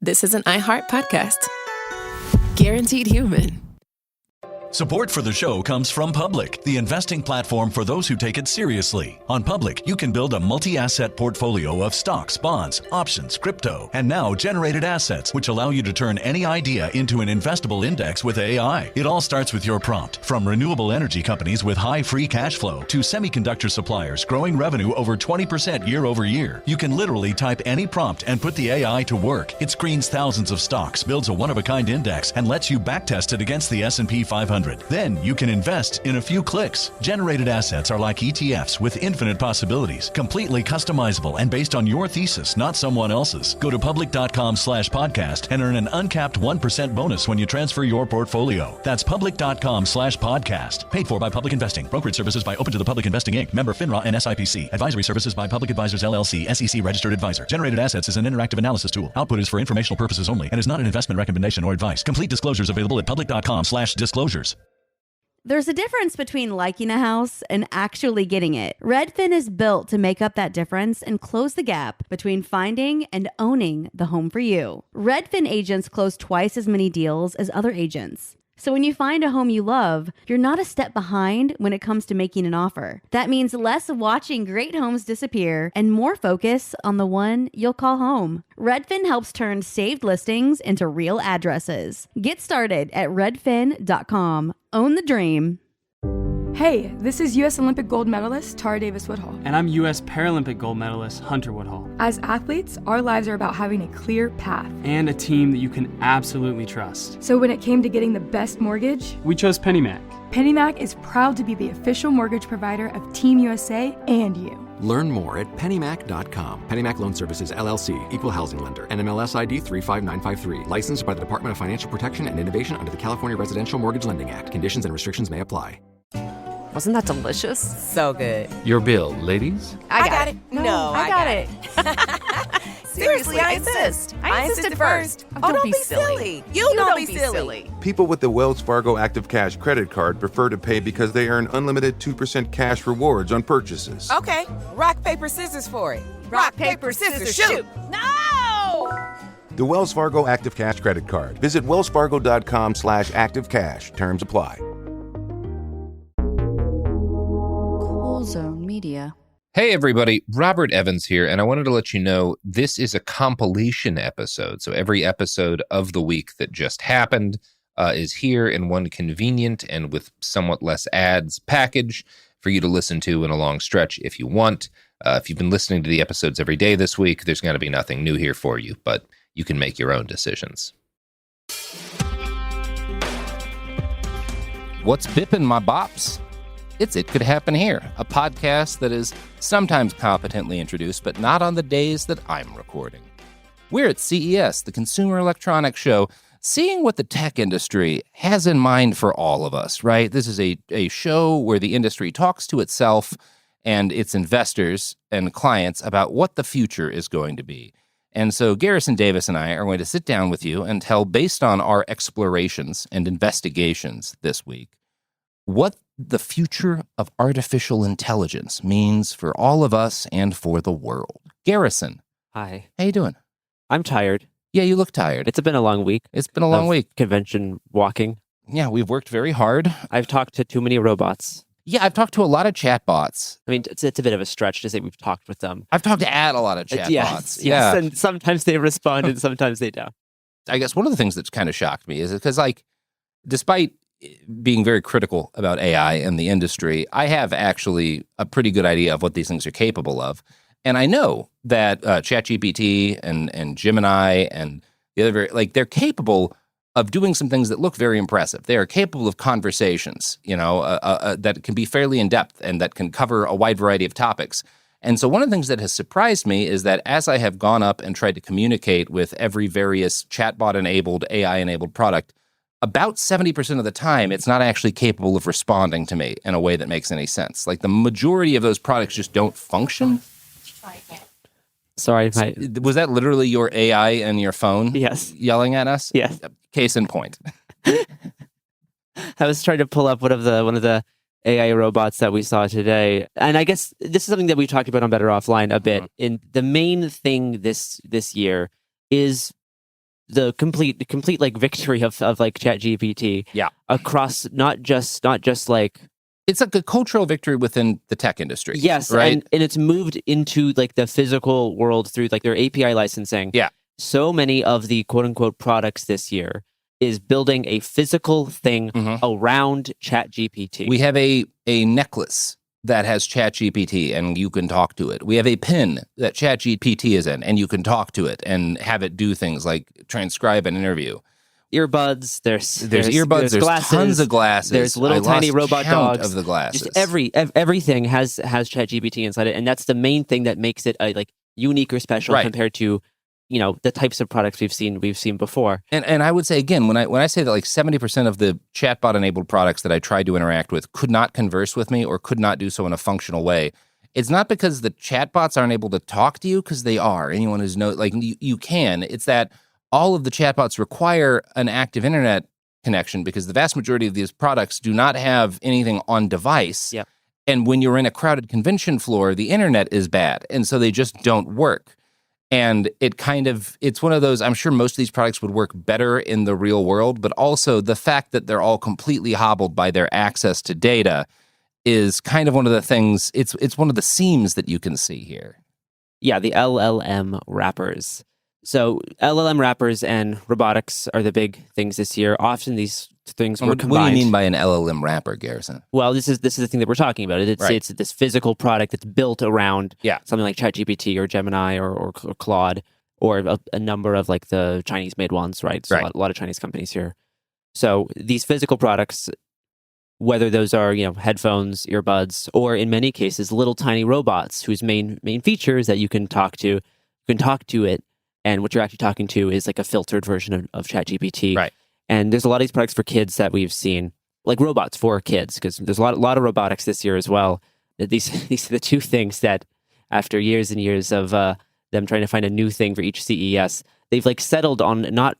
this is an iHeart podcast. Guaranteed human. Support for the show comes from Public, the investing platform for those who take it seriously. On Public, you can build a multi-asset portfolio of stocks, bonds, options, crypto, and now generated assets, which allow you to turn any idea into an investable index with AI. It all starts with your prompt. From renewable energy companies with high free cash flow to semiconductor suppliers growing revenue over 20% year over year, you can literally type any prompt and put the AI to work. It screens thousands of stocks, builds a one-of-a-kind index, and lets you backtest it against the S&P 500. Then you can invest in a few clicks. Generated assets are like ETFs with infinite possibilities, completely customizable and based on your thesis, not someone else's. Go to public.com/podcast and earn an uncapped 1% bonus when you transfer your portfolio. That's public.com/podcast. Paid for by Public Investing. Brokerage services by Open to the Public Investing Inc. Member FINRA and SIPC. Advisory services by Public Advisors LLC, SEC registered advisor. Generated assets is an interactive analysis tool. Output is for informational purposes only and is not an investment recommendation or advice. Complete disclosures available at public.com/disclosures. There's a difference between liking a house and actually getting it. Redfin is built to make up that difference and close the gap between finding and owning the home for you. Redfin agents close twice as many deals as other agents. So when you find a home you love, you're not a step behind when it comes to making an offer. That means less watching great homes disappear and more focus on the one you'll call home. Redfin helps turn saved listings into real addresses. Get started at redfin.com. Own the dream. Hey, this is U.S. Olympic gold medalist Tara Davis-Woodhull. And I'm U.S. Paralympic gold medalist Hunter Woodhull. As athletes, our lives are about having a clear path. And a team that you can absolutely trust. So when it came to getting the best mortgage, we chose PennyMac. PennyMac is proud to be the official mortgage provider of Team USA and you. Learn more at pennymac.com. PennyMac Loan Services, LLC, Equal Housing Lender, NMLS ID 35953. Licensed by the Department of Financial Protection and Innovation under the California Residential Mortgage Lending Act. Conditions and restrictions may apply. Wasn't that delicious? So good. Your bill, ladies? I got it. No, I got it. Seriously, I insist. I insisted first. Oh, don't be silly. You don't be silly. People with the Wells Fargo Active Cash credit card prefer to pay because they earn unlimited 2% cash rewards on purchases. Okay, rock, paper, scissors for it. Rock, paper, scissors, shoot. No! The Wells Fargo Active Cash credit card. Visit wellsfargo.com/activecash. Terms apply. Zone Media. Hey everybody, Robert Evans here, and I wanted to let you know this is a compilation episode. So every episode of the week that just happened is here in one convenient and with somewhat less ads package for you to listen to in a long stretch if you want. If you've been listening to the episodes every day this week, there's going to be nothing new here for you, but you can make your own decisions. What's bippin', my bops? It's It Could Happen Here, a podcast that is sometimes competently introduced, but not on the days that I'm recording. We're at CES, the Consumer Electronics Show, seeing what the tech industry has in mind for all of us, right? This is a show where the industry talks to itself and its investors and clients about what the future is going to be. And so Garrison Davis and I are going to sit down with you and tell, based on our explorations and investigations this week, what the future of artificial intelligence means for all of us and for the world. Garrison. Hi. How you doing? I'm tired. Yeah, you look tired. It's been a long week. It's been a long week. Convention walking. Yeah, we've worked very hard. I've talked to too many robots. Yeah, I've talked to a lot of chatbots. I mean, it's a bit of a stretch to say we've talked with them. I've talked at a lot of chatbots. Yes, yeah. And sometimes they respond and sometimes they don't. I guess one of the things that's kind of shocked me is because, like, despite being very critical about AI and the industry, I have actually a pretty good idea of what these things are capable of. And I know that ChatGPT and Gemini and the other, they're capable of doing some things that look very impressive. They are capable of conversations, that can be fairly in-depth and that can cover a wide variety of topics. And so one of the things that has surprised me is that as I have gone up and tried to communicate with every various chatbot-enabled, AI-enabled product, about 70% of the time, it's not actually capable of responding to me in a way that makes any sense. Like, the majority of those products just don't function. Sorry. Was that literally your AI and your phone Yes. yelling at us? Yes. Case in point. I was trying to pull up one of the AI robots that we saw today. And I guess this is something that we talked about on Better Offline a bit. And the main thing this year is the complete like victory of like ChatGPT. Yeah. Across not just like it's like a cultural victory within the tech industry. yes, right. and it's moved into like the physical world through like their API licensing. Yeah. So many of the quote unquote products this year is building a physical thing around ChatGPT. We have a necklace that has ChatGPT and you can talk to it. We have a pen that ChatGPT is in and you can talk to it and have it do things like transcribe an interview. Earbuds, there's earbuds, there's glasses, tons of glasses. There's little tiny robot dogs. Of the glasses. Just everything has ChatGPT inside it, and that's the main thing that makes it like unique or special compared to the types of products we've seen before. And I would say again, when I say that like 70% of the chatbot enabled products that I tried to interact with could not converse with me or could not do so in a functional way, it's not because the chatbots aren't able to talk to you, because they are. Anyone who's you can. It's that all of the chatbots require an active internet connection because the vast majority of these products do not have anything on device. Yep. And when you're in a crowded convention floor, the internet is bad. And so they just don't work. And it's one of those, I'm sure most of these products would work better in the real world, but also the fact that they're all completely hobbled by their access to data is kind of one of the things, it's one of the seams that you can see here. Yeah, the LLM wrappers. So LLM wrappers and robotics are the big things this year. Often these things were combined. What do you mean by an LLM wrapper, Garrison? Well, this is the thing that we're talking about. It's this physical product that's built around something like ChatGPT or Gemini or Claude or a number of like the Chinese-made ones, right? So a lot of Chinese companies here. So these physical products, whether those are headphones, earbuds, or in many cases little tiny robots whose main feature is that you can talk to it. And what you're actually talking to is like a filtered version of ChatGPT. Right. And there's a lot of these products for kids that we've seen, like robots for kids, because there's a lot of robotics this year as well. These are the two things that, after years and years of them trying to find a new thing for each CES, they've like settled on not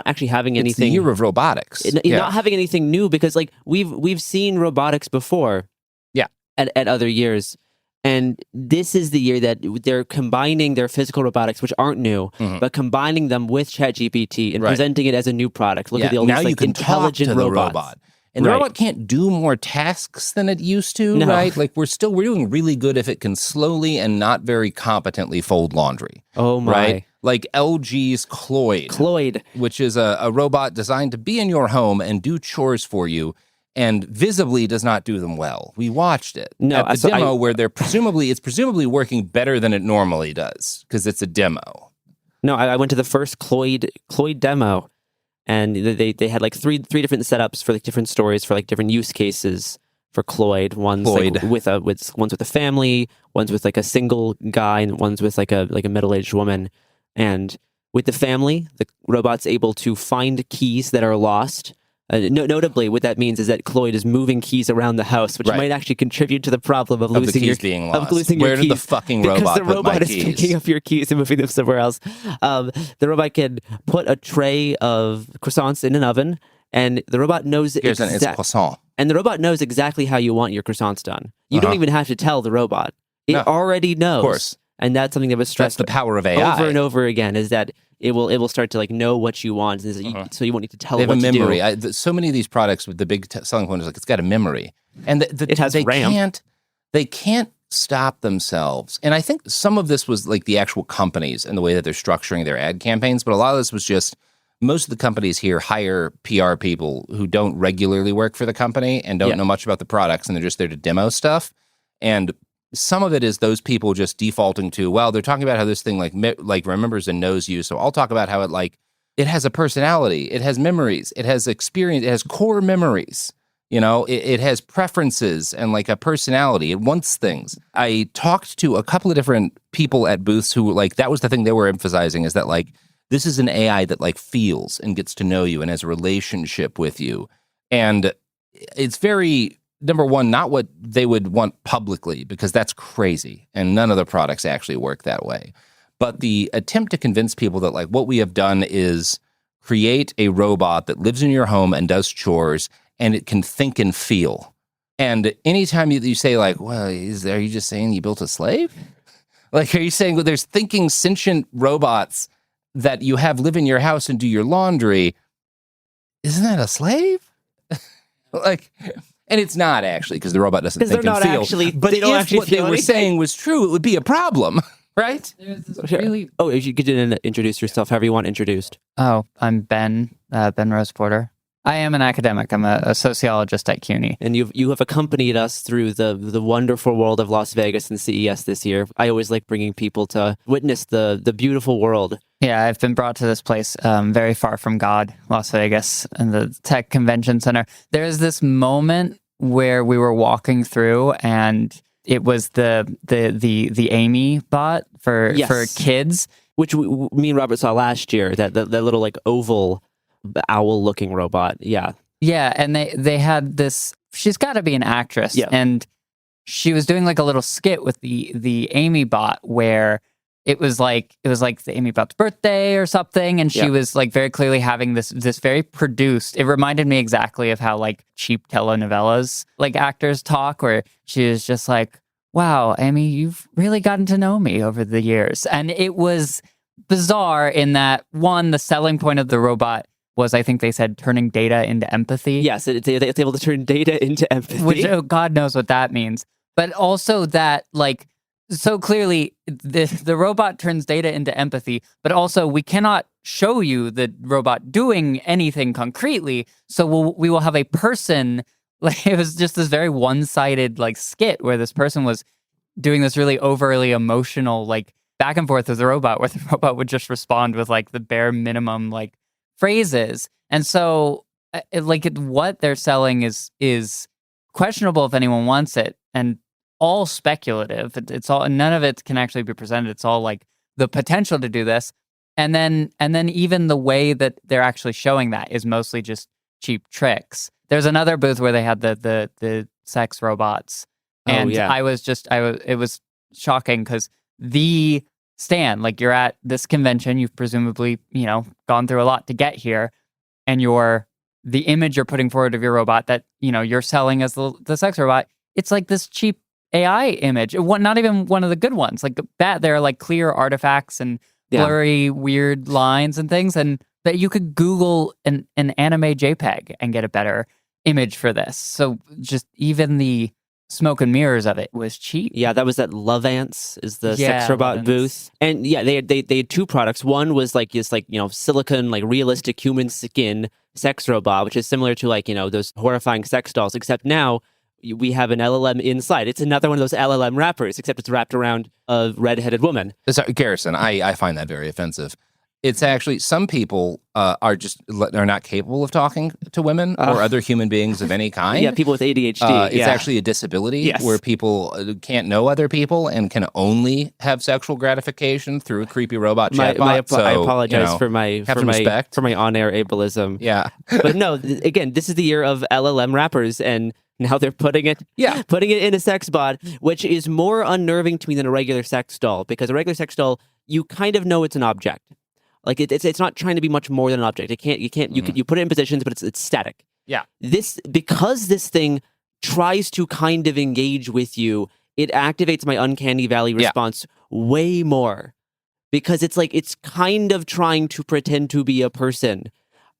actually having anything. It's the year of robotics. Not having anything new, because like we've seen robotics before. Yeah. At other years. And this is the year that they're combining their physical robotics, which aren't new, but combining them with ChatGPT and presenting it as a new product. Look at all now these you can intelligent talk to robots. The robot. And the robot can't do more tasks than it used to, right? Like we're doing really good if it can slowly and not very competently fold laundry. Oh my. Right? Like LG's Cloyd, which is a robot designed to be in your home and do chores for you, and visibly does not do them well. We watched it at the demo where it's presumably working better than it normally does because it's a demo. No, I went to the first Cloyd demo, and they had like three different setups for like different stories for like different use cases for Cloyd. One's like one's with a family, one's with like a single guy, and one's with like a middle-aged woman. And with the family, the robot's able to find keys that are lost. Notably, what that means is that Cloyd is moving keys around the house, which might actually contribute to the problem of losing the keys being lost. Where did the fucking robot because the put robot my is keys? picking up your keys and moving them somewhere else. The robot can put a tray of croissants in an oven, and the robot knows it's a croissant. And the robot knows exactly how you want your croissants done. You don't even have to tell the robot; it already knows. Of course. And that's something that was stressed. That's the power of AI over and over again. Is that it will start to like know what you want, so you won't need to tell it what to do. They have a memory. So many of these products with the big selling point is like it's got a memory, and it has RAM. They can't stop themselves. And I think some of this was like the actual companies and the way that they're structuring their ad campaigns, but a lot of this was just most of the companies here hire PR people who don't regularly work for the company and don't know much about the products, and they're just there to demo stuff. And some of it is those people just defaulting to, well, they're talking about how this thing like remembers and knows you. So I'll talk about how it has a personality, it has memories, it has experience, it has core memories. It has preferences and like a personality. It wants things. I talked to a couple of different people at booths who that was the thing they were emphasizing, is that this is an AI that feels and gets to know you and has a relationship with you. And it's very, number one, not what they would want publicly, because that's crazy. And none of the products actually work that way. But the attempt to convince people that what we have done is create a robot that lives in your home and does chores, and it can think and feel. And anytime you say well, are you just saying you built a slave? Are you saying there's thinking sentient robots that you have live in your house and do your laundry, isn't that a slave? Like, and it's not actually, because the robot doesn't think and feel. But if what they were saying was true, it would be a problem, right? Really... Oh, if you could introduce yourself, however you want introduced. Oh, I'm Ben Rose Porter. I am an academic. I'm a sociologist at CUNY. And you have accompanied us through the wonderful world of Las Vegas and CES this year. I always like bringing people to witness the beautiful world. Yeah, I've been brought to this place very far from God, Las Vegas, and the Tech Convention Center. There is this moment where we were walking through, and it was the Amy bot for kids, which me and Robert saw last year. That little like oval owl-looking robot. Yeah, and they had this. She's got to be an actress, and she was doing like a little skit with the Amy bot where. It was like the Amy Bot's birthday or something, and she was like very clearly having this very produced. It reminded me exactly of how like cheap telenovelas like actors talk, where she was just like, "Wow, Amy, you've really gotten to know me over the years," and it was bizarre in that one, the selling point of the robot was, I think they said, turning data into empathy. Yes, it's able to turn data into empathy, which God knows what that means, but also that like. So clearly, the robot turns data into empathy, but also we cannot show you the robot doing anything concretely. So we will have a person, like it was just this very one-sided like skit where this person was doing this really overly emotional like back and forth with the robot, where the robot would just respond with like the bare minimum like phrases. And so what they're selling is questionable if anyone wants it, and all speculative. It's all, none of it can actually be presented. It's all like the potential to do this, and then even the way that they're actually showing that is mostly just cheap tricks. There's another booth where they had the sex robots, and it was shocking because the stand, like you're at this convention, you've presumably gone through a lot to get here, and the image you're putting forward of your robot that you're selling as the sex robot, it's like this cheap AI image, not even one of the good ones. Like that, there are like clear artifacts and blurry, weird lines and things, and that you could Google an anime JPEG and get a better image for this. So just even the smoke and mirrors of it was cheap. Yeah, that was at Lovance, is the sex robot booth, and they had two products. One was like this silicon like realistic human skin sex robot, which is similar to like those horrifying sex dolls, except now. We have an LLM inside. It's another one of those LLM wrappers, except it's wrapped around a red-headed woman. Sorry, Garrison, I find that very offensive. It's actually, some people are not capable of talking to women or other human beings of any kind. Yeah, people with ADHD. It's actually a disability where people can't know other people and can only have sexual gratification through a creepy robot chatbot. I apologize for my on-air ableism. Yeah. But no, again, this is the year of LLM wrappers, and now they're putting it in a sex bot, which is more unnerving to me than a regular sex doll, because a regular sex doll, you kind of know it's an object. Like it's not trying to be much more than an object. You put it in positions, but it's static. Yeah. Because this thing tries to kind of engage with you, it activates my uncanny valley response way more, because it's kind of trying to pretend to be a person.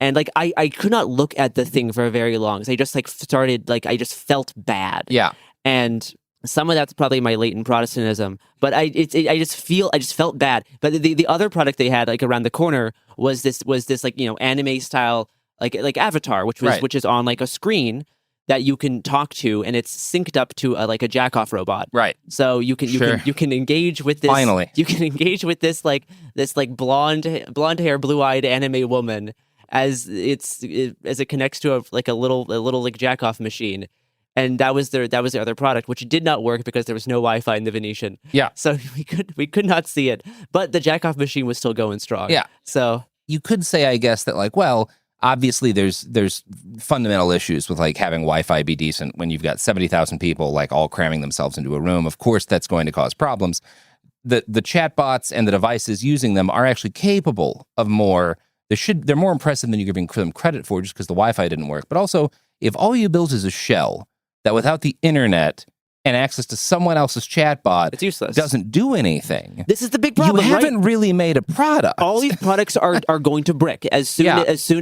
And like I could not look at the thing for very long. So I just I just felt bad. Yeah. And some of that's probably my latent Protestantism, but I just felt bad. But the other product they had like around the corner was this like anime style like avatar, which is on like a screen that you can talk to, and it's synced up to like a jack-off robot. Right. So you can engage with this. Finally, you can engage with this blonde hair, blue-eyed anime woman as it connects to a little like jack-off machine. And that was the other product, which did not work because there was no Wi-Fi in the Venetian. Yeah. So we could not see it, but the jack-off machine was still going strong. Yeah. So you could say, I guess, that like, well, obviously there's fundamental issues with like having Wi-Fi be decent when you've got 70,000 people like all cramming themselves into a room. Of course, that's going to cause problems. The chatbots and the devices using them are actually capable of more. They're more impressive than you're giving them credit for, just because the Wi-Fi didn't work. But also, if all you built is a shell that without the internet and access to someone else's chatbot, it's useless. Doesn't do anything. This is the big problem. You haven't really made a product. All these products are going to brick as soon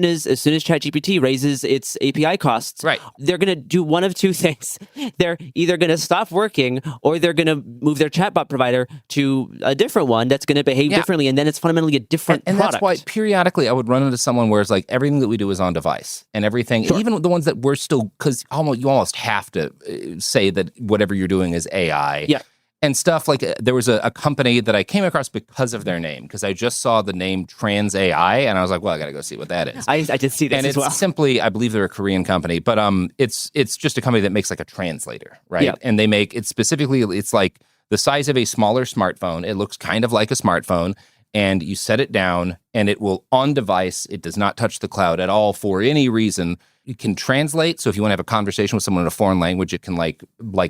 as ChatGPT raises its API costs. Right. They're going to do one of two things. They're either going to stop working, or they're going to move their chatbot provider to a different one that's going to behave differently, and then it's fundamentally a different and product. That's why periodically I would run into someone where it's like everything that we do is on device, and everything, even the ones that we're still, because you almost have to say that whatever you're doing is AI. Yeah. And stuff like there was a company that I came across because of their name, because I just saw the name Trans AI, and I was like, well, I got to go see what that is. I did see this and as well. It's simply, I believe they're a Korean company, but it's just a company that makes like a translator, right? Yeah. And they make it specifically, it's like the size of a smaller smartphone. It looks kind of like a smartphone, and you set it down, and it will on device. It does not touch the cloud at all for any reason. It can translate. So if you want to have a conversation with someone in a foreign language, it can like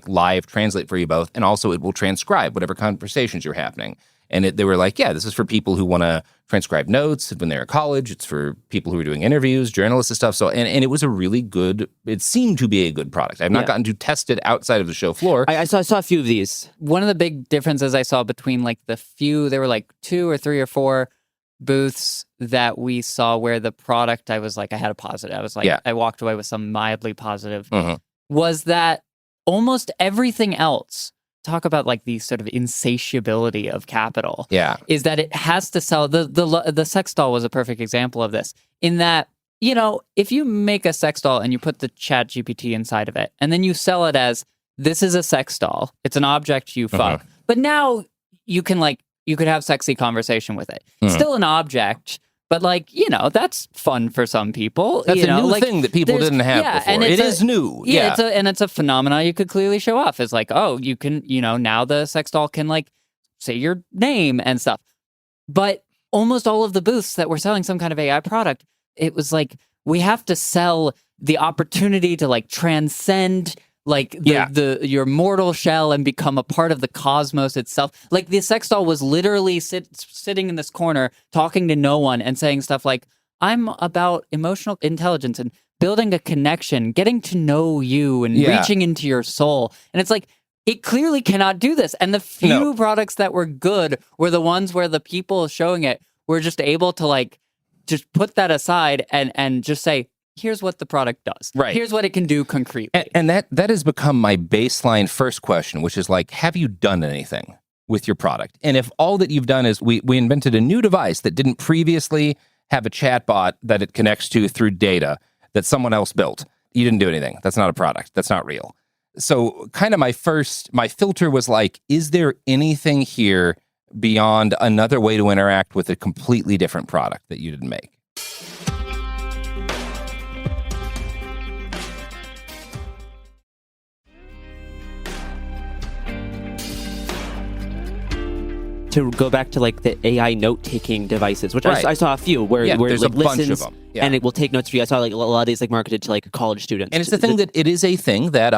live translate for you both. And also it will transcribe whatever conversations you're happening. And they were like, yeah, this is for people who want to transcribe notes when they're in college. It's for people who are doing interviews, journalists and stuff. So, and it was a really good, it seemed to be a good product. I've not gotten to test it outside of the show floor. I saw a few of these. One of the big differences I saw between like the few, there were like 2 or 3 or 4 booths that we saw where the product, I was like, I had a positive. I was like, I walked away with some mildly positive, was that almost everything else, talk about like the sort of insatiability of capital, is that it has to sell. The sex doll was a perfect example of this, in that, you know, if you make a sex doll and you put the Chat GPT inside of it, and then you sell it as, this is a sex doll, it's an object you fuck, but now you could have sexy conversation with it. Still an object, but like, you know, that's fun for some people. That's a new thing that people didn't have before. And it is new. Yeah, it's a phenomena you could clearly show off. It's like, oh, you can, you know, now the sex doll can like say your name and stuff. But almost all of the booths that were selling some kind of AI product, it was like, we have to sell the opportunity to like transcend like your mortal shell and become a part of the cosmos itself. Like the sex doll was literally sitting in this corner talking to no one and saying stuff like, I'm about emotional intelligence and building a connection, getting to know you and reaching into your soul. And it's like, it clearly cannot do this. And the few products that were good were the ones where the people showing it were just able to like, just put that aside and just say, here's what the product does. Right. Here's what it can do concretely. And that has become my baseline first question, which is like, have you done anything with your product? And if all that you've done is we invented a new device that didn't previously have a chatbot that it connects to through data that someone else built, you didn't do anything. That's not a product. That's not real. So kind of my filter was like, is there anything here beyond another way to interact with a completely different product that you didn't make? To go back to like the AI note-taking devices, which I saw a few where it there's like a bunch listens of them. and it will take notes for you. I saw like a lot of these like marketed to like college students. And it's the thing that it is a thing that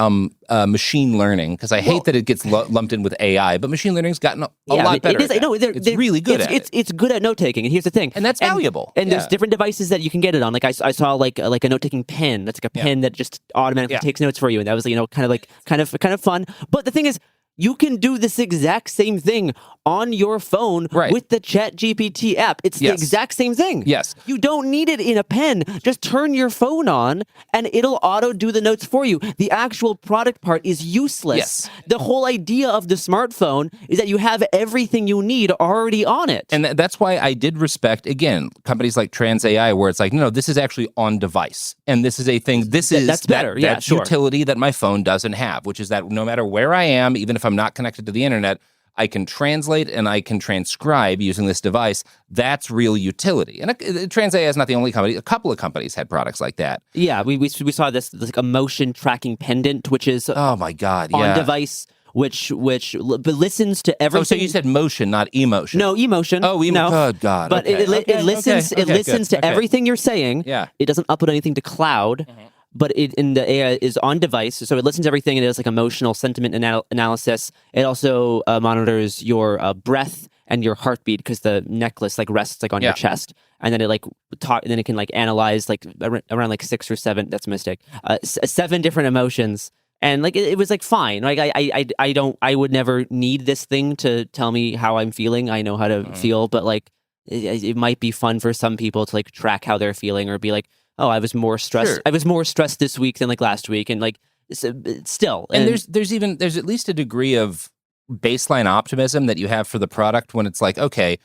machine learning, because I hate that it gets lumped in with AI, but machine learning's gotten a lot better. It's really good at it. It's good at note-taking, and here's the thing, and that's valuable. And there's different devices that you can get it on. Like I saw like a note-taking pen. That's like a pen that just automatically takes notes for you, and that was kind of fun. But the thing is, you can do this exact same thing on your phone with the ChatGPT app. It's the exact same thing. Yes. You don't need it in a pen. Just turn your phone on and it'll auto do the notes for you. The actual product part is useless. Yes. The whole idea of the smartphone is that you have everything you need already on it. And that's why I did respect, again, companies like Trans AI, where it's like, no, this is actually on device. And this is a thing, that's better. That's utility that my phone doesn't have, which is that no matter where I am, even if I'm not connected to the internet, I can translate and I can transcribe using this device. That's real utility. And Trans AI is not the only company. A couple of companies had products like that. Yeah, we saw this like a motion tracking pendant, which is oh my god, on device, which listens to everything. Oh, so you said motion, not emotion. No, emotion. Oh, no. Oh god. But it listens. It listens to everything you're saying. Yeah. It doesn't upload anything to cloud. Mm-hmm. But it in the AI is on device, so it listens to everything. And it does like emotional sentiment analysis. It also monitors your breath and your heartbeat, because the necklace like rests like on your chest, and then it like and then it can like analyze like around like 6 or 7. That's a mistake. 7 different emotions And like it was like fine. Like I would never need this thing to tell me how I'm feeling. I know how to feel, but like it might be fun for some people to like track how they're feeling or be like, oh, I was more stressed. Sure. I was more stressed this week than like last week, and like still. And there's at least a degree of baseline optimism that you have for the product when it's like, okay,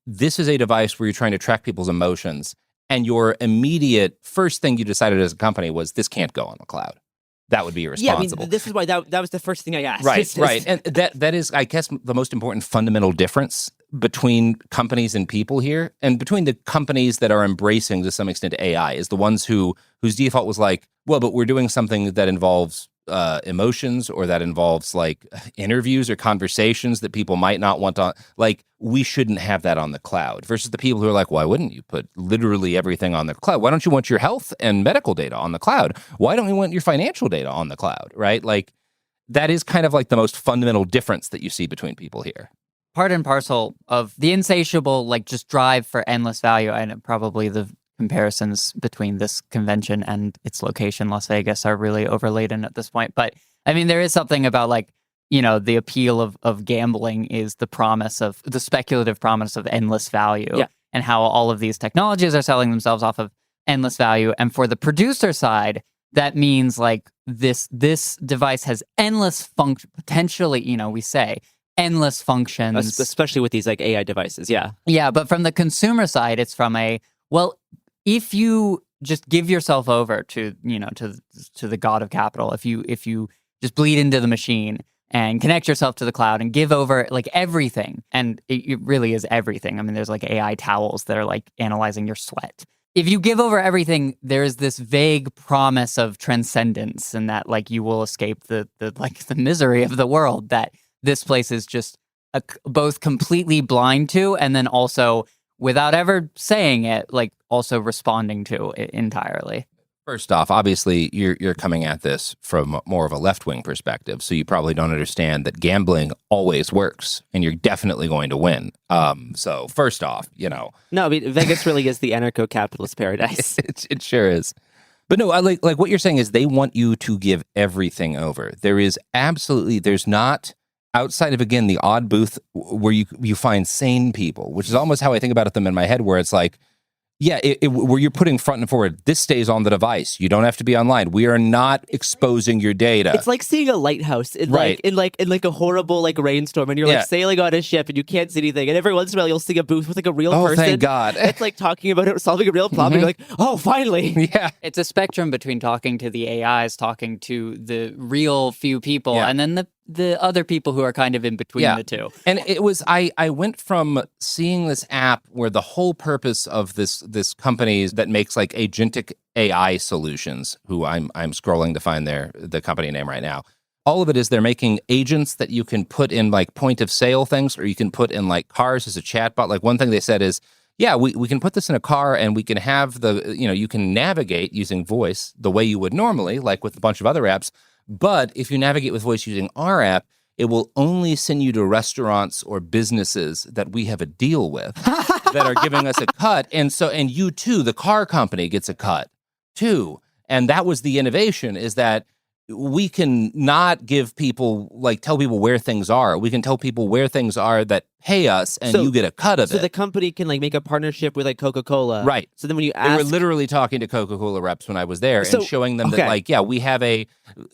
this is a device where you're trying to track people's emotions, and your immediate first thing you decided as a company was this can't go on the cloud. That would be irresponsible. Yeah, I mean, this is why that was the first thing I asked. Right. And that is, I guess, the most important fundamental difference between companies and people here, and between the companies that are embracing to some extent AI, is the ones whose default was like, well, but we're doing something that involves emotions, or that involves like interviews or conversations that people might not want to, like, we shouldn't have that on the cloud, versus the people who are like, why wouldn't you put literally everything on the cloud? Why don't you want your health and medical data on the cloud? Why don't you want your financial data on the cloud, right? Like, that is kind of like the most fundamental difference that you see between people here. Part and parcel of the insatiable, like, just drive for endless value, and probably the comparisons between this convention and its location, Las Vegas, are really overladen at this point. But I mean, there is something about, like, you know, the appeal of gambling is the speculative promise of endless value, and how all of these technologies are selling themselves off of endless value. And for the producer side, that means like this device has endless potentially, you know, we say endless functions, especially with these like AI devices. Yeah. But from the consumer side, it's from if you just give yourself over to, you know, to the god of capital, if you just bleed into the machine and connect yourself to the cloud and give over like everything, and it really is everything. I mean, there's like AI towels that are like analyzing your sweat. If you give over everything, there is this vague promise of transcendence, and that like you will escape the misery of the world that this place is just both completely blind to, and then also, without ever saying it, like also responding to it entirely. First off, obviously, you're coming at this from more of a left-wing perspective, so you probably don't understand that gambling always works, and you're definitely going to win. So first off, you know. No, I mean, Vegas really is the anarcho-capitalist paradise. It sure is. But no, I like what you're saying is they want you to give everything over. There's not, outside of, again, the odd booth where you find sane people, which is almost how I think about them in my head, where it's like, yeah, where you're putting front and forward, this stays on the device. You don't have to be online. We are not exposing your data. It's like seeing a lighthouse in a horrible like rainstorm, and you're like sailing on a ship and you can't see anything. And every once in a while you'll see a booth with like a real person. Oh, thank God. It's like talking about it, solving a real problem. You're like, oh, finally. Yeah. It's a spectrum between talking to the AIs, talking to the real few people, and then the other people who are kind of in between the two. And it was, I went from seeing this app where the whole purpose of this company that makes like agentic AI solutions, who I'm scrolling to find the company name right now. All of it is they're making agents that you can put in like point of sale things, or you can put in like cars as a chatbot. Like one thing they said is, yeah, we can put this in a car and we can have you can navigate using voice the way you would normally, like with a bunch of other apps. But if you navigate with voice using our app, it will only send you to restaurants or businesses that we have a deal with that are giving us a cut. And you too, the car company gets a cut too. And that was the innovation, is that we can not give people, like, tell people where things are. We can tell people where things are that pay us, and you get a cut of it. So the company can like make a partnership with like Coca-Cola. Right. So then when you ask... They were literally talking to Coca-Cola reps when I was there and showing them that, like, yeah, we have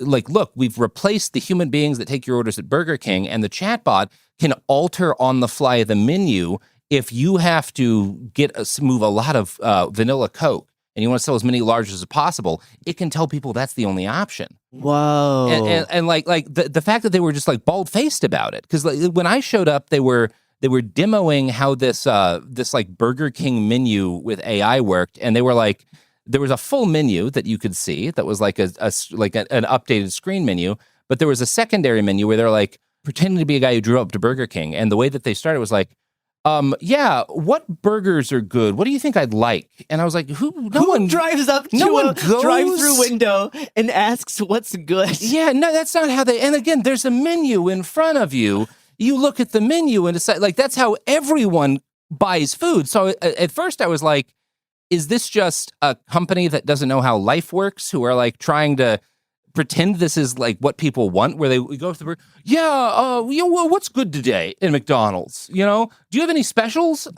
look, we've replaced the human beings that take your orders at Burger King, and the chatbot can alter on the fly the menu if you have to move a lot of vanilla Coke and you want to sell as many larges as possible. It can tell people that's the only option. Whoa. And like the fact that they were just like bald-faced about it, because like, when I showed up, they were demoing how this like Burger King menu with AI worked, and they were like, there was a full menu that you could see that was like an updated screen menu, but there was a secondary menu where they're like pretending to be a guy who drove up to Burger King, and the way that they started was like, yeah, what burgers are good? What do you think I'd like? And I was like, who drives up to a drive-through window and asks what's good? Yeah, no, that's not how and again, there's a menu in front of you. You look at the menu and decide, like, that's how everyone buys food. So at first I was like, is this just a company that doesn't know how life works, who are like trying to pretend this is like what people want, where we go to the burger. Well, what's good today in McDonald's? Do you have any specials?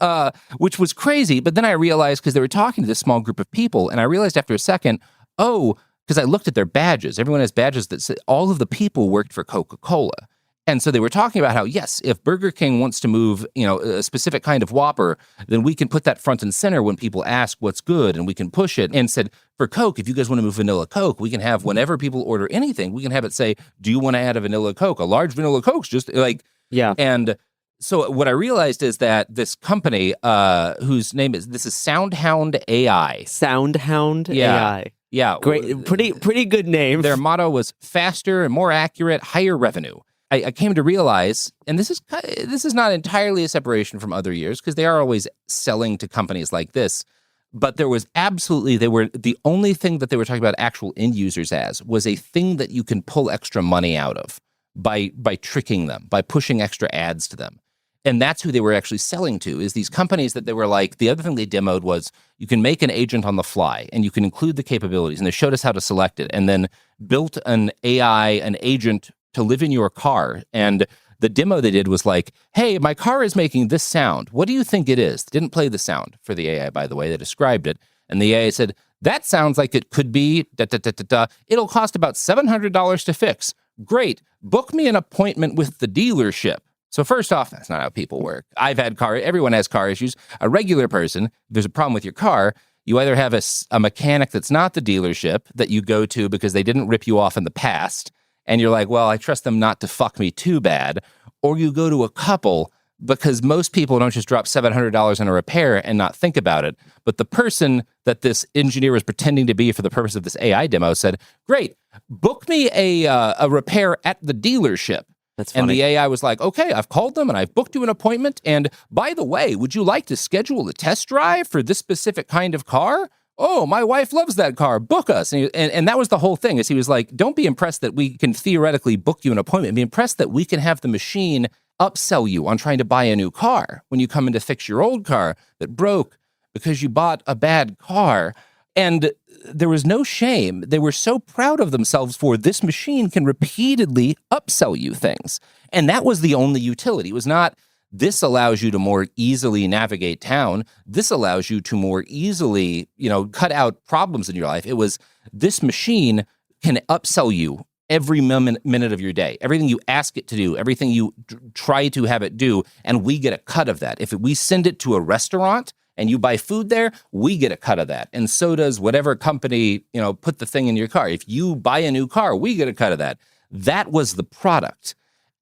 Which was crazy. But then I realized, because they were talking to this small group of people, and I realized after a second, because I looked at their badges. Everyone has badges that say all of the people worked for Coca-Cola. And so they were talking about how, yes, if Burger King wants to move, a specific kind of Whopper, then we can put that front and center when people ask what's good, and we can push it. And said, for Coke, if you guys want to move vanilla Coke, we can have, whenever people order anything, we can have it say, do you want to add a vanilla Coke? A large vanilla Coke's just like, yeah. And so what I realized is that this company, whose name is SoundHound AI. SoundHound AI. Yeah. Great. Pretty good name. Their motto was faster and more accurate, higher revenue. I came to realize, and this is not entirely a separation from other years, because they are always selling to companies like this, but they were the only thing that they were talking about actual end users as was a thing that you can pull extra money out of by tricking them, by pushing extra ads to them. And that's who they were actually selling to, is these companies that they were like, the other thing they demoed was you can make an agent on the fly and you can include the capabilities, and they showed us how to select it, and then built an AI, an agent to live in your car. And the demo they did was like, hey, my car is making this sound. What do you think it is? Didn't play the sound for the AI, by the way. They described it. And the AI said, that sounds like it could be da-da-da-da-da. It'll cost about $700 to fix. Great. Book me an appointment with the dealership. So first off, that's not how people work. Everyone has car issues. A regular person, if there's a problem with your car, you either have a mechanic that's not the dealership that you go to because they didn't rip you off in the past, and you're like, well, I trust them not to fuck me too bad. Or you go to a couple, because most people don't just drop $700 in a repair and not think about it. But the person that this engineer was pretending to be for the purpose of this AI demo said, great, book me a repair at the dealership. That's funny. And the AI was like, okay, I've called them and I've booked you an appointment. And by the way, would you like to schedule a test drive for this specific kind of car? Oh, my wife loves that car. Book us. And that was the whole thing, is he was like, don't be impressed that we can theoretically book you an appointment. Be impressed that we can have the machine upsell you on trying to buy a new car when you come in to fix your old car that broke because you bought a bad car. And there was no shame. They were so proud of themselves for this machine can repeatedly upsell you things. And that was the only utility. It was not, this allows you to more easily navigate town. This allows you to more easily, cut out problems in your life. It was, this machine can upsell you every minute of your day. Everything you ask it to do, everything you try to have it do, and we get a cut of that. If we send it to a restaurant and you buy food there, we get a cut of that. And so does whatever company, put the thing in your car. If you buy a new car, we get a cut of that. That was the product.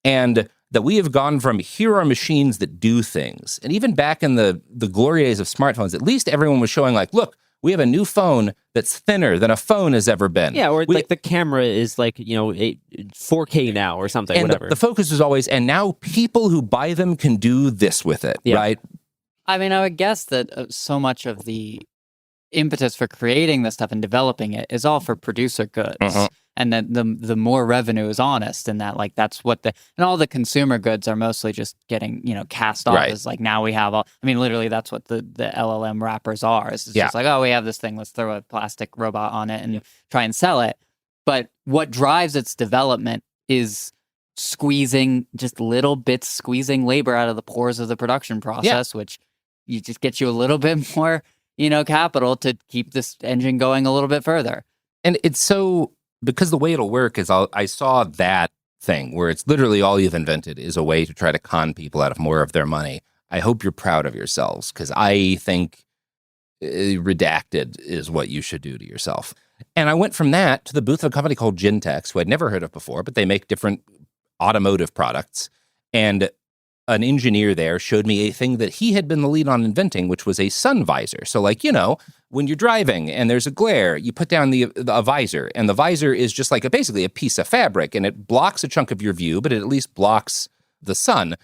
And that we have gone from, here are machines that do things. And even back in the glory days of smartphones, at least everyone was showing like, look, we have a new phone that's thinner than a phone has ever been. Yeah, or like the camera is like, 4K now or something, and whatever. The focus was always, and now people who buy them can do this with it, right? I mean, I would guess that so much of the impetus for creating this stuff and developing it is all for producer goods. Uh-huh. And that the more revenue is honest, and that like that's what and all the consumer goods are mostly just getting cast off as like, now we have all. I mean, literally that's what the LLM wrappers are. It's just like, oh, we have this thing, let's throw a plastic robot on it and try and sell it. But what drives its development is squeezing labor out of the pores of the production process, which you just get you a little bit more capital to keep this engine going a little bit further. And it's so. Because the way it'll work is I saw that thing where it's literally all you've invented is a way to try to con people out of more of their money. I hope you're proud of yourselves, because I think redacted is what you should do to yourself. And I went from that to the booth of a company called Gentex, who I'd never heard of before, but they make different automotive products. And an engineer there showed me a thing that he had been the lead on inventing, which was a sun visor. So like, when you're driving and there's a glare, you put down the visor, and the visor is just like basically a piece of fabric, and it blocks a chunk of your view, but it at least blocks the sun.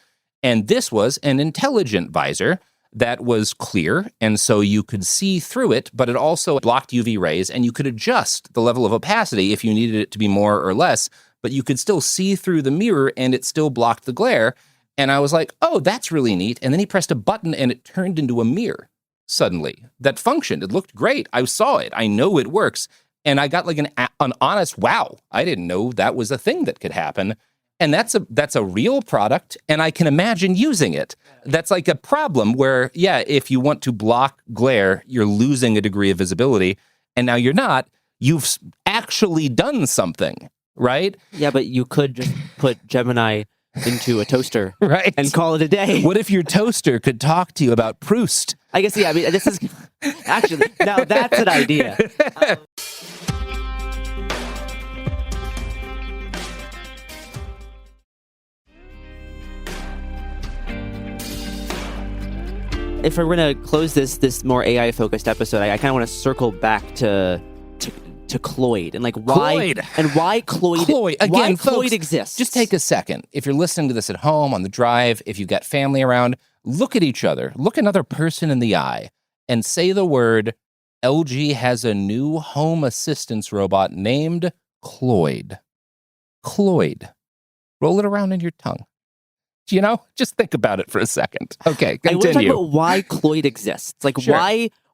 And this was an intelligent visor that was clear, and so you could see through it, but it also blocked UV rays, and you could adjust the level of opacity if you needed it to be more or less, but you could still see through the mirror, and it still blocked the glare. And I was like, oh, that's really neat. And then he pressed a button and it turned into a mirror suddenly that functioned. It looked great. I saw it. I know it works. And I got like an honest, wow, I didn't know that was a thing that could happen. And that's a real product, and I can imagine using it. That's like a problem where, yeah, if you want to block glare, you're losing a degree of visibility, and now you're not. You've actually done something, right? Yeah, but you could just put Gemini into a toaster right, and call it a day. What if your toaster could talk to you about Proust? I guess, yeah, I mean, this is actually, now that's an idea. If we're going to close this more AI focused episode, I kind of want to circle back to Cloyd and like why Cloyd again, why folks, Cloyd exists. Just take a second. If you're listening to this at home on the drive, if you've got family around, look at each other, look another person in the eye, and say the word, LG has a new home assistance robot named Cloyd. Cloyd. Roll it around in your tongue. You know, just think about it for a second. Okay, continue. I want to talk about why Cloyd exists. Like, sure.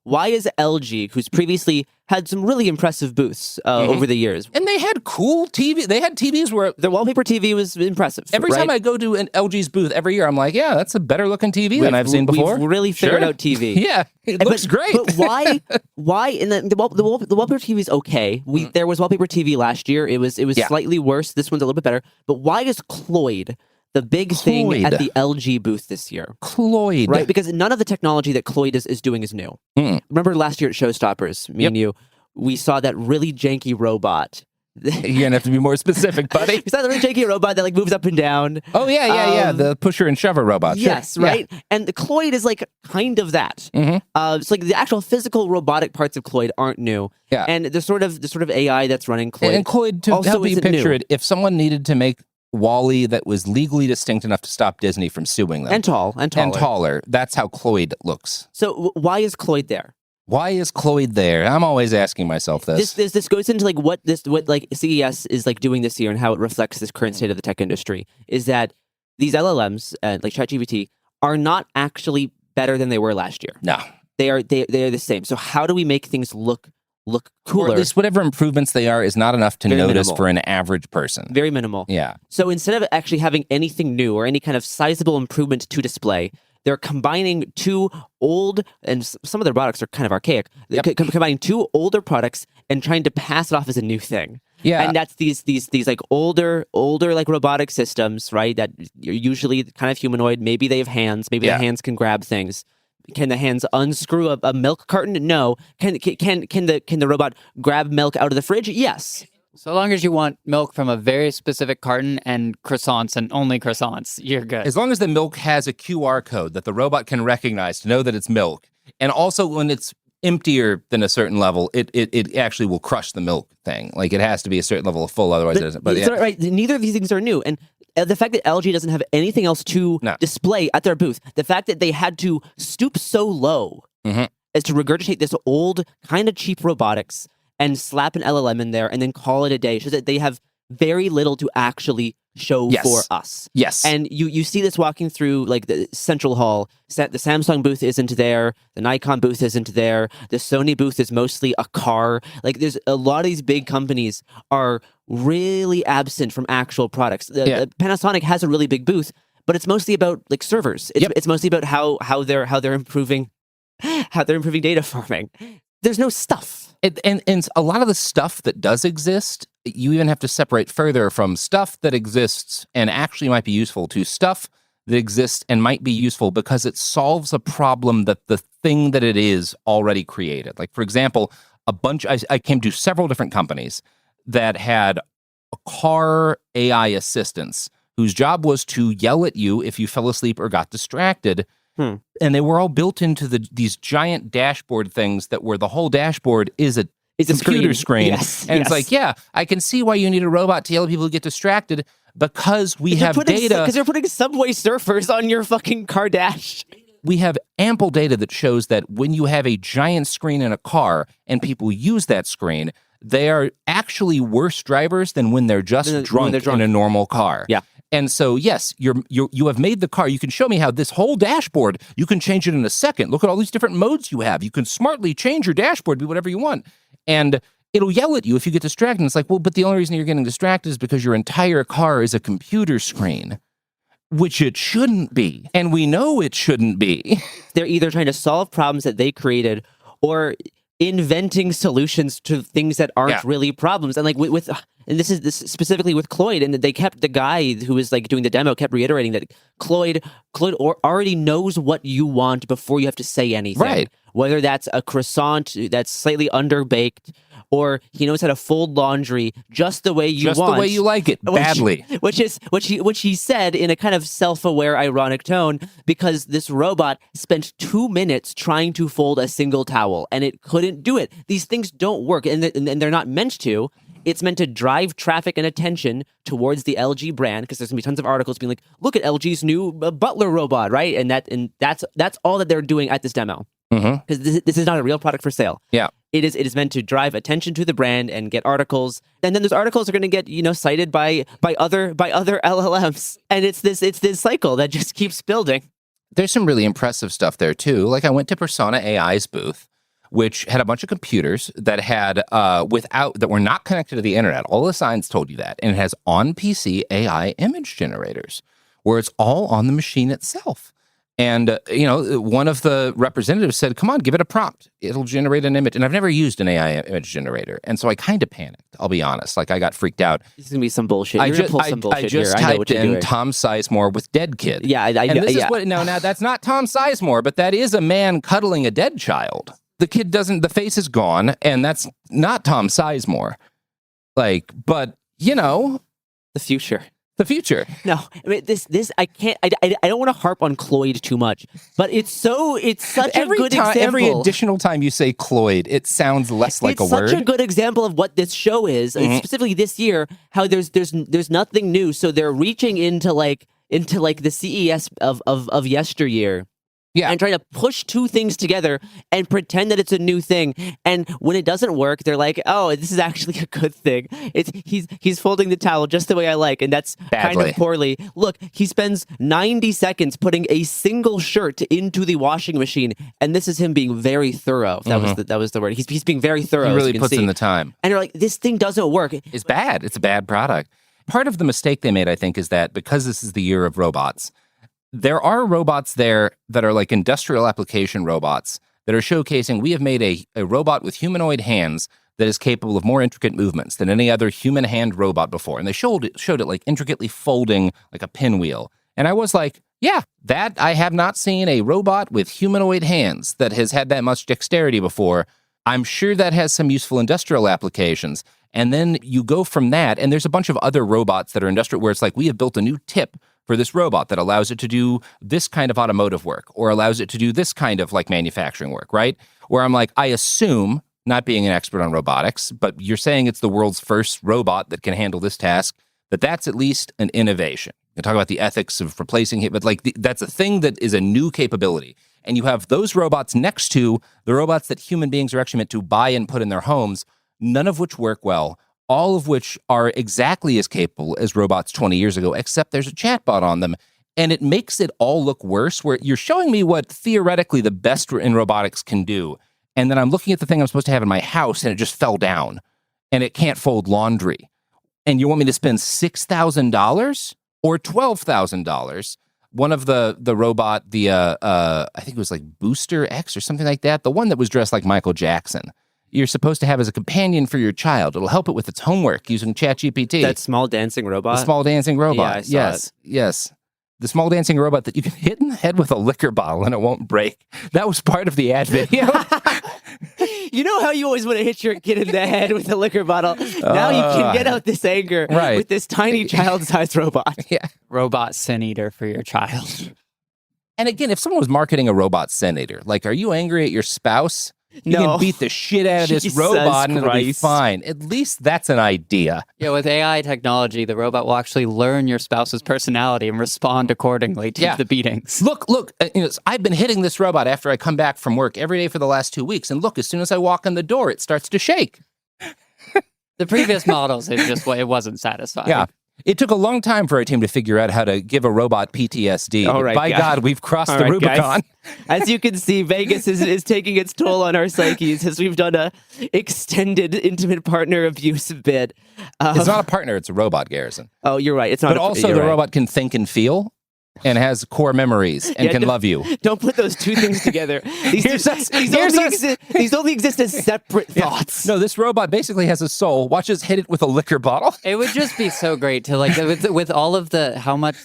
Why is LG, who's previously had some really impressive booths over the years, and they had cool TV. They had TVs where the wallpaper TV was impressive. Every time I go to an LG's booth every year, I'm like, yeah, that's a better looking TV than I've seen before. We've really figured out TV. Yeah, it looks great. But why? And the wallpaper TV is okay. There was wallpaper TV last year. It was slightly worse. This one's a little bit better. But why is Cloyd the big thing at the LG booth this year? Cloyd. Right? Because none of the technology that Cloyd is doing is new. Remember last year at Showstoppers, me and you, we saw that really janky robot. You're going to have to be more specific, buddy. We saw the really janky robot that like moves up and down. Oh, yeah. The pusher and shover robot. Yes, sure. right? Yeah. And the Cloyd is like kind of that. It's like the actual physical robotic parts of Cloyd aren't new. Yeah. And the sort of AI that's running Cloyd. And Cloyd, to help you picture it, if someone needed to make Wall-E that was legally distinct enough to stop Disney from suing them. And taller. That's how Cloyd looks. So why is Cloyd there? Why is Cloyd there? I'm always asking myself this. This goes into like what like CES is like doing this year and how it reflects this current state of the tech industry. Is that these LLMs like ChatGPT are not actually better than they were last year. No, they are the same. So how do we make things look cooler? Or at least whatever improvements they are is not enough to notice for an average person. Very minimal. Yeah. So instead of actually having anything new or any kind of sizable improvement to display, they're combining two old, and some of their products are kind of archaic, combining two older products and trying to pass it off as a new thing. Yeah. And that's these like older like robotic systems, right? That are usually kind of humanoid. Maybe they have hands. Maybe the hands can grab things. Can the hands unscrew a milk carton? No. Can the robot grab milk out of the fridge? Yes. So long as you want milk from a very specific carton and croissants and only croissants, you're good. As long as the milk has a QR code that the robot can recognize to know that it's milk. And also when it's emptier than a certain level, it actually will crush the milk thing. Like it has to be a certain level of full, otherwise it doesn't. But yeah. Right, neither of these things are new. And the fact that LG doesn't have anything else to display at their booth, the fact that they had to stoop so low as to regurgitate this old, kind of cheap robotics and slap an LLM in there and then call it a day shows that they have very little to actually show for us. Yes. And you see this walking through like the Central Hall. The Samsung booth isn't there. The Nikon booth isn't there. The Sony booth is mostly a car. Like there's a lot of these big companies are really absent from actual products. Panasonic has a really big booth, but it's mostly about like servers. It's mostly about how they're improving data farming. There's no stuff. And a lot of the stuff that does exist, you even have to separate further from stuff that exists and actually might be useful to stuff that exists and might be useful because it solves a problem that the thing that it is already created. Like, for example, I came to several different companies that had a car AI assistants whose job was to yell at you if you fell asleep or got distracted. And they were all built into these giant dashboard things that where the whole dashboard is a computer screen. Yes, and it's like, yeah, I can see why you need a robot to yell at people who get distracted because we have data. Because you're putting Subway Surfers on your fucking car dash. We have ample data that shows that when you have a giant screen in a car and people use that screen, they are actually worse drivers than when they're just drunk in a normal car. Yeah. And so, yes, you have made the car. You can show me how this whole dashboard, you can change it in a second. Look at all these different modes you have. You can smartly change your dashboard, be whatever you want. And it'll yell at you if you get distracted. And it's like, well, but the only reason you're getting distracted is because your entire car is a computer screen, which it shouldn't be. And we know it shouldn't be. They're either trying to solve problems that they created or inventing solutions to things that aren't really problems. And like and this is specifically with Cloyd, and they kept the guy who was like doing the demo kept reiterating that Cloyd already knows what you want before you have to say anything. Right. Whether that's a croissant that's slightly underbaked, or he knows how to fold laundry just the way you want. Just the way you like it, badly. Which he said in a kind of self-aware, ironic tone, because this robot spent 2 minutes trying to fold a single towel, and it couldn't do it. These things don't work, and they're not meant to. It's meant to drive traffic and attention towards the LG brand, because there's gonna be tons of articles being like, "Look at LG's new butler robot," right? And that's all that they're doing at this demo. Because this is not a real product for sale. Yeah. It is meant to drive attention to the brand and get articles, and then those articles are going to get cited by other LLMs, and it's this cycle that just keeps building. There's some really impressive stuff there too. Like I went to Persona AI's booth, which had a bunch of computers that had that were not connected to the internet. All the signs told you that, and it has on PC AI image generators where it's all on the machine itself. And, one of the representatives said, come on, give it a prompt. It'll generate an image. And I've never used an AI image generator. And so I kind of panicked, I'll be honest. Like, I got freaked out. This is going to be some bullshit. You're going to pull some bullshit I just here. typed in Tom Sizemore with dead kid. Yeah, and this is what, now, that's not Tom Sizemore, but that is a man cuddling a dead child. The kid the face is gone, and that's not Tom Sizemore. But, The future. The future. No, I mean, this I can't. I don't want to harp on Cloyd too much, but it's such a good example. Every additional time you say Cloyd, it sounds less like a word. It's such a good example of what this show is, specifically this year. How there's nothing new, so they're reaching into the CES of yesteryear. Yeah. And trying to push two things together and pretend that it's a new thing. And when it doesn't work, they're like, "Oh, this is actually a good thing. He's folding the towel just the way I like," and that's badly. Kind of poorly. Look, he spends 90 seconds putting a single shirt into the washing machine, and this is him being very thorough. That was the word. He's being very thorough. He really puts in the time. And you're like, this thing doesn't work. It's bad. It's a bad product. Part of the mistake they made, I think, is that because this is the year of robots, there are robots there that are like industrial application robots that are showcasing we have made a robot with humanoid hands that is capable of more intricate movements than any other human hand robot before. And they showed it like intricately folding like a pinwheel. And I was like, yeah, that I have not seen a robot with humanoid hands that has had that much dexterity before. I'm sure that has some useful industrial applications. And then you go from that, and there's a bunch of other robots that are industrial where it's like we have built a new tip for this robot that allows it to do this kind of automotive work or allows it to do this kind of like manufacturing work, right? Where I'm like, I assume, not being an expert on robotics, but you're saying it's the world's first robot that can handle this task, that's at least an innovation. You can talk about the ethics of replacing it, but that's a thing that is a new capability. And you have those robots next to the robots that human beings are actually meant to buy and put in their homes, none of which work well, all of which are exactly as capable as robots 20 years ago, except there's a chatbot on them. And it makes it all look worse, where you're showing me what theoretically the best in robotics can do. And then I'm looking at the thing I'm supposed to have in my house, and it just fell down. And it can't fold laundry. And you want me to spend $6,000 or $12,000? One of the robot, I think it was like Booster X or something like that, the one that was dressed like Michael Jackson, you're supposed to have as a companion for your child. It'll help it with its homework using ChatGPT. That small dancing robot? The small dancing robot. Yeah, I saw it. Yes. The small dancing robot that you can hit in the head with a liquor bottle and it won't break. That was part of the ad video. You know how you always want to hit your kid in the head with a liquor bottle? Now you can get out this anger with this tiny child-sized robot. Yeah. Robot sin eater for your child. And again, if someone was marketing a robot sin eater, like, are you angry at your spouse? You No. can beat the shit out of this Jesus robot and it'll be Christ. fine. At least that's an idea. Yeah, with AI technology, the robot will actually learn your spouse's personality and respond accordingly to the beatings. Look, I've been hitting this robot after I come back from work every day for the last 2 weeks. And look, as soon as I walk in the door, it starts to shake. The previous models, it wasn't satisfying. Yeah. It took a long time for our team to figure out how to give a robot PTSD. All right, By guys. God, we've crossed All the right, Rubicon. guys. As you can see, Vegas is taking its toll on our psyches as we've done a extended intimate partner abuse bit. It's not a partner, it's a robot, Garrison. Oh, you're right. It's not. But also the robot can think and feel and has core memories and can love you. Don't put those two things together. These only exist as separate thoughts. No, this robot basically has a soul. Watch us hit it with a liquor bottle. It would just be so great to like with all of how much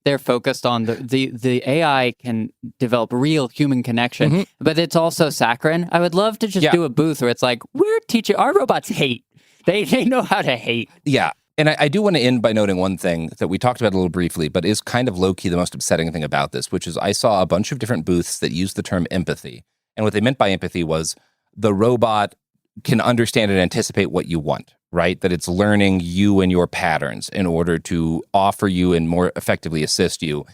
they're focused on the AI can develop real human connection, but it's also saccharine. I would love to just do a booth where it's like, we're teaching our robots hate. They know how to hate. Yeah. And I do want to end by noting one thing that we talked about a little briefly, but is kind of low-key the most upsetting thing about this, which is I saw a bunch of different booths that used the term empathy. And what they meant by empathy was the robot can understand and anticipate what you want, right? That it's learning you and your patterns in order to offer you and more effectively assist you.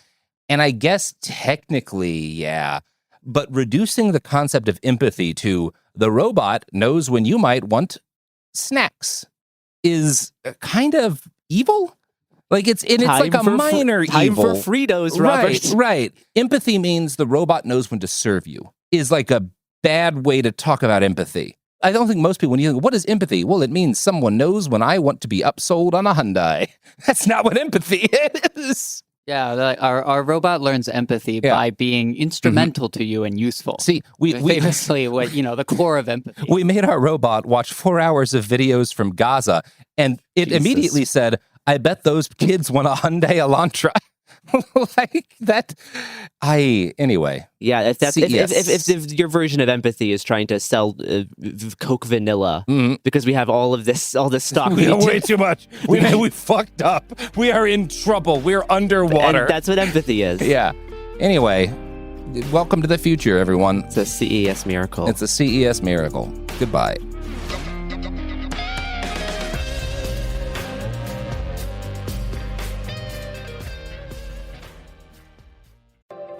And I guess technically, yeah, but reducing the concept of empathy to the robot knows when you might want snacks is kind of evil. Like it's like a minor evil. Time for Fritos, Robert. Right. Empathy means the robot knows when to serve you. Is like a bad way to talk about empathy. I don't think most people, when you think, what is empathy? Well, it means someone knows when I want to be upsold on a Hyundai. That's not what empathy is. Yeah, our robot learns empathy by being instrumental to you and useful. See, we famously what the core of empathy. We made our robot watch 4 hours of videos from Gaza, and it immediately said, "I bet those kids want a Hyundai Elantra." Like that. Anyway. Yeah, if your version of empathy is trying to sell Coke vanilla because we have all this stock. We have way too much. We fucked up. We are in trouble. We're underwater. And that's what empathy is. Yeah. Anyway, welcome to the future, everyone. It's a CES miracle. It's a CES miracle. Goodbye.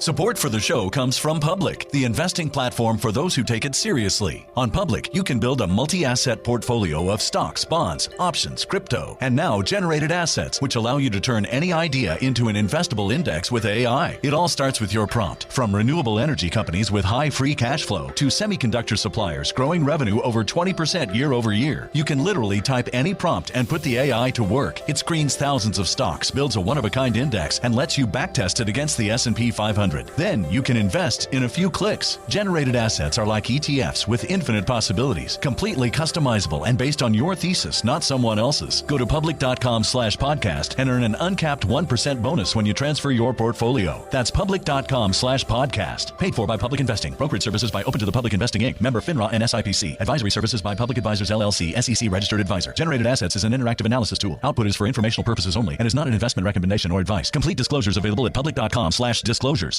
Support for the show comes from Public, the investing platform for those who take it seriously. On Public, you can build a multi-asset portfolio of stocks, bonds, options, crypto, and now generated assets, which allow you to turn any idea into an investable index with AI. It all starts with your prompt. From renewable energy companies with high free cash flow to semiconductor suppliers growing revenue over 20% year over year, you can literally type any prompt and put the AI to work. It screens thousands of stocks, builds a one-of-a-kind index, and lets you backtest it against the S&P 500. Then you can invest in a few clicks. Generated assets are like ETFs with infinite possibilities, completely customizable and based on your thesis, not someone else's. Go to public.com/podcast and earn an uncapped 1% bonus when you transfer your portfolio. That's public.com/podcast. Paid for by Public Investing. Brokerage services by Open to the Public Investing Inc. Member FINRA and SIPC. Advisory services by Public Advisors LLC, SEC registered advisor. Generated assets is an interactive analysis tool. Output is for informational purposes only and is not an investment recommendation or advice. Complete disclosures available at public.com/disclosures.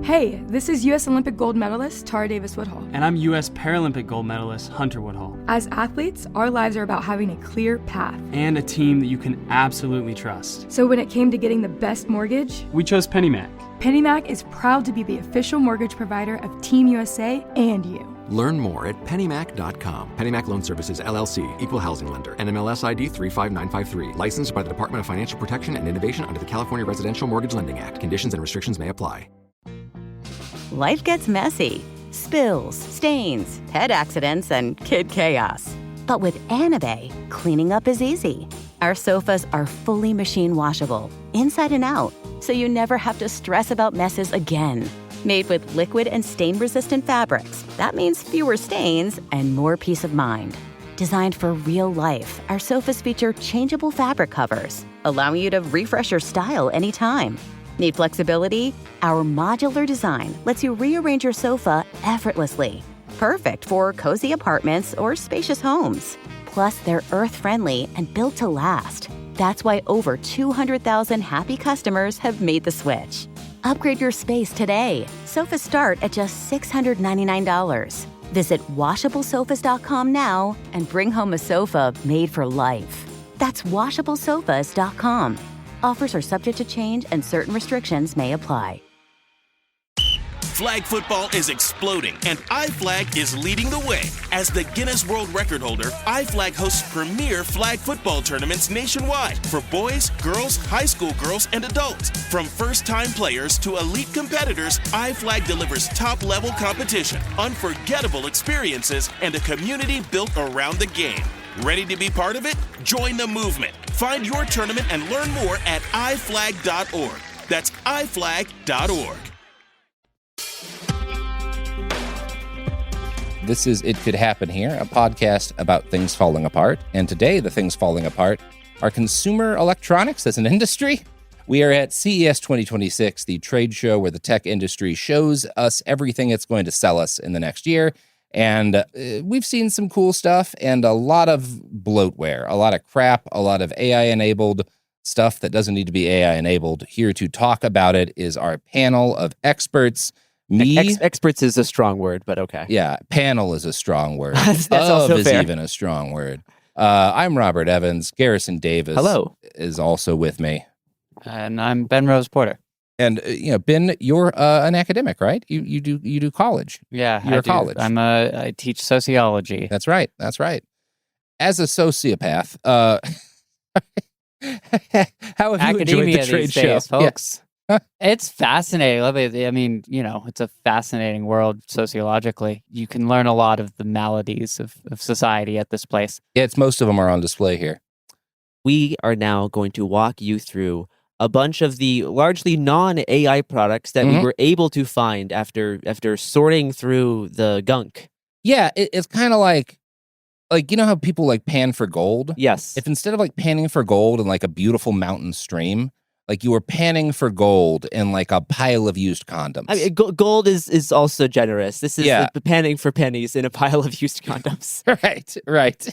Hey, this is U.S. Olympic gold medalist Tara Davis-Woodhull. And I'm U.S. Paralympic gold medalist Hunter Woodhull. As athletes, our lives are about having a clear path. And a team that you can absolutely trust. So when it came to getting the best mortgage, we chose PennyMac. PennyMac is proud to be the official mortgage provider of Team USA and you. Learn more at pennymac.com. PennyMac Loan Services, LLC, Equal Housing Lender, NMLS ID 35953. Licensed by the Department of Financial Protection and Innovation under the California Residential Mortgage Lending Act. Conditions and restrictions may apply. Life gets messy. Spills, stains, pet accidents, and kid chaos. But with Anabay, cleaning up is easy. Our sofas are fully machine washable, inside and out, so you never have to stress about messes again. Made with liquid and stain-resistant fabrics, that means fewer stains and more peace of mind. Designed for real life, our sofas feature changeable fabric covers, allowing you to refresh your style anytime. Need flexibility? Our modular design lets you rearrange your sofa effortlessly. Perfect for cozy apartments or spacious homes. Plus, they're earth-friendly and built to last. That's why over 200,000 happy customers have made the switch. Upgrade your space today. Sofas start at just $699. Visit washablesofas.com now and bring home a sofa made for life. That's washablesofas.com. Offers are subject to change and certain restrictions may apply. Flag football is exploding, and iFlag is leading the way. As the Guinness World Record holder, iFlag hosts premier flag football tournaments nationwide for boys, girls, high school girls, and adults. From first-time players to elite competitors, iFlag delivers top-level competition, unforgettable experiences, and a community built around the game. Ready to be part of it? Join the movement. Find your tournament and learn more at iflag.org. That's iflag.org. This is It Could Happen Here, a podcast about things falling apart. And today, the things falling apart are consumer electronics as an industry. We are at CES 2026, the trade show where the tech industry shows us everything it's going to sell us in the next year. And we've seen some cool stuff and a lot of bloatware, a lot of crap, a lot of AI-enabled stuff that doesn't need to be AI-enabled. Here to talk about it is our panel of experts. Experts is a strong word, but okay. Yeah, panel is a strong word. That's also is fair. Even a strong word. I'm Robert Evans. Garrison Davis Hello. Is also with me. And I'm Ben Rose Porter. And Ben, you're an academic, right? You do college. Yeah, you're college. I teach sociology. That's right. As a sociopath, how have you enjoyed the trade show, folks? Yeah. It's fascinating. I mean, it's a fascinating world sociologically. You can learn a lot of the maladies of society at this place. Yeah, most of them are on display here. We are now going to walk you through a bunch of the largely non-AI products that we were able to find after sorting through the gunk. Yeah, it's kind of like how people pan for gold? Yes. If instead of panning for gold in a beautiful mountain stream, you were panning for gold in a pile of used condoms. I mean, gold is also generous. This is the panning for pennies in a pile of used condoms. Right.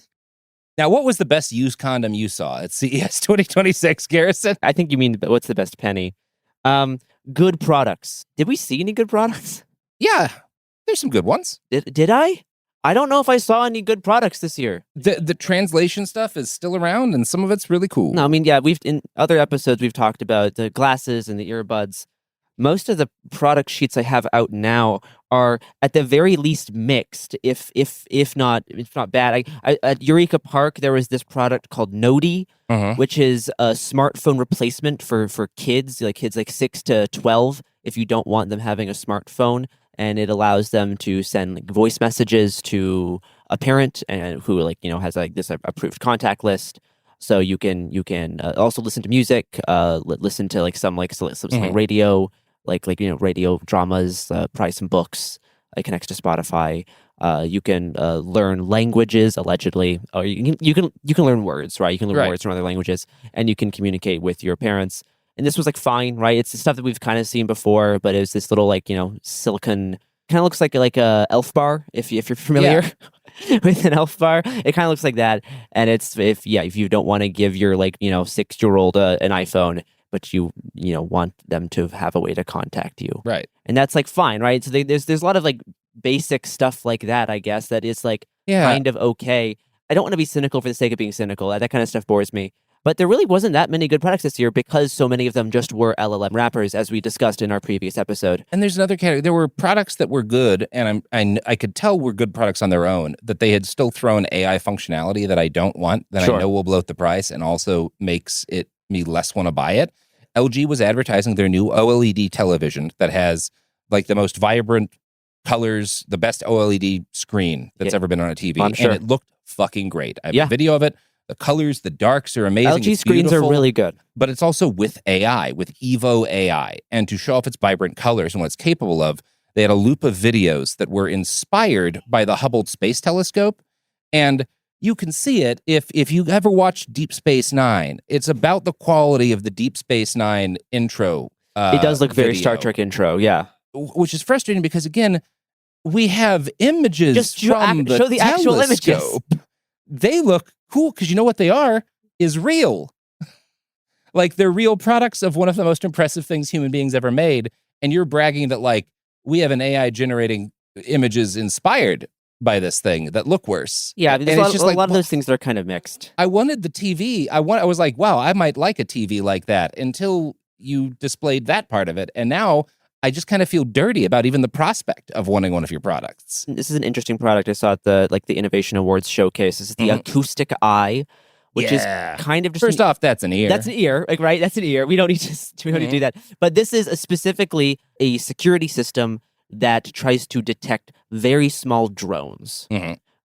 Now, what was the best used condom you saw at CES 2026, Garrison? I think you mean what's the best penny. Good products. Did we see any good products? Yeah, there's some good ones. Did I? I don't know if I saw any good products this year. The translation stuff is still around, and some of it's really cool. No, I mean, yeah, in other episodes we've talked about the glasses and the earbuds. Most of the product sheets I have out now are at the very least mixed, if not bad. At Eureka Park there was this product called Noti, which is a smartphone replacement for kids, kids 6 to 12, if you don't want them having a smartphone, and it allows them to send voice messages to a parent and who has this approved contact list. So you can also listen to music, listen to some radio. Radio dramas, probably some books. It connects to Spotify. You can learn languages, allegedly. Or you can learn words, right? You can learn words from other languages, and you can communicate with your parents. And this was fine, right? It's the stuff that we've kind of seen before, but it was this little silicon. Kind of looks like a Elf bar, if you're familiar with an Elf bar. It kind of looks like that, and it's if you don't want to give your 6-year-old an iPhone, but you want them to have a way to contact you, right? And that's fine, right? So there's a lot of basic stuff like that, I guess, that is kind of okay. I don't want to be cynical for the sake of being cynical. That kind of stuff bores me. But there really wasn't that many good products this year because so many of them just were LLM wrappers, as we discussed in our previous episode. And there's another category. There were products that were good, and I could tell were good products on their own, that they had still thrown AI functionality that I don't want, that I know will bloat the price and also makes me less want to buy it. LG was advertising their new OLED television that has the most vibrant colors, the best OLED screen that's ever been on a TV. And it looked fucking great. I have a video of it. The colors, the darks are amazing. LG screens are really good. But it's also with AI, with Evo AI. And to show off its vibrant colors and what it's capable of, they had a loop of videos that were inspired by the Hubble Space Telescope. And you can see it if you ever watched Deep Space Nine. It's about the quality of the Deep Space Nine intro. It does look very Star Trek intro, yeah. Which is frustrating because, again, we have images from the show the actual images. They look cool because you know what they are is real. They're real products of one of the most impressive things human beings ever made. And you're bragging that we have an AI generating images inspired by this thing that look worse. Yeah, there's a lot of those things that are kind of mixed. I wanted the TV. I was like, wow, I might like a TV like that until you displayed that part of it. And now I just kind of feel dirty about even the prospect of wanting one of your products. This is an interesting product I saw at the Innovation Awards showcase. This is the Acoustic Eye, which is kind of just first off, that's an ear. That's an ear, right? That's an ear. We don't need to do that. But this is specifically a security system that tries to detect very small drones.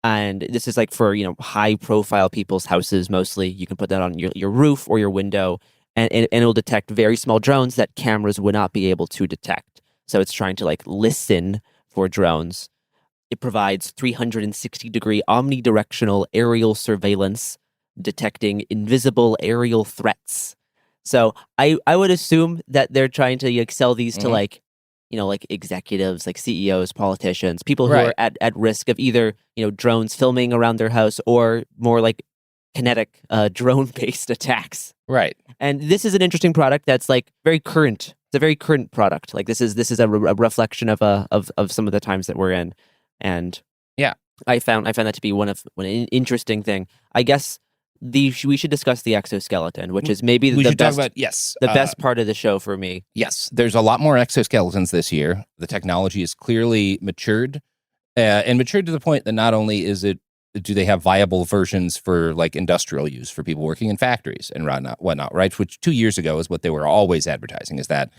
And this is like for, high profile people's houses mostly. You can put that on your roof or your window, and it'll detect very small drones that cameras would not be able to detect. So it's trying to listen for drones. It provides 360-degree omnidirectional aerial surveillance, detecting invisible aerial threats. So I would assume that they're trying to sell these to executives, like CEOs, politicians, people who are at risk of either, drones filming around their house or more like kinetic drone-based attacks. Right. And this is an interesting product that's very current. It's a very current product. This is a reflection of some of the times that we're in. And I found that to be one interesting thing. I guess we should discuss the exoskeleton, which is maybe the best part of the show for me. Yes, there's a lot more exoskeletons this year. The technology is clearly matured, and matured to the point that not only do they have viable versions for industrial use for people working in factories and whatnot, right? Which 2 years ago is what they were always advertising, is that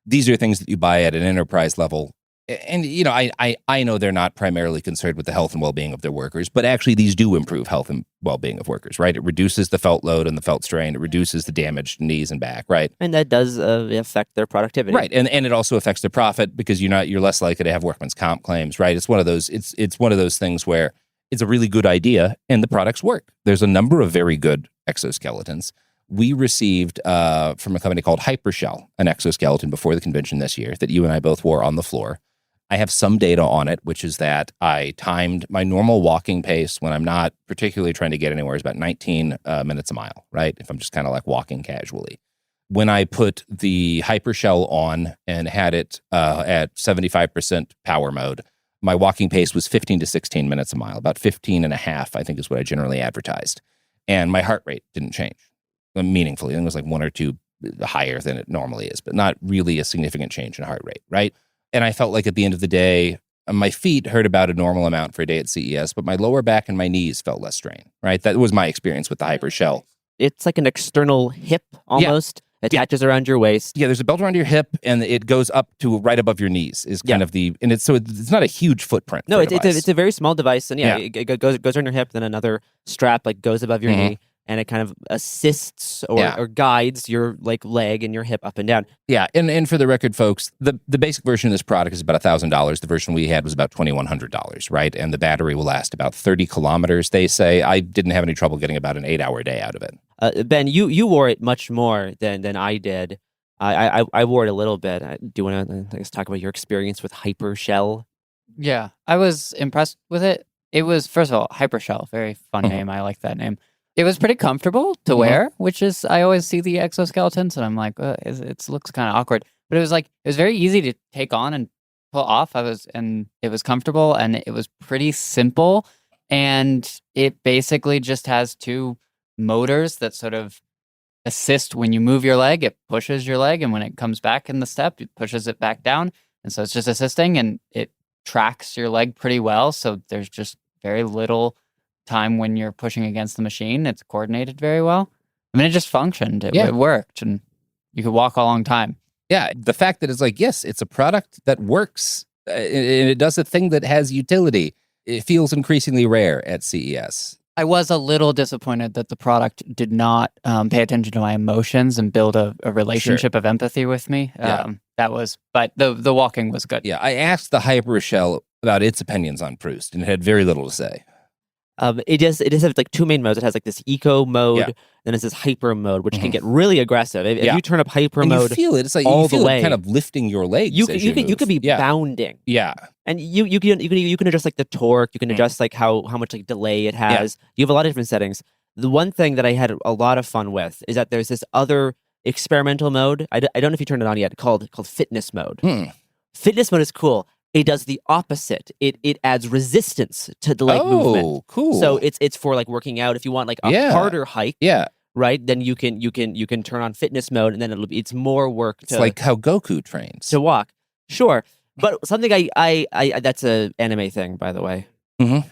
these are things that you buy at an enterprise level. And, I know they're not primarily concerned with the health and well-being of their workers, but actually these do improve health and well-being of workers, right? It reduces the felt load and the felt strain. It reduces the damage to knees and back, right? And that does affect their productivity. Right. And it also affects their profit because you're less likely to have workman's comp claims, right? It's one of those things where it's a really good idea and the products work. There's a number of very good exoskeletons. We received from a company called Hypershell an exoskeleton before the convention this year that you and I both wore on the floor. I have some data on it, which is that I timed my normal walking pace when I'm not particularly trying to get anywhere is about 19 minutes a mile, right? If I'm just kind of walking casually. When I put the Hypershell on and had it at 75% power mode, my walking pace was 15 to 16 minutes a mile, about 15 and a half, I think is what I generally advertised. And my heart rate didn't change meaningfully. I think it was 1 or 2 higher than it normally is, but not really a significant change in heart rate, right? And I felt like at the end of the day, my feet hurt about a normal amount for a day at CES, but my lower back and my knees felt less strain, right? That was my experience with the Hypershell. It's like an external hip almost. Attaches around your waist. Yeah, there's a belt around your hip, and it goes up to right above your knees. Is kind of it's not a huge footprint. No, it's a very small device, and it goes around your hip. Then another strap goes above your knee, and it kind of assists or guides your leg and your hip up and down. Yeah, and for the record, folks, the basic version of this product is about $1,000. The version we had was about $2,100, right? And the battery will last about 30 kilometers. They say I didn't have any trouble getting about an 8-hour day out of it. Ben, you wore it much more than I did. I wore it a little bit. Do you want to talk about your experience with Hypershell? Yeah, I was impressed with it. It was, first of all, Hypershell, very fun name. I like that name. It was pretty comfortable to wear, which is, I always see the exoskeletons and I'm like, it looks kind of awkward. But it was very easy to take on and pull off. And it was comfortable and it was pretty simple. And it basically just has 2 motors that sort of assist when you move your leg. It pushes your leg, and when it comes back in the step, it pushes it back down. And so it's just assisting, and it tracks your leg pretty well. So there's just very little time when you're pushing against the machine. It's coordinated very well. I mean, it just functioned. It worked, and you could walk a long time. Yeah, the fact that it's yes, it's a product that works, and it does a thing that has utility. It feels increasingly rare at CES. I was a little disappointed that the product did not pay attention to my emotions and build a relationship of empathy with me. But the walking was good. Yeah, I asked the Hypershell about its opinions on Proust, and it had very little to say. It does have 2 main modes. It has this eco mode, then it's this hyper mode, which can get really aggressive. If you turn up hyper mode, you feel it. It's all you feel the way, it kind of lifting your legs. You could be bounding. Yeah, and you can adjust the torque. You can adjust how much delay it has. You have a lot of different settings. The one thing that I had a lot of fun with is that there's this other experimental mode. I don't know if you turned it on yet. Called fitness mode. Fitness mode is cool. It does the opposite. It adds resistance to the leg movement. Oh, cool. So it's for working out. If you want a harder hike, right, then you can turn on fitness mode, and then it's more work. It's like how Goku trains to walk. Sure. But something I that's a anime thing, by the way. Mm-hmm.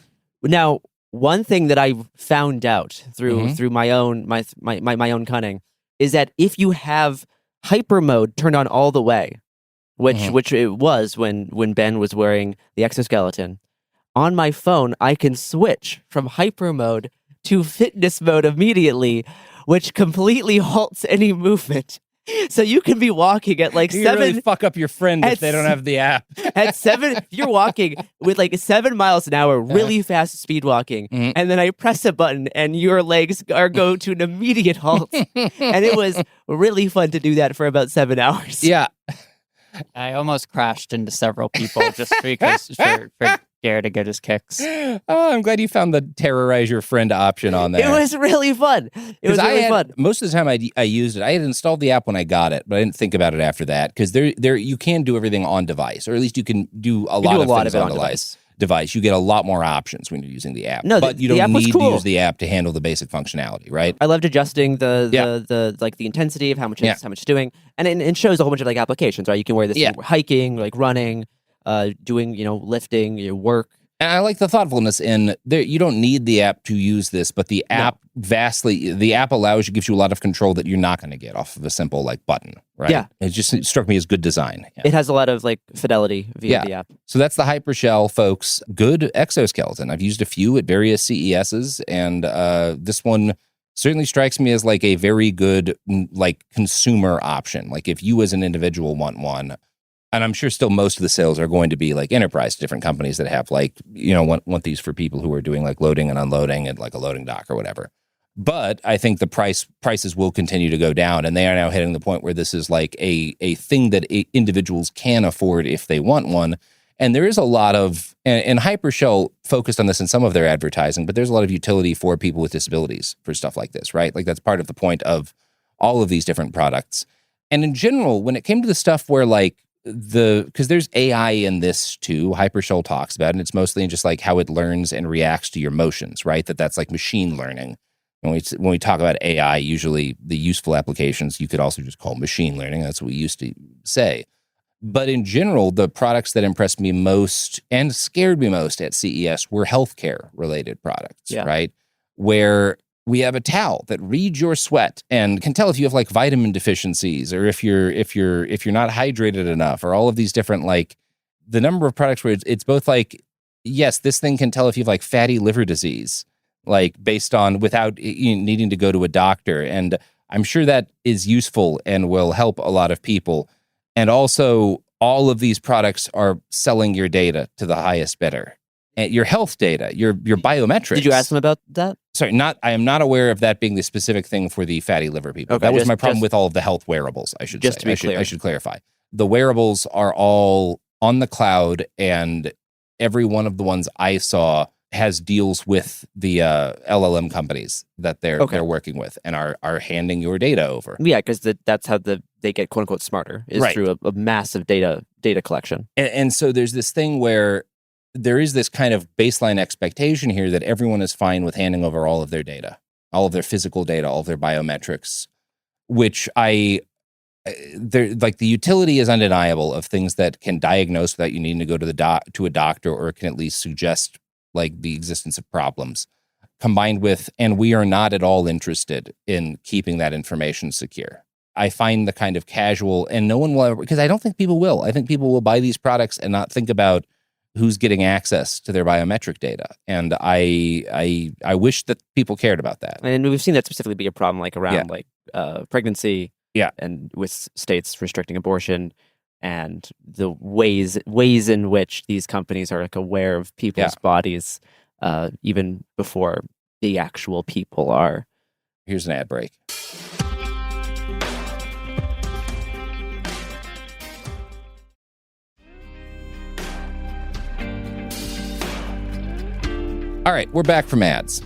Now, one thing that I found out through my own cunning is that if you have hyper mode turned on all the way, which it was when Ben was wearing the exoskeleton, on my phone I can switch from hyper mode to fitness mode immediately, which completely halts any movement. So you can be walking at like you 7. Really fuck up your friend if they don't have the app. At 7, if you're walking with like 7 miles an hour, really fast speed walking, and then I press a button and your legs go to an immediate halt. And it was really fun to do that for about 7 hours. Yeah. I almost crashed into several people just because for Gare to get his kicks. Oh, I'm glad you found the terrorize your friend option on there. It was really fun. It was really fun. Most of the time I used it. I had installed the app when I got it, but I didn't think about it after that because there you can do everything on device, or at least you can do a lot of things on device. You get a lot more options when you're using the app. No, but you don't need to use the app to handle the basic functionality, right? I loved adjusting the like the intensity of how much it's doing, and it shows a whole bunch of like applications, right? You can wear this for hiking, like running, doing lifting, your work. And I like the thoughtfulness in there. You don't need the app to use this, but the app gives you a lot of control that you're not going to get off of a simple like button, right? Yeah. It struck me as good design. Yeah. It has a lot of like fidelity via the app. So that's the Hypershell, folks. Good exoskeleton. I've used a few at various CESs, and this one certainly strikes me as like a very good like consumer option. Like if you as an individual want one, and I'm sure still most of the sales are going to be like enterprise, different companies that have like, want these for people who are doing like loading and unloading at like a loading dock or whatever. But I think the prices will continue to go down, and they are now hitting the point where this is like a thing that individuals can afford if they want one. And there is a lot of, and Hypershell focused on this in some of their advertising, but there's a lot of utility for people with disabilities for stuff like this, right? Like that's part of the point of all of these different products. And in general, when it came to the stuff where like, because there's AI in this too, Hypershell talks about, and it's mostly in just like how it learns and reacts to your motions, right? That's like machine learning. When we talk about AI, usually the useful applications you could also just call machine learning. That's what we used to say. But in general, the products that impressed me most and scared me most at CES were healthcare related products, right? Where we have a towel that reads your sweat and can tell if you have like vitamin deficiencies or if you're not hydrated enough, or all of these different like the number of products where it's both like, yes, this thing can tell if you have like fatty liver disease, like based on without needing to go to a doctor. And I'm sure that is useful and will help a lot of people. And also all of these products are selling your data to the highest bidder. Your health data, your biometrics. Did you ask them about that? Sorry, I am not aware of that being the specific thing for the fatty liver people. Okay, that was my problem with all of the health wearables, I should say. Just to be clear. I should clarify. The wearables are all on the cloud, and every one of the ones I saw has deals with the LLM companies that they're working with and are handing your data over. Yeah, because that's how they get quote unquote smarter is through a massive data collection. And so there's this thing where there is this kind of baseline expectation here that everyone is fine with handing over all of their data, all of their physical data, all of their biometrics, which like the utility is undeniable of things that can diagnose without you needing to go to a doctor, or can at least suggest like the existence of problems, combined with, and we are not at all interested in keeping that information secure. I find the kind of casual, and no one will ever, because I don't think people will. I think people will buy these products and not think about who's getting access to their biometric data. And I wish that people cared about that. And we've seen that specifically be a problem like around pregnancy and with states restricting abortion, and the ways in which these companies are like aware of people's bodies even before the actual people are. Here's an ad break. All right, we're back from ads.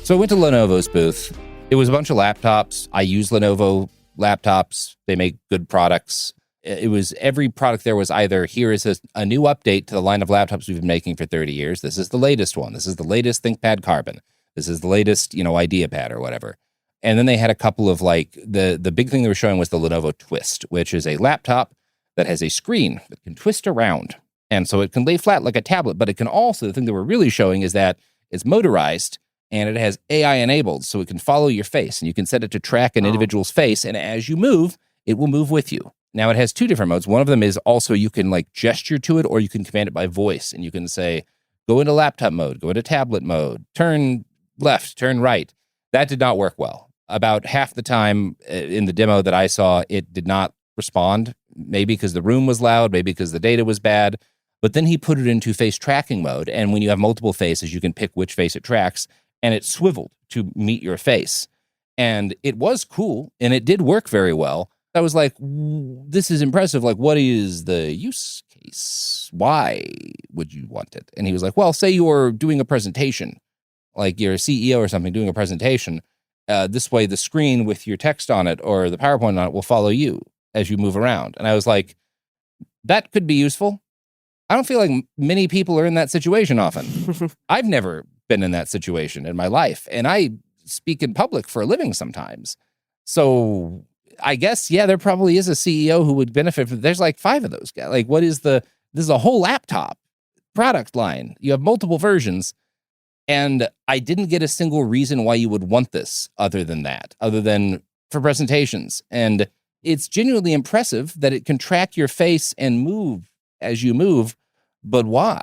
So I went to Lenovo's booth. It was a bunch of laptops. I use Lenovo laptops. They make good products. It was every product there was either, here is a new update to the line of laptops we've been making for 30 years. This is the latest one. This is the latest ThinkPad Carbon. This is the latest, IdeaPad or whatever. And then they had a couple of like, the big thing they were showing was the Lenovo Twist, which is a laptop that has a screen that can twist around. And so it can lay flat like a tablet, but it can also, the thing that we're really showing is that it's motorized and it has AI enabled, so it can follow your face, and you can set it to track an individual's face, and as you move, it will move with you. Now, it has two different modes. One of them is also you can like gesture to it, or you can command it by voice, and you can say, go into laptop mode, go into tablet mode, turn left, turn right. That did not work well. About half the time in the demo that I saw, it did not respond, maybe because the room was loud, maybe because the data was bad. But then he put it into face tracking mode, and when you have multiple faces, you can pick which face it tracks, and it swiveled to meet your face. And it was cool, and it did work very well. I was like, this is impressive. Like, what is the use case? Why would you want it? And he was like, well, say you're doing a presentation, like you're a CEO or something doing a presentation. This way, the screen with your text on it or the PowerPoint on it will follow you as you move around. And I was like, that could be useful. I don't feel like many people are in that situation often. I've never been in that situation in my life, and I speak in public for a living sometimes. So I guess, yeah, there probably is a CEO who would benefit from. There's like 5 of those guys. Like, this is a whole laptop product line. You have multiple versions, and I didn't get a single reason why you would want this other than for presentations. And it's genuinely impressive that it can track your face and move as you move, but why?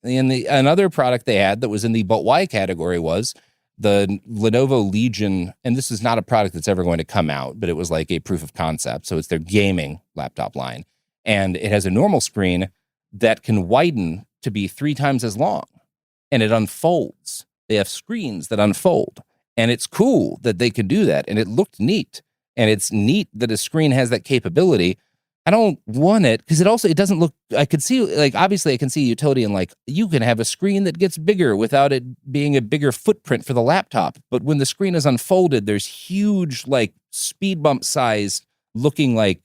And another product they had that was in the but why category was the Lenovo Legion, and this is not a product that's ever going to come out, but it was like a proof of concept. So it's their gaming laptop line. And it has a normal screen that can widen to be 3 times as long. And it unfolds. They have screens that unfold. And it's cool that they can do that. And it looked neat. And it's neat that a screen has that capability. I don't want it because it doesn't look, I could see, like, obviously I can see utility in like, you can have a screen that gets bigger without it being a bigger footprint for the laptop. But when the screen is unfolded, there's huge, like, speed bump size looking like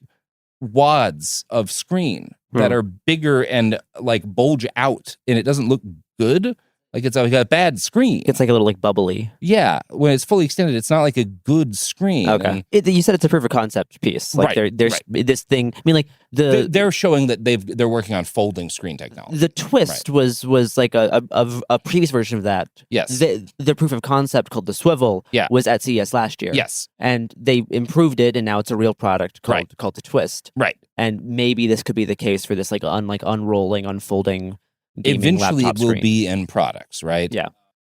wads of screen that are bigger and like bulge out, and it doesn't look good. Like, it's like a bad screen. It's like a little like bubbly. Yeah. When it's fully extended, it's not like a good screen. Okay. You said it's a proof of concept piece. Like there's this thing. I mean, like they're showing that they're working on folding screen technology. The twist was like a previous version of that. Yes. The proof of concept called the swivel was at CES last year. Yes. And they improved it, and now it's a real product called the twist. Right. And maybe this could be the case for this like unrolling, unfolding. Eventually it will screen. be in products, right? Yeah.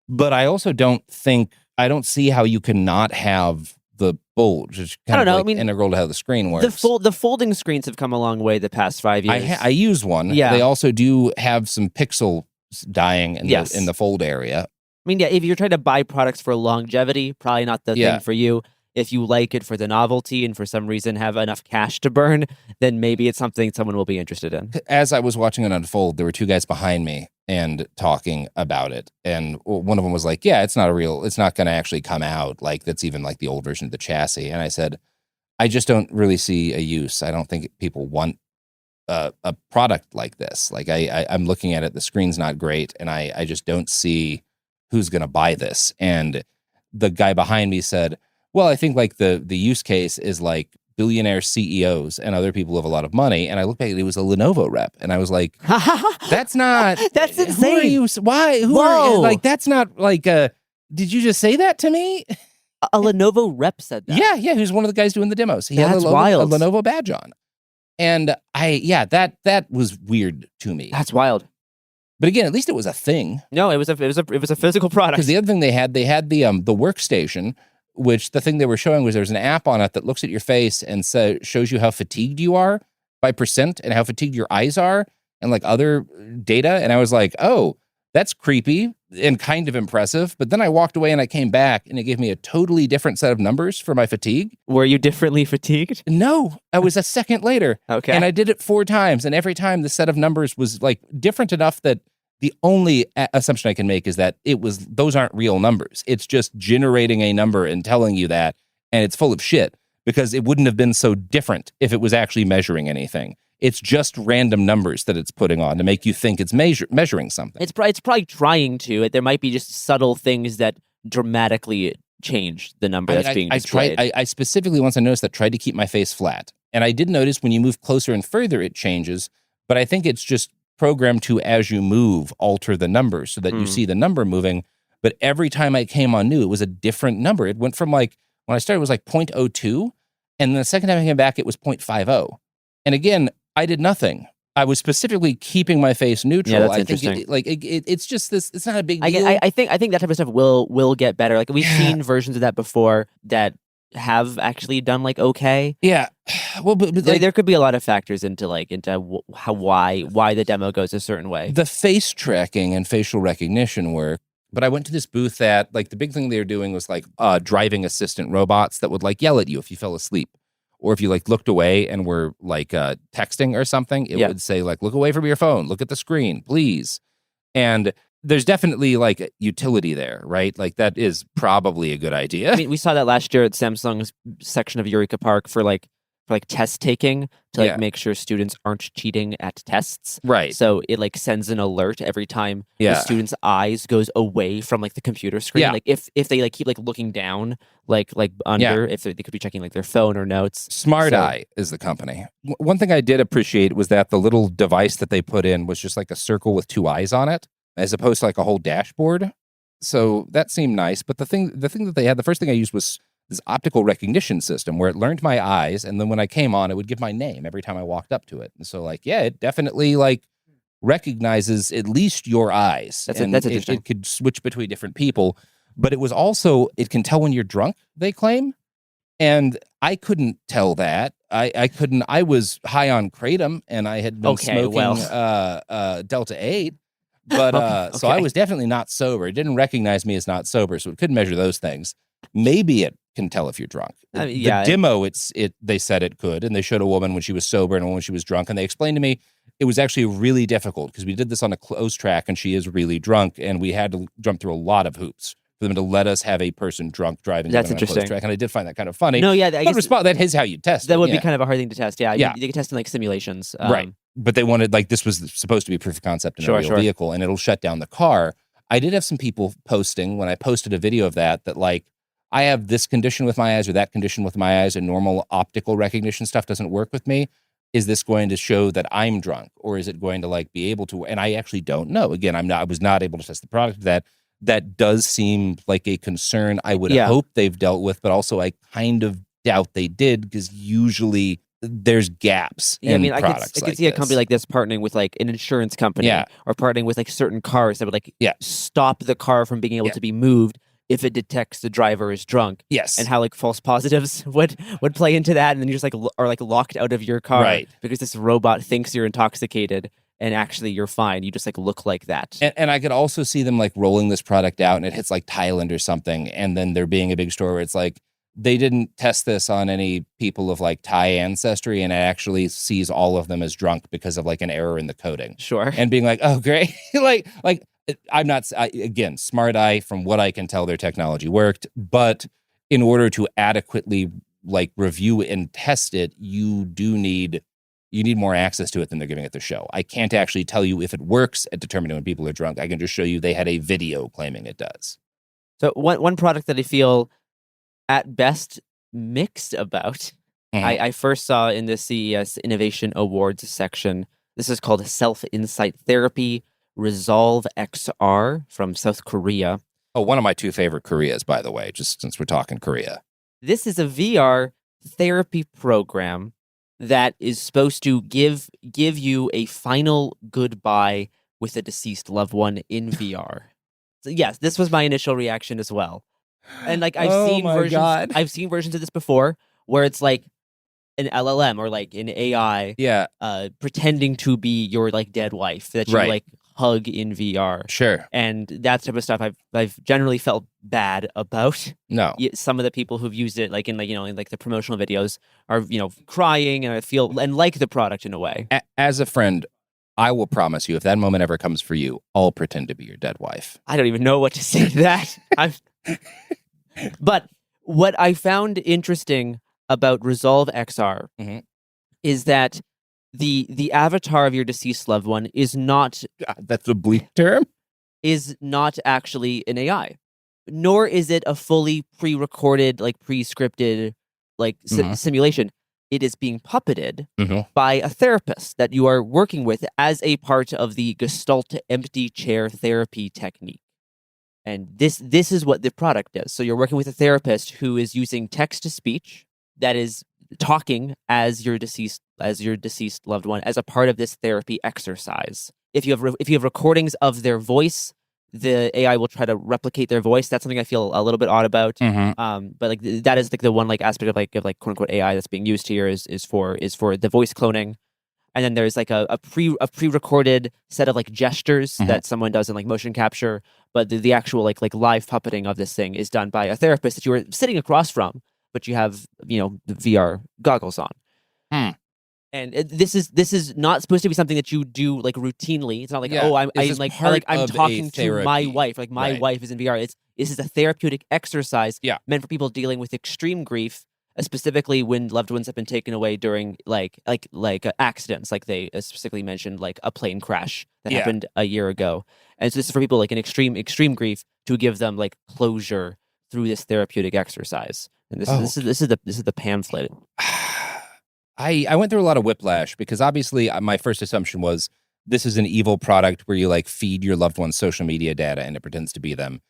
But I also don't see how you cannot have the bulge. It's kind of like integral to how the screen works. The folding screens have come a long way the past 5 years. I use one. Yeah. They also do have some pixel dying in the fold area. I mean, yeah, if you're trying to buy products for longevity, probably not the thing for you. If you like it for the novelty and for some reason have enough cash to burn, then maybe it's something someone will be interested in. As I was watching it unfold, there were 2 guys behind me and talking about it. And one of them was like, yeah, it's not going to actually come out. Like, that's even like the old version of the chassis. And I said, I just don't really see a use. I don't think people want a product like this. Like, I'm looking at it, the screen's not great, and I just don't see who's going to buy this. And the guy behind me said, well, I think like the use case is like billionaire CEOs and other people who have a lot of money. And I looked back, it was a Lenovo rep. And I was like, that's not. That's insane. Who are you? Why? Who are you? Like, that's not like, did you just say that to me? A Lenovo rep said that. Yeah. He was one of the guys doing the demos. He That's had a wild. Lenovo badge on. And that was weird to me. That's wild. But again, at least it was a thing. No, it was a physical product. Because the other thing they had the workstation, which the thing they were showing was there's an app on it that looks at your face and shows you how fatigued you are by percent and how fatigued your eyes are and like other data. And I was like, oh, that's creepy and kind of impressive. But then I walked away and I came back and it gave me a totally different set of numbers for my fatigue. Were you differently fatigued? No, I was a second later. Okay. And I did it 4 times. And every time the set of numbers was like different enough that the only assumption I can make is that those aren't real numbers. It's just generating a number and telling you that, and it's full of shit because it wouldn't have been so different if it was actually measuring anything. It's just random numbers that it's putting on to make you think it's measuring something. It's probably trying to. There might be just subtle things that dramatically change the number that's being displayed. I specifically, once I noticed that, tried to keep my face flat. And I did notice when you move closer and further, it changes. But I think it's just programmed to, as you move, alter the number so that you see the number moving. But every time I came on new, it was a different number. It went from like, when I started, it was like 0.02. And the second time I came back, it was 0.50. And again, I did nothing. I was specifically keeping my face neutral. Yeah, that's I interesting. think it's just this. It's not a big deal. I think that type of stuff will get better. Like we've seen versions of that before that have actually done like okay. Yeah. Well, but like, there could be a lot of factors into why the demo goes a certain way. The face tracking and facial recognition work. But I went to this booth that, like, the big thing they were doing was like driving assistant robots that would like yell at you if you fell asleep. Or if you like looked away and were like texting or something, it would say like, look away from your phone, look at the screen, please. And there's definitely like utility there, right? Like that is probably a good idea. I mean, we saw that last year at Samsung's section of Eureka Park for test taking to make sure students aren't cheating at tests. Right. So it like sends an alert every time the student's eyes goes away from like the computer screen. Yeah. Like if they like keep like looking down, like under, if they could be checking like their phone or notes. Smart Eye is the company. One thing I did appreciate was that the little device that they put in was just like a circle with two eyes on it, as opposed to like a whole dashboard. So that seemed nice. But the thing that they had, the first thing I used was this optical recognition system where it learned my eyes, and then when I came on, it would give my name every time I walked up to it. And so, like, yeah, it definitely like recognizes at least your eyes. That's interesting. It could switch between different people, but it was also, it can tell when you're drunk, they claim, and I couldn't tell that. I couldn't. I was high on kratom, and I had been smoking Delta 8. But so I was definitely not sober. It didn't recognize me as not sober, so it couldn't measure those things. Maybe it can tell if you're drunk. The demo, they said it could, and they showed a woman when she was sober and one when she was drunk, and they explained to me it was actually really difficult because we did this on a closed track, and she is really drunk, and we had to jump through a lot of hoops for them to let us have a person drunk driving. That's on a closed track, and I did find that kind of funny. No, yeah, I guess that is how you test. That would be kind of a hard thing to test. Yeah, you can test in like simulations, right? But they wanted, like, this was supposed to be proof of concept in a real vehicle, and it'll shut down the car. I did have some people posting when I posted a video of that like, I have this condition with my eyes or that condition with my eyes, and normal optical recognition stuff doesn't work with me. Is this going to show that I'm drunk, or is it going to like be able to? And I actually don't know. Again, I was not able to test the product. That does seem like a concern I would hope they've dealt with, but also I kind of doubt they did, because usually there's gaps in products. I could see a company like this partnering with like an insurance company, or partnering with like certain cars that would like stop the car from being able to be moved if it detects the driver is drunk. Yes. And how like false positives would play into that, and then you just like are like locked out of your car because this robot thinks you're intoxicated and actually you're fine. You just like look like that. And I could also see them like rolling this product out, and it hits like Thailand or something, and then there being a big store where it's like, they didn't test this on any people of like Thai ancestry, and it actually sees all of them as drunk because of like an error in the coding. Sure. And being like, oh, great. like I'm not, again, Smart Eye, from what I can tell, their technology worked, but in order to adequately like review and test it, you need more access to it than they're giving at the show. I can't actually tell you if it works at determining when people are drunk. I can just show you they had a video claiming it does. So one product that I feel at best mixed about, I first saw in the CES Innovation Awards section. This is called Self-Insight Therapy Resolve XR from South Korea. Oh, one of my two favorite Koreas, by the way, just since we're talking Korea. This is a VR therapy program that is supposed to give you a final goodbye with a deceased loved one in VR. So yes, this was my initial reaction as well. And like I've seen versions of this before where it's like an LLM or like an AI pretending to be your like dead wife that you like hug in VR. Sure. And that type of stuff I've generally felt bad about. No. Some of the people who've used it like in like the promotional videos are, crying, and I feel and like the product in a way. As a friend, I will promise you, if that moment ever comes for you, I'll pretend to be your dead wife. I don't even know what to say to that. But what I found interesting about Resolve XR is that the avatar of your deceased loved one is not... God, that's a bleak term. Is not actually an AI. nor is it a fully pre-recorded, like pre-scripted, like simulation. It is being puppeted by a therapist that you are working with as a part of the Gestalt empty chair therapy technique. And this is what the product does. So you're working with a therapist who is using text to speech that is talking as your deceased loved one as a part of this therapy exercise. If you have recordings of their voice, the AI will try to replicate their voice. That's something I feel a little bit odd about. But like that is like the one like aspect of like quote unquote AI that's being used here is for the voice cloning. And then there's like a pre-recorded set of like gestures that someone does in like motion capture, but the actual like live puppeting of this thing is done by a therapist that you are sitting across from, but you have the VR goggles on. And this is not supposed to be something that you do like routinely. It's not like I'm talking to my wife. Like my wife is in VR. This is a therapeutic exercise meant for people dealing with extreme grief. Specifically when loved ones have been taken away during like accidents, like they specifically mentioned like a plane crash that happened a year ago, and so this is for people like in extreme grief to give them like closure through this therapeutic exercise. And this is the pamphlet. I went through a lot of whiplash because obviously my first assumption was this is an evil product where you like feed your loved one's social media data and it pretends to be them,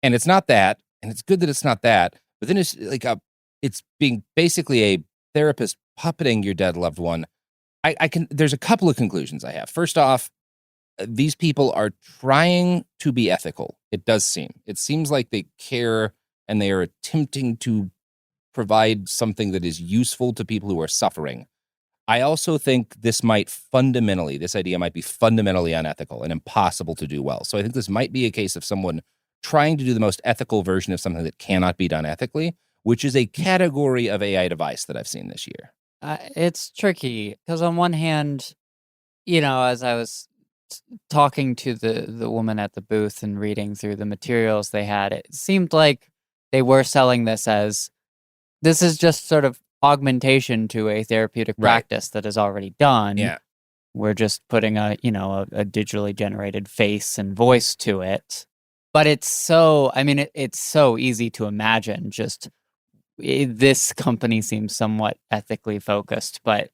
and it's not that, and it's good that it's not that, but then it's like it's being basically a therapist puppeting your dead loved one. There's a couple of conclusions I have. First off, these people are trying to be ethical. It seems like they care and they are attempting to provide something that is useful to people who are suffering. I also think this idea might be fundamentally unethical and impossible to do well. So I think this might be a case of someone trying to do the most ethical version of something that cannot be done ethically, which is a category of AI device that I've seen this year. It's tricky because on one hand, as I was talking to the woman at the booth and reading through the materials they had, it seemed like they were selling this as this is just sort of augmentation to a therapeutic practice that is already done. Yeah. We're just putting a digitally generated face and voice to it. But it's so easy to imagine just this company seems somewhat ethically focused, but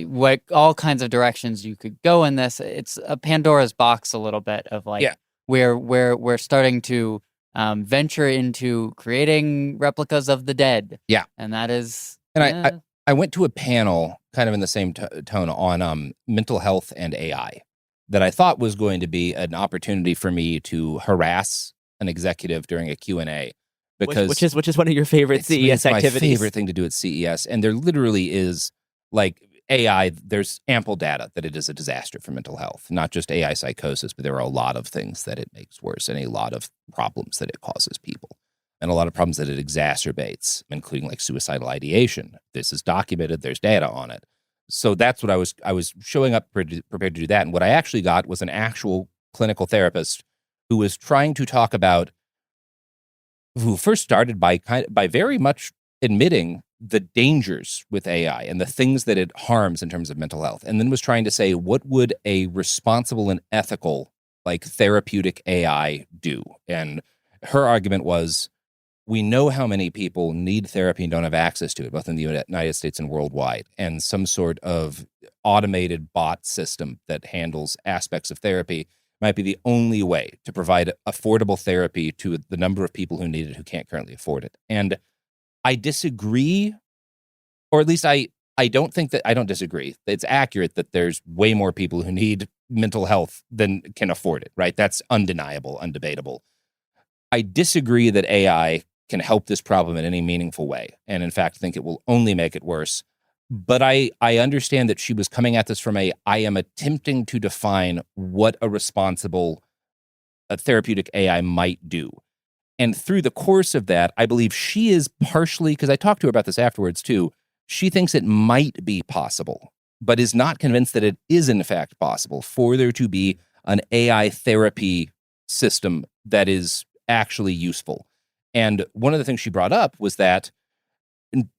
what all kinds of directions you could go in this. It's a Pandora's box a little bit of like where we're starting to venture into creating replicas of the dead. Yeah, and that is. And I went to a panel kind of in the same tone on mental health and AI that I thought was going to be an opportunity for me to harass an executive during a Q&A. Because which is one of your favorite CES activities. My favorite thing to do at CES, and there literally is like AI. There's ample data that it is a disaster for mental health, not just AI psychosis, but there are a lot of things that it makes worse, and a lot of problems that it causes people, and a lot of problems that it exacerbates, including like suicidal ideation. This is documented. There's data on it. So that's what I was showing up prepared to do that, and what I actually got was an actual clinical therapist who was trying to talk about. Who first started by very much admitting the dangers with AI and the things that it harms in terms of mental health, and then was trying to say, what would a responsible and ethical, like therapeutic AI do? And her argument was, we know how many people need therapy and don't have access to it, both in the United States and worldwide, and some sort of automated bot system that handles aspects of therapy might be the only way to provide affordable therapy to the number of people who need it who can't currently afford it. And I disagree, or at least I don't disagree. It's accurate that there's way more people who need mental health than can afford it, right? That's undeniable, undebatable. I disagree that AI can help this problem in any meaningful way, and in fact think it will only make it worse. But I understand that she was coming at this from I am attempting to define what a responsible therapeutic AI might do. And through the course of that, I believe she is partially, because I talked to her about this afterwards too, she thinks it might be possible, but is not convinced that it is in fact possible for there to be an AI therapy system that is actually useful. And one of the things she brought up was that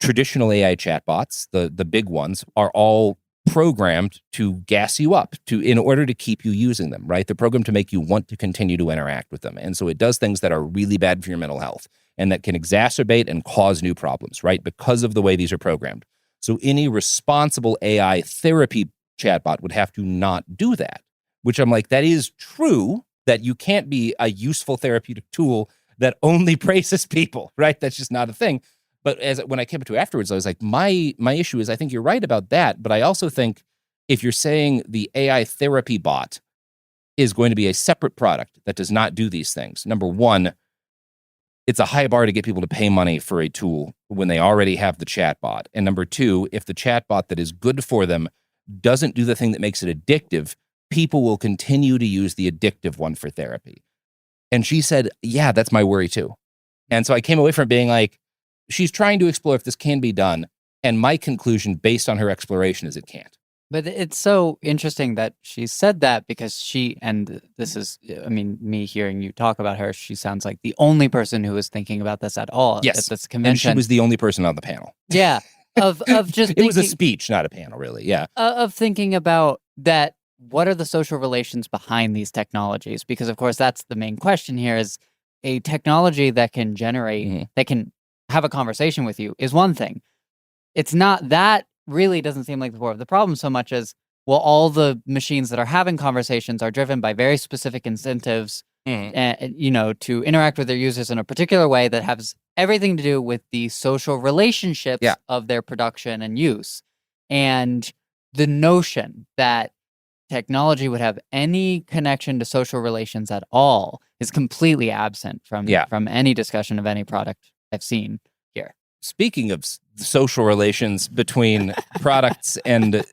traditional AI chatbots, the big ones, are all programmed to gas you up in order to keep you using them, right? They're programmed to make you want to continue to interact with them. And so it does things that are really bad for your mental health and that can exacerbate and cause new problems, right? Because of the way these are programmed. So any responsible AI therapy chatbot would have to not do that, which I'm like, that is true, that you can't be a useful therapeutic tool that only praises people, right? That's just not a thing. But when I came to afterwards, I was like, my issue is I think you're right about that. But I also think if you're saying the AI therapy bot is going to be a separate product that does not do these things, number one, it's a high bar to get people to pay money for a tool when they already have the chatbot. And number two, if the chatbot that is good for them doesn't do the thing that makes it addictive, people will continue to use the addictive one for therapy. And she said, yeah, that's my worry too. And so I came away from it being like, she's trying to explore if this can be done. And my conclusion based on her exploration is it can't. But it's so interesting that she said that because and this is, I mean, me hearing you talk about her, she sounds like the only person who was thinking about this at all at this convention. And she was the only person on the panel. Yeah. Of just it was a speech, not a panel, really. Yeah. Of thinking about that, what are the social relations behind these technologies? Because, of course, that's the main question here is a technology that can generate, that can have a conversation with you is one thing. It's not that really doesn't seem like the core of the problem so much as, well, all the machines that are having conversations are driven by very specific incentives, to interact with their users in a particular way that has everything to do with the social relationships of their production and use. And the notion that technology would have any connection to social relations at all is completely absent from any discussion of any product I've seen here. Speaking of social relations between products and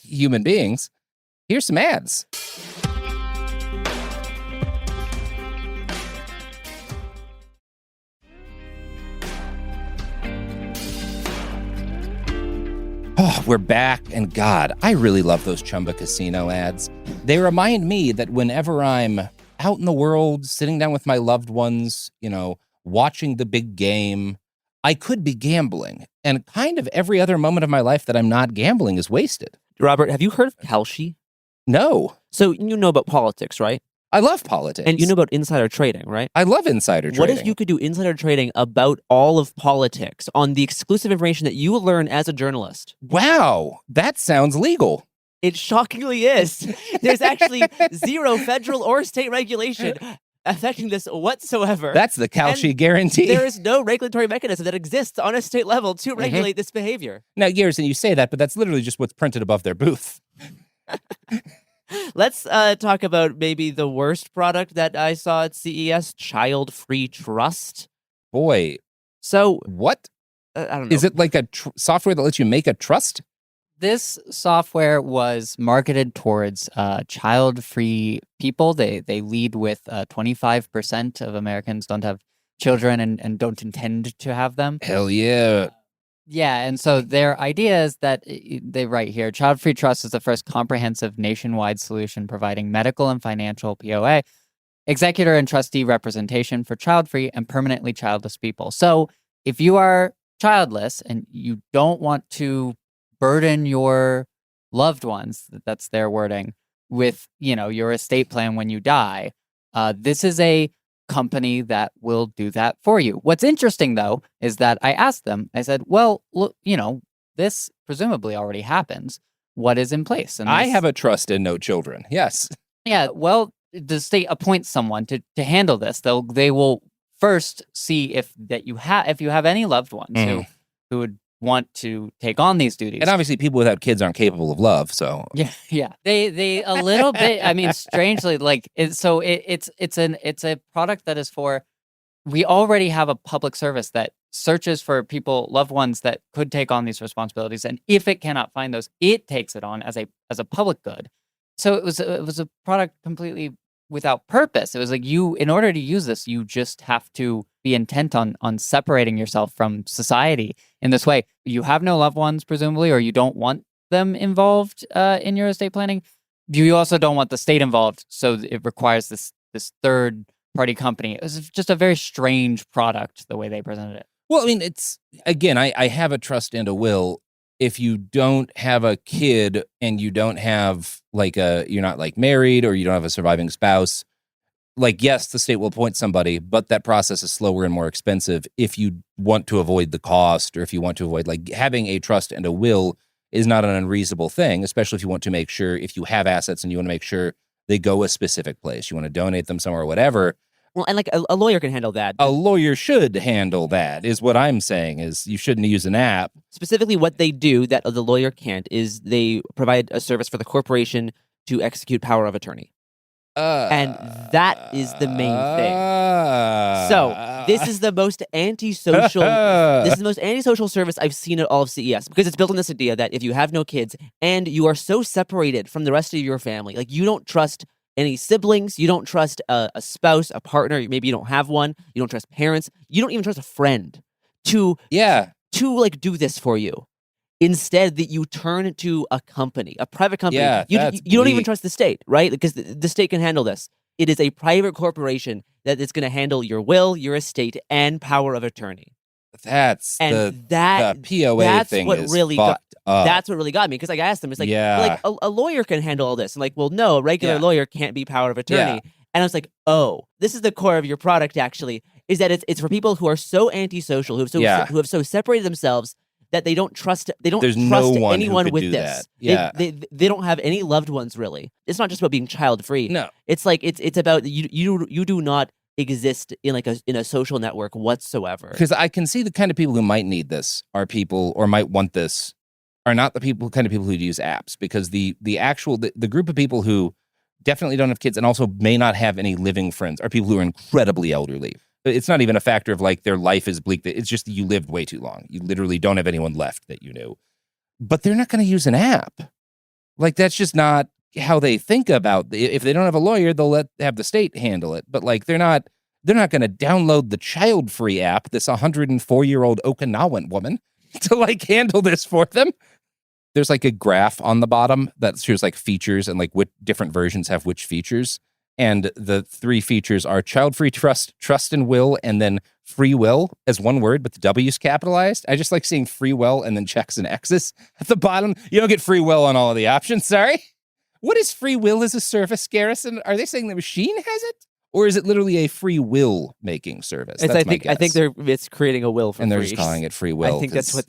human beings, here's some ads. Oh, we're back, and God, I really love those Chumba Casino ads. They remind me that whenever I'm out in the world, sitting down with my loved ones, watching the big game, I could be gambling. And kind of every other moment of my life that I'm not gambling is wasted. Robert, have you heard of Kalshi? No. So you know about politics, right? I love politics. And you know about insider trading, right? I love insider trading. What if you could do insider trading about all of politics on the exclusive information that you will learn as a journalist? Wow, that sounds legal. It shockingly is. There's actually zero federal or state regulation affecting this whatsoever. That's the Kalshi guarantee. There is no regulatory mechanism that exists on a state level to regulate this behavior. Now, Garrison, you say that, but that's literally just what's printed above their booth. Let's talk about maybe the worst product that I saw at CES, Child-Free Trust. Boy. So what? I don't know. Is it like a software that lets you make a trust? This software was marketed towards child-free people. They lead with 25% of Americans don't have children and don't intend to have them. Hell yeah. Yeah, and so their idea is that they write here, Child-Free Trust is the first comprehensive nationwide solution providing medical and financial POA, executor and trustee representation for child-free and permanently childless people. So if you are childless and you don't want to burden your loved ones, that's their wording, with, your estate plan when you die, this is a company that will do that for you. What's interesting, though, is that I asked them, I said, well, look, this presumably already happens. What is in place? And I have a trust and no children. Yes. Yeah. Well, the state appoints someone to handle this. They will first see if you have any loved ones who would want to take on these duties. And obviously people without kids aren't capable of love, so. Yeah. They a little bit, I mean, strangely, it's a product that is for, we already have a public service that searches for loved ones that could take on these responsibilities. And if it cannot find those, it takes it on as a public good. So it was a product completely without purpose. It was like in order to use this, you just have to be intent on separating yourself from society in this way. You have no loved ones, presumably, or you don't want them involved in your estate planning. You also don't want the state involved, so it requires this third party company. It was just a very strange product the way they presented it. Well, I mean, it's, again, I have a trust and a will. if you don't have a kid and you don't have you're not like married or you don't have a surviving spouse, like, yes, the state will appoint somebody, but that process is slower and more expensive if you want to avoid the cost, or if you want to avoid, like, having a trust and a will is not an unreasonable thing, especially if you want to make sure, if you have assets and you want to make sure they go a specific place, you want to donate them somewhere or whatever. Well, and like a lawyer can handle that. A lawyer should handle that, is what I'm saying, is you shouldn't use an app. Specifically, what they do that the lawyer can't is they provide a service for the corporation to execute power of attorney. And that is the main thing. So this is the most antisocial. This is the most antisocial service I've seen at all of CES, because it's built on this idea that if you have no kids and you are so separated from the rest of your family, like you don't trust any siblings, you don't trust a spouse, a partner, maybe you don't have one, you don't trust parents, you don't even trust a friend to like do this for you. Instead, that you turn to a company, a private company. You don't even trust the state, right? Because the state can handle this. It is a private corporation that is going to handle your will, your estate, and power of attorney. That's the POA that's thing what is really fucked up. That's what really got me, because like, I asked them, it's like, a lawyer can handle all this. I'm like, well, no, a regular lawyer can't be power of attorney. And I was like, oh, this is the core of your product, actually, is that it's for people who are so antisocial, who have so separated themselves that they don't trust. They don't There's trust no one anyone with do this. That. They don't have any loved ones, really. It's not just about being child free. No, it's like it's about you do not exist in a social network whatsoever. Because I can see the kind of people who might need this are people, or might want this, are not the kind of people who use apps. Because the group of people who definitely don't have kids and also may not have any living friends are people who are incredibly elderly. It's not even a factor of like their life is bleak. It's just that you lived way too long. You literally don't have anyone left that you knew. But they're not going to use an app. Like, that's just not how they think about if they don't have a lawyer, they'll have the state handle it. But like, they're not going to download the child-free app, this 104-year-old Okinawan woman, to like handle this for them. There's like a graph on the bottom that shows like features and like what different versions have which features. And the three features are child-free trust and will, and then free will as one word, but the W's capitalized. I just like seeing free will and then checks and X's at the bottom. You don't get free will on all of the options, sorry. What is free will as a service, Garrison? Are they saying the machine has it? Or is it literally a free will making service? I think it's creating a will for and they're free. just calling it free will. I think that's what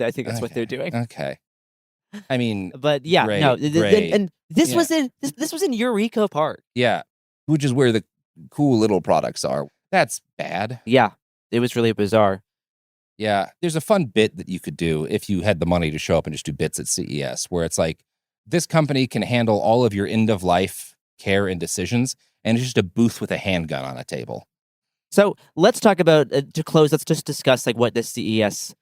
they're doing. Okay. I mean, but yeah, great, no, great. and this was in Eureka Park. Yeah. Which is where the cool little products are. That's bad. Yeah, it was really bizarre. Yeah, there's a fun bit that you could do if you had the money to show up and just do bits at CES, where it's like, this company can handle all of your end-of-life care and decisions, and it's just a booth with a handgun on a table. So let's talk about, to close, let's just discuss like what this CES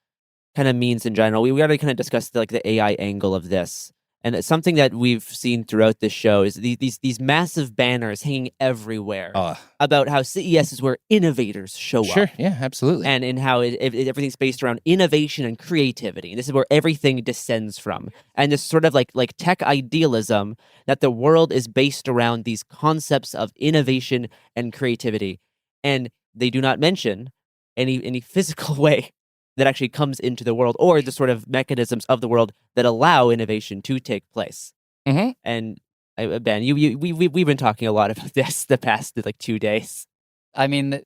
kind of means in general. We already kind of discussed like the AI angle of this. And it's something that we've seen throughout this show is these massive banners hanging everywhere about how CES is where innovators show up. Sure, yeah, absolutely. And in how everything's based around innovation and creativity. And this is where everything descends from. And this sort of like tech idealism that the world is based around these concepts of innovation and creativity. And they do not mention any physical way that actually comes into the world, or the sort of mechanisms of the world that allow innovation to take place. Mm-hmm. And Ben, we've been talking a lot about this the past like 2 days. I mean,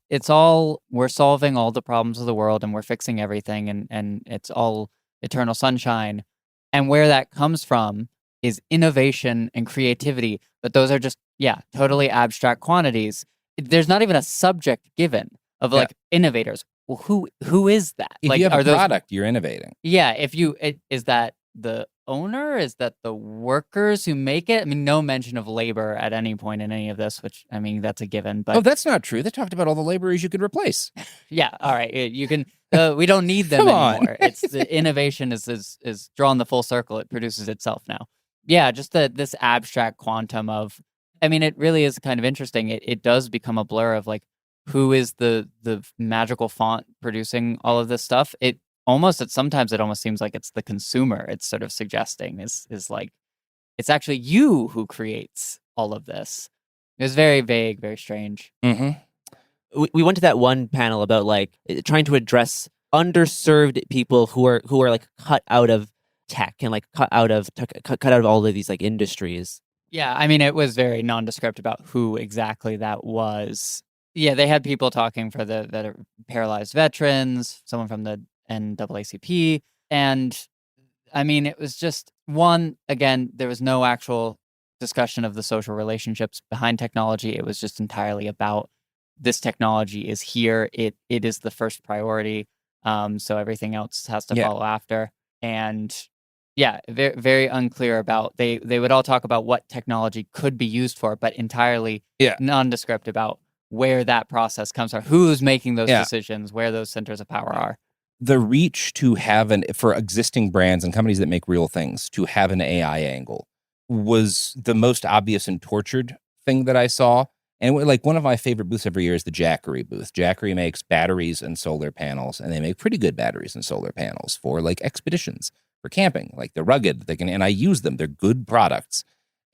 we're solving all the problems of the world and we're fixing everything, and it's all eternal sunshine. And where that comes from is innovation and creativity, but those are just, totally abstract quantities. There's not even a subject given of like innovators. Well, who is that? If like, you have a those product, you're innovating. Yeah, is that the owner? Is that the workers who make it? I mean, no mention of labor at any point in any of this, which, I mean, that's a given. But that's not true. They talked about all the laborers you could replace. Yeah, all right. You can. We don't need them anymore. It's the innovation is drawn the full circle. It produces itself now. Yeah, just this abstract quantum of. I mean, it really is kind of interesting. It does become a blur of like, who is the magical font producing all of this stuff? Sometimes it almost seems like it's the consumer. It's sort of suggesting is like, it's actually you who creates all of this. It was very vague, very strange. Mm-hmm. We went to that one panel about like trying to address underserved people who are like cut out of tech and like cut out of all of these like industries. Yeah, I mean, it was very nondescript about who exactly that was. Yeah, they had people talking for the paralyzed veterans, someone from the NAACP, and I mean, it was just again, there was no actual discussion of the social relationships behind technology. It was just entirely about this technology is here. It is the first priority. So everything else has to follow after. And yeah, very, very unclear about they would all talk about what technology could be used for, but entirely nondescript about where that process comes from, who's making those decisions, where those centers of power are. The reach to have for existing brands and companies that make real things to have an AI angle was the most obvious and tortured thing that I saw. And like one of my favorite booths every year is the Jackery booth. Jackery makes batteries and solar panels, and they make pretty good batteries and solar panels for like expeditions, for camping. Like they're rugged, and I use them. They're good products.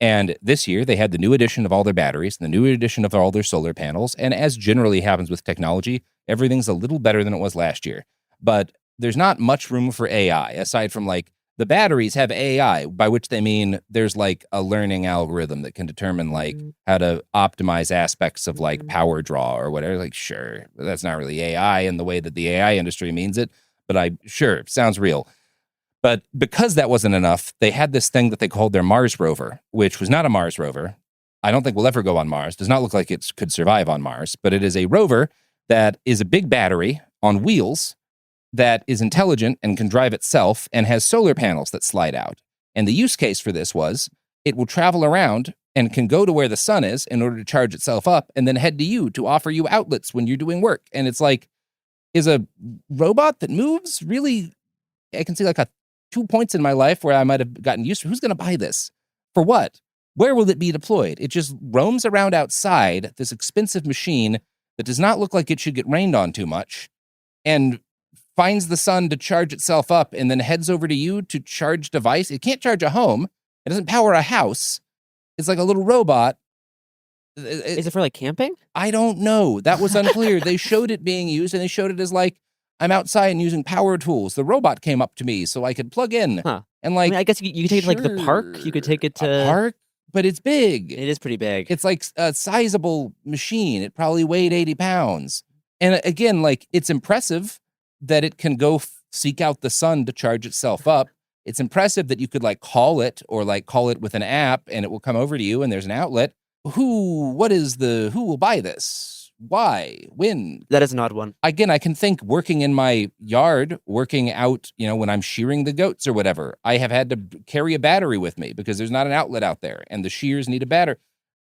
And this year they had the new edition of all their batteries, the new edition of all their solar panels. And as generally happens with technology, everything's a little better than it was last year. But there's not much room for AI aside from like the batteries have AI, by which they mean there's like a learning algorithm that can determine like how to optimize aspects of like power draw or whatever. Like, sure, that's not really AI in the way that the AI industry means it, but sure, sounds real. But because that wasn't enough, they had this thing that they called their Mars rover, which was not a Mars rover. I don't think we'll ever go on Mars. Does not look like it could survive on Mars, but it is a rover that is a big battery on wheels that is intelligent and can drive itself and has solar panels that slide out. And the use case for this was it will travel around and can go to where the sun is in order to charge itself up and then head to you to offer you outlets when you're doing work. And it's like, is a robot that moves really, I can see like 2 points in my life where I might have gotten used to. Who's going to buy this? For what? Where will it be deployed? It just roams around outside this expensive machine that does not look like it should get rained on too much and finds the sun to charge itself up and then heads over to you to charge device. It can't charge a home. It doesn't power a house. It's like a little robot. Is it for like camping? I don't know. That was unclear. They showed it being used and they showed it as like, I'm outside and using power tools. The robot came up to me so I could plug in. Huh. And like, I mean, I guess you could take it to like the park. You could take it to a park, but it's big. It is pretty big. It's like a sizable machine. It probably weighed 80 pounds. And again, like it's impressive that it can go seek out the sun to charge itself up. It's impressive that you could like call it or like call it with an app and it will come over to you and there's an outlet. Who will buy this? Why? When? That is an odd one. Again, I can think working in my yard, working out, when I'm shearing the goats or whatever, I have had to carry a battery with me because there's not an outlet out there and the shears need a battery.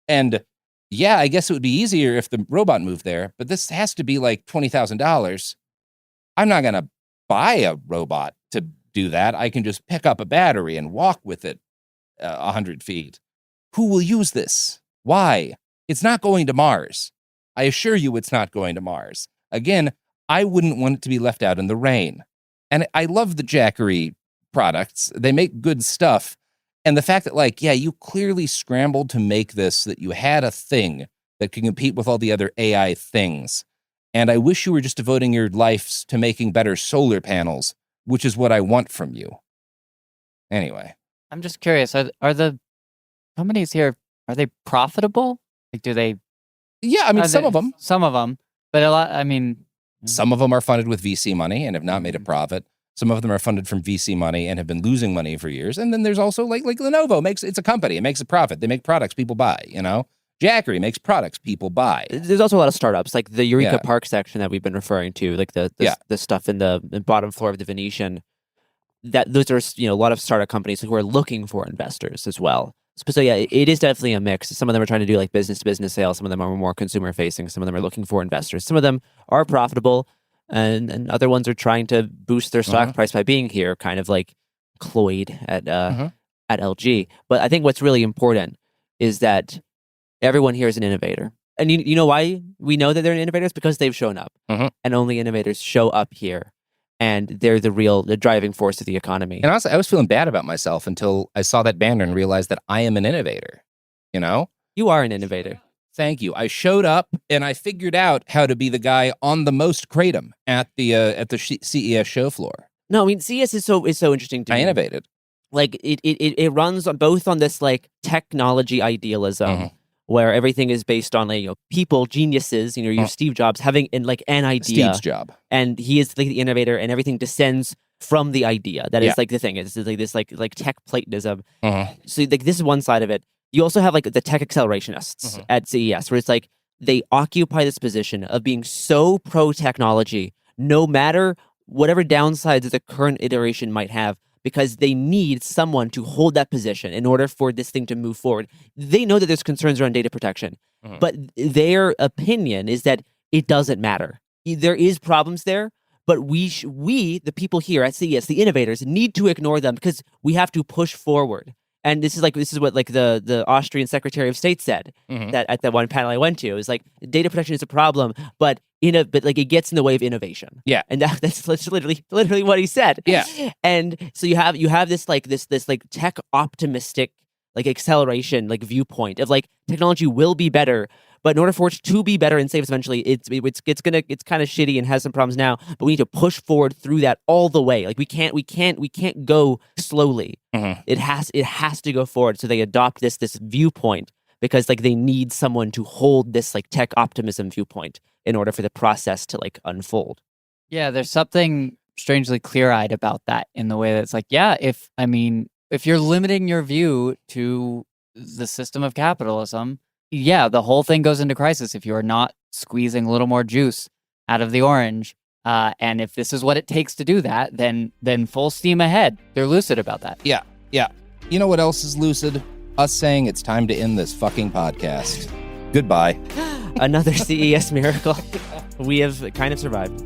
And yeah, I guess it would be easier if the robot moved there, but this has to be like $20,000. I'm not going to buy a robot to do that. I can just pick up a battery and walk with it 100 feet. Who will use this? Why? It's not going to Mars. I assure you it's not going to Mars. Again, I wouldn't want it to be left out in the rain. And I love the Jackery products. They make good stuff. And the fact that you clearly scrambled to make this, that you had a thing that can compete with all the other AI things. And I wish you were just devoting your lives to making better solar panels, which is what I want from you. Anyway. I'm just curious, are the companies here, are they profitable? Like, do they... Yeah, I mean, some of them. Some of them. But a lot, I mean... Some of them are funded with VC money and have not made a profit. Some of them are funded from VC money and have been losing money for years. And then there's also like Lenovo it's a company. It makes a profit. They make products people buy, Jackery makes products people buy. There's also a lot of startups, like the Eureka Park section that we've been referring to, like the stuff in the bottom floor of the Venetian. Those are a lot of startup companies who are looking for investors as well. So yeah, it is definitely a mix. Some of them are trying to do like business to business sales. Some of them are more consumer facing. Some of them are looking for investors. Some of them are profitable, and other ones are trying to boost their stock price by being here, kind of like cloyed at LG. But I think what's really important is that everyone here is an innovator. And you know why we know that they're innovators? Because they've shown up. And only innovators show up here. And they're the driving force of the economy. And honestly, I was feeling bad about myself until I saw that banner and realized that I am an innovator. You are an innovator. Thank you. I showed up and I figured out how to be the guy on the most kratom at the CES show floor. No, I mean, CES is so interesting to me. I innovated. like it runs on both on this like technology idealism where everything is based on like, people, geniuses, you have Steve Jobs having an idea. Steve's job. And he is like the innovator, and everything descends from the idea. That is like the thing. It's like this like tech Platonism. So like this is one side of it. You also have like the tech accelerationists at CES, where it's like they occupy this position of being so pro technology, no matter whatever downsides the current iteration might have, because they need someone to hold that position in order for this thing to move forward. They know that there's concerns around data protection, but their opinion is that it doesn't matter. There is problems there, but we, the people here at CES, the innovators, need to ignore them because we have to push forward. And this is what like the Austrian Secretary of State said that at that one panel I went to. It was like data protection is a problem, but like it gets in the way of innovation. Yeah, and that's literally what he said. Yeah, and so you have this tech optimistic like acceleration like viewpoint of like technology will be better. But in order for it to be better and save us eventually, it's kind of shitty and has some problems now. But we need to push forward through that all the way. Like we can't go slowly. It has to go forward. So they adopt this viewpoint because like they need someone to hold this like tech optimism viewpoint in order for the process to like unfold. Yeah, there's something strangely clear-eyed about that in the way that it's like, yeah, if you're limiting your view to the system of capitalism, yeah, the whole thing goes into crisis if you are not squeezing a little more juice out of the orange. And if this is what it takes to do that, then full steam ahead. They're lucid about that. Yeah. You know what else is lucid? Us saying it's time to end this fucking podcast. Goodbye. Another CES miracle. We have kind of survived.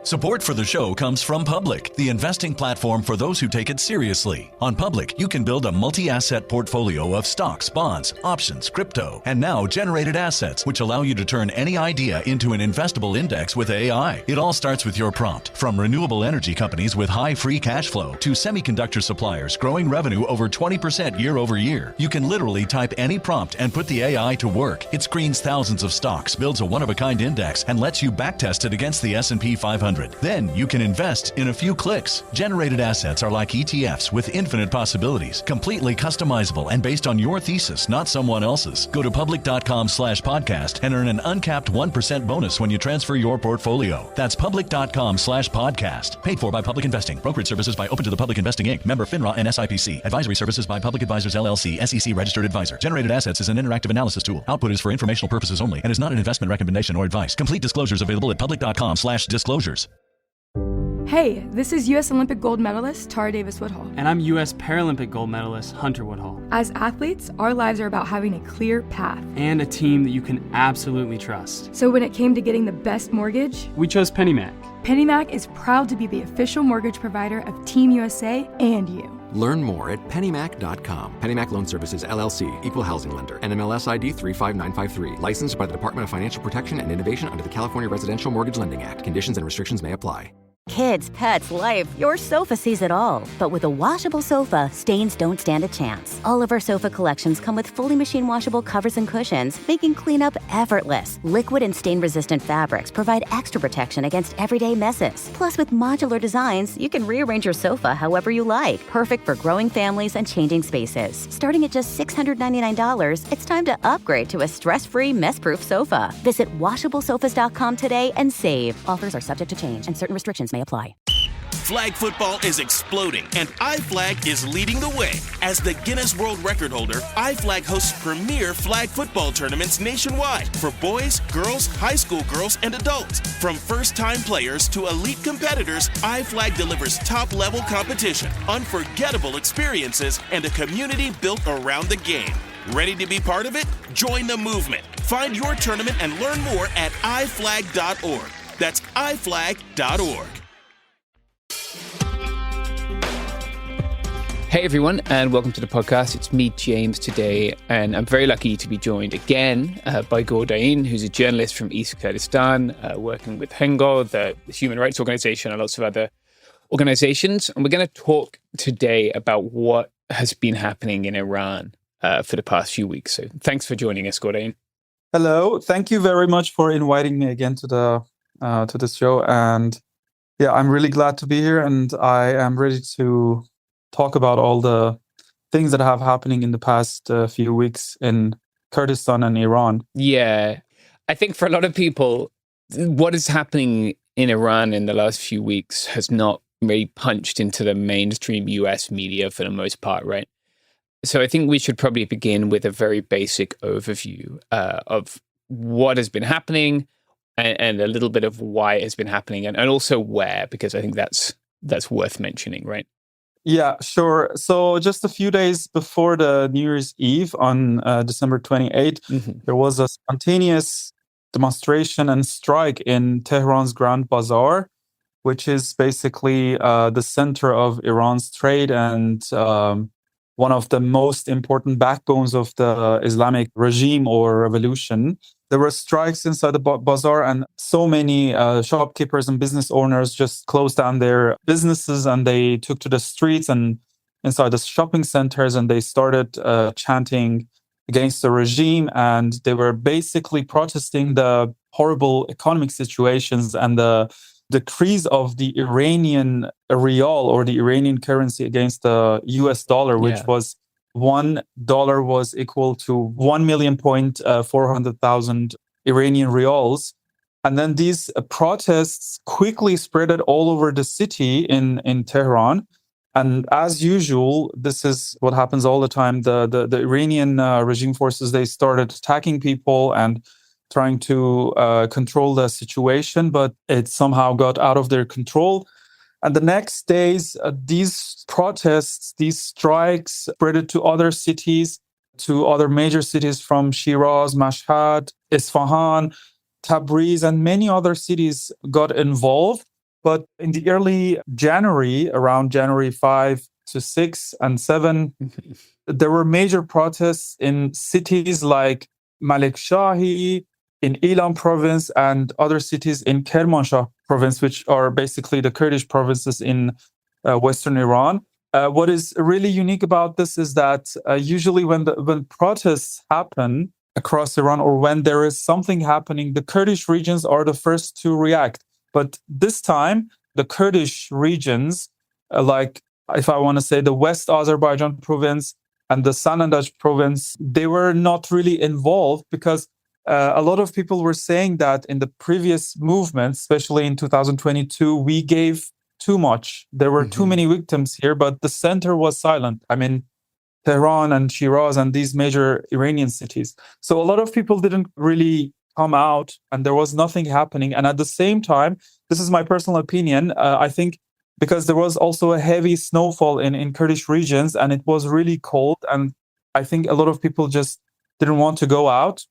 Support for the show comes from Public, the investing platform for those who take it seriously. On Public, you can build a multi-asset portfolio of stocks, bonds, options, crypto, and now generated assets, which allow you to turn any idea into an investable index with AI. It all starts with your prompt. From renewable energy companies with high free cash flow to semiconductor suppliers growing revenue over 20% year over year, you can literally type any prompt and put the AI to work. It screens thousands of stocks, builds a one-of-a-kind index, and lets you backtest it against the S&P 500. Then you can invest in a few clicks. Generated assets are like ETFs with infinite possibilities, completely customizable and based on your thesis, not someone else's. Go to public.com/podcast and earn an uncapped 1% bonus when you transfer your portfolio. That's public.com/podcast. Paid for by Public Investing. Brokerage services by Open to the Public Investing Inc. Member FINRA and SIPC. Advisory services by Public Advisors LLC, SEC registered advisor. Generated assets is an interactive analysis tool. Output is for informational purposes only and is not an investment recommendation or advice. Complete disclosures available at public.com/disclosures. Hey, this is U.S. Olympic gold medalist Tara Davis Woodhull. And I'm U.S. Paralympic gold medalist Hunter Woodhull. As athletes, our lives are about having a clear path. And a team that you can absolutely trust. So when it came to getting the best mortgage, we chose PennyMac. PennyMac is proud to be the official mortgage provider of Team USA and you. Learn more at pennymac.com. PennyMac Loan Services, LLC, Equal Housing Lender, NMLS ID 35953. Licensed by the Department of Financial Protection and Innovation under the California Residential Mortgage Lending Act. Conditions and restrictions may apply. Kids, pets, life, your sofa sees it all. But with a washable sofa, stains don't stand a chance. All of our sofa collections come with fully machine washable covers and cushions, making cleanup effortless. Liquid and stain-resistant fabrics provide extra protection against everyday messes. Plus, with modular designs, you can rearrange your sofa however you like. Perfect for growing families and changing spaces. Starting at just $699, it's time to upgrade to a stress-free, mess-proof sofa. Visit washablesofas.com today and save. Offers are subject to change and certain restrictions may apply. Flag football is exploding, and iFlag is leading the way. As the Guinness World Record holder, iFlag hosts premier flag football tournaments nationwide for boys, girls, high school girls, and adults. From first-time players to elite competitors, iFlag delivers top-level competition, unforgettable experiences, and a community built around the game. Ready to be part of it? Join the movement. Find your tournament and learn more at iflag.org. That's iflag.org. Hey everyone, and welcome to the podcast. It's me, James, today, and I'm very lucky to be joined again by Gordain, who's a journalist from East Kurdistan, working with Hengo, the human rights organization, and lots of other organizations. And we're going to talk today about what has been happening in Iran for the past few weeks. So thanks for joining us, Gordain. Hello. Thank you very much for inviting me again to this show. And yeah, I'm really glad to be here, and I am ready to talk about all the things that have happening in the past few weeks in Kurdistan and Iran. Yeah. I think for a lot of people, what is happening in Iran in the last few weeks has not really punched into the mainstream US media for the most part, right? So I think we should probably begin with a very basic overview of what has been happening and a little bit of why it has been happening and also where, because I think that's worth mentioning, right? Yeah, sure. So just a few days before the New Year's Eve on December 28th, there was a spontaneous demonstration and strike in Tehran's Grand Bazaar, which is basically the center of Iran's trade and one of the most important backbones of the Islamic regime or revolution. There were strikes inside the bazaar, and so many shopkeepers and business owners just closed down their businesses, and they took to the streets and inside the shopping centers, and they started chanting against the regime, and they were basically protesting the horrible economic situations and the decrease of the Iranian rial or the Iranian currency against the US dollar, which was $1 was equal to 1,400,000 Iranian rials. And then these protests quickly spreaded all over the city in Tehran. And as usual, this is what happens all the time. The Iranian regime forces, they started attacking people and trying to control the situation, but it somehow got out of their control. And the next days, these protests, these strikes spread to other cities, to other major cities from Shiraz, Mashhad, Isfahan, Tabriz, and many other cities got involved. But in the early January, around January 5 to 6 and 7, there were major protests in cities like Malik Shahi, in Ilam province, and other cities in Kermanshah province, which are basically the Kurdish provinces in Western Iran. What is really unique about this is that usually when protests happen across Iran, or when there is something happening, the Kurdish regions are the first to react. But this time, the Kurdish regions, like if I want to say the West Azerbaijan province and the Sanandaj province, they were not really involved because a lot of people were saying that in the previous movements, especially in 2022, we gave too much. There were too many victims here, but the center was silent. I mean, Tehran and Shiraz and these major Iranian cities. So a lot of people didn't really come out and there was nothing happening. And at the same time, this is my personal opinion, I think because there was also a heavy snowfall in Kurdish regions and it was really cold. And I think a lot of people just didn't want to go out.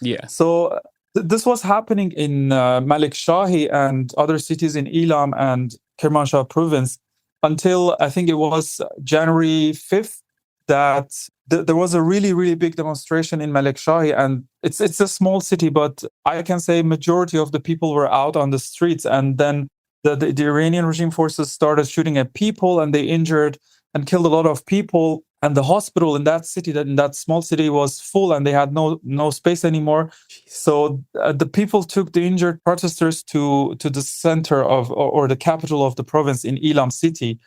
Yeah. So this was happening in Malik Shahi and other cities in Ilam and Kermanshah province until I think it was January 5th that there was a really, really big demonstration in Malik Shahi. And it's a small city, but I can say majority of the people were out on the streets. And then the Iranian regime forces started shooting at people and they injured and killed a lot of people. And the hospital in that city, in that small city, was full and they had no space anymore. So the people took the injured protesters to the center of, or the capital of the province in Ilam city,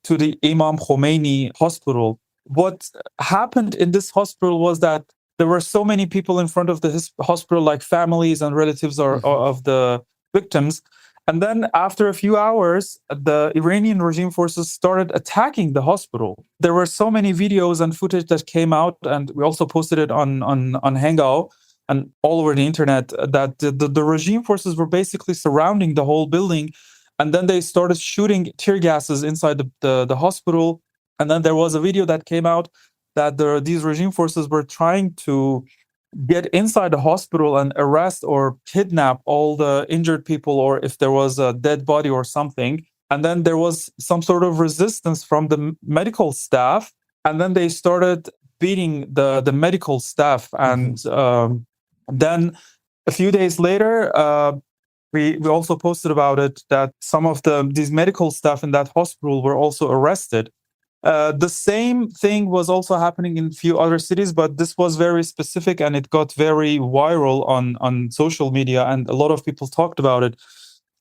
to the Imam Khomeini hospital. What happened in this hospital was that there were so many people in front of the hospital, like families and relatives of the victims. And then after a few hours, the Iranian regime forces started attacking the hospital. There were so many videos and footage that came out, and we also posted it on Hangout and all over the internet, that the regime forces were basically surrounding the whole building. And then they started shooting tear gases inside the hospital. And then there was a video that came out that these regime forces were trying to get inside the hospital and arrest or kidnap all the injured people, or if there was a dead body or something. And then there was some sort of resistance from the medical staff. And then they started beating the medical staff. And then a few days later, we also posted about it that some of these medical staff in that hospital were also arrested. The same thing was also happening in a few other cities, but this was very specific and it got very viral on social media, and a lot of people talked about it.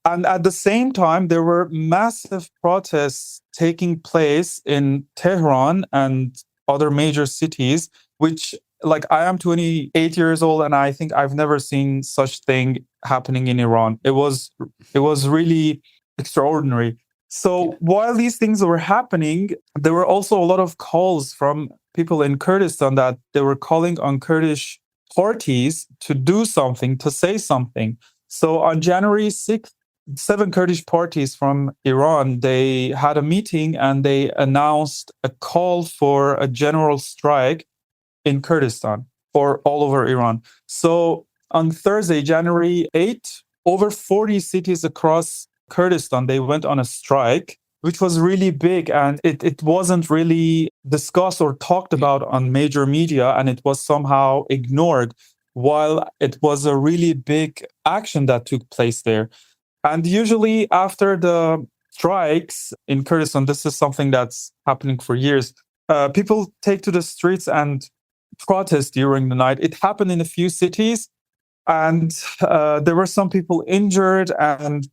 And at the same time, there were massive protests taking place in Tehran and other major cities, which, like, I am 28 years old, and I think I've never seen such thing happening in Iran. It was really extraordinary. So while these things were happening, there were also a lot of calls from people in Kurdistan that they were calling on Kurdish parties to do something, to say something. So on January 6th, 7 Kurdish parties from Iran, they had a meeting and they announced a call for a general strike in Kurdistan or all over Iran. So on Thursday, January 8th, over 40 cities across Kurdistan, they went on a strike, which was really big, and it wasn't really discussed or talked about on major media, and it was somehow ignored, while it was a really big action that took place there. And usually after the strikes in Kurdistan, this is something that's happening for years, people take to the streets and protest during the night. It happened in a few cities, and there were some people injured and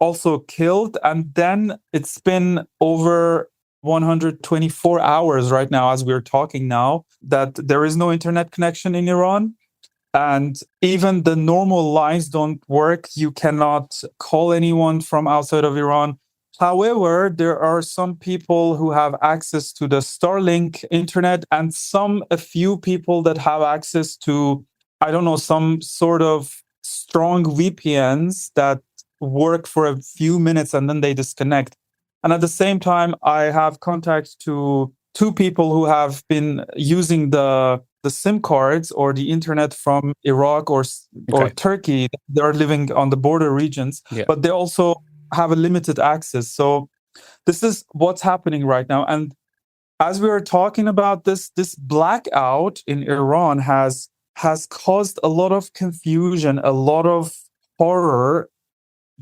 also killed. And then it's been over 124 hours right now, as we're talking now, that there is no internet connection in Iran. And even the normal lines don't work. You cannot call anyone from outside of Iran. However, there are some people who have access to the Starlink internet, and a few people that have access to, I don't know, some sort of strong VPNs that work for a few minutes and then they disconnect. And at the same time, I have contact to 2 people who have been using the SIM cards or the internet from Iraq or Turkey. They're living on the border regions, but they also have a limited access. So this is what's happening right now. And as we are talking about this blackout in Iran has caused a lot of confusion, a lot of horror,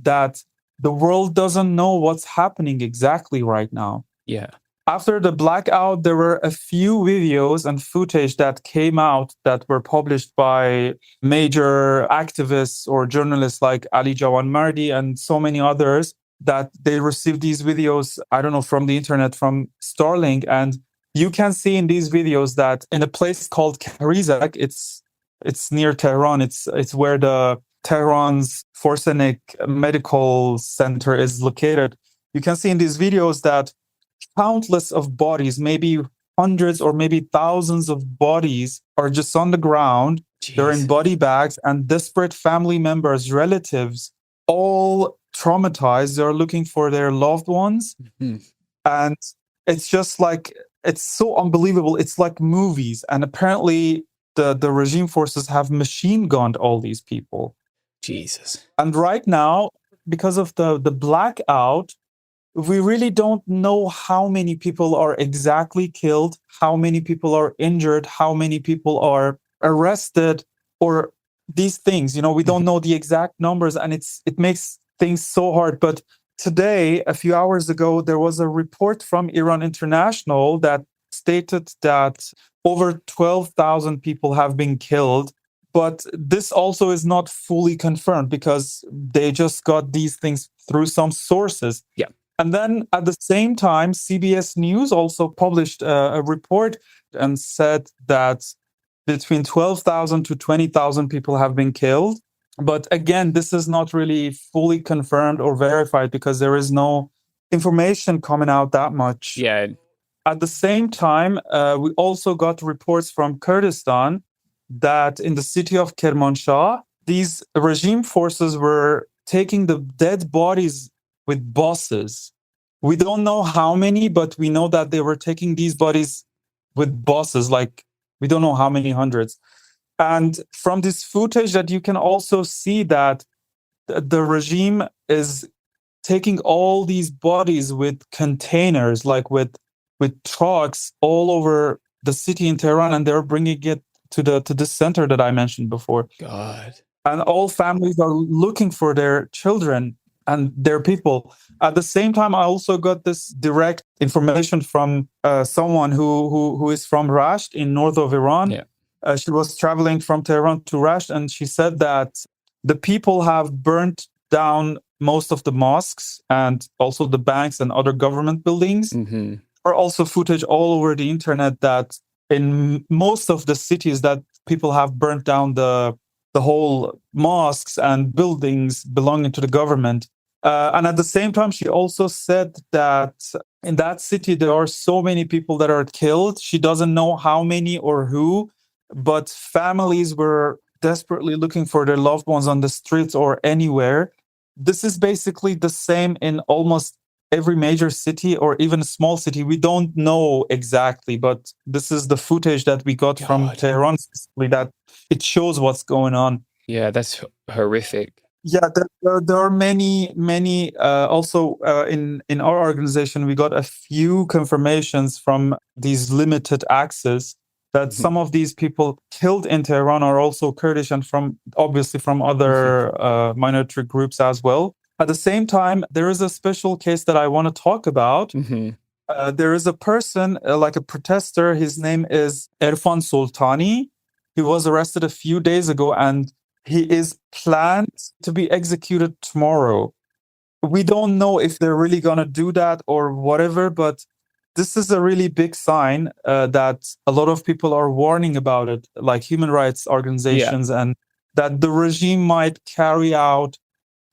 that the world doesn't know what's happening exactly right now. Yeah. After the blackout, there were a few videos and footage that came out that were published by major activists or journalists like Ali Jawanmardi and so many others, that they received these videos, I don't know, from the internet, from Starlink. And you can see in these videos that in a place called Karizak, it's near Tehran. It's where the Tehran's Forsenik Medical Center is located. You can see in these videos that countless of bodies, maybe hundreds or maybe thousands of bodies, are just on the ground. Jeez. They're in body bags, and desperate family members, relatives, all traumatized. They're looking for their loved ones. Mm-hmm. And it's just like, it's so unbelievable. It's like movies. And apparently the regime forces have machine gunned all these people. Jesus. And right now, because of the blackout, we really don't know how many people are exactly killed, how many people are injured, how many people are arrested, or these things. You know, we don't know the exact numbers, and it makes things so hard. But today, a few hours ago, there was a report from Iran International that stated that over 12,000 people have been killed. But this also is not fully confirmed because they just got these things through some sources. Yeah. And then at the same time, CBS News also published a report and said that between 12,000 to 20,000 people have been killed. But again, this is not really fully confirmed or verified because there is no information coming out that much. Yeah. At the same time, we also got reports from Kurdistan that in the city of Kermanshah, these regime forces were taking the dead bodies with buses. We don't know how many, but we know that they were taking these bodies with buses, like we don't know how many hundreds. And from this footage that you can also see that the regime is taking all these bodies with containers, like with trucks all over the city in Tehran, and they're bringing it to this center that I mentioned before. God. And all families are looking for their children. and their people. At the same time, I also got this direct information from someone who is from Rasht in north of Iran. Yeah. She was traveling from Tehran to Rasht, and she said that the people have burnt down most of the mosques and also the banks and other government buildings. Mm-hmm. There are also footage all over the internet that in most of the cities that people have burnt down the whole mosques and buildings belonging to the government. And at the same time, she also said that in that city, there are so many people that are killed. She doesn't know how many or who, but families were desperately looking for their loved ones on the streets or anywhere. This is basically the same in almost every major city or even a small city. We don't know exactly, but this is the footage that we got from Tehran, that it shows what's going on. Yeah, that's horrific. Yeah, there are many. Also, in our organization, we got a few confirmations from these limited access that some of these people killed in Tehran are also Kurdish and obviously from other minority groups as well. At the same time, there is a special case that I want to talk about. There is a person, like a protester, his name is Erfan Soltani. He was arrested a few days ago and he is planned to be executed tomorrow. We don't know if they're really going to do that or whatever, but this is a really big sign that a lot of people are warning about it, like human rights organizations, and that the regime might carry out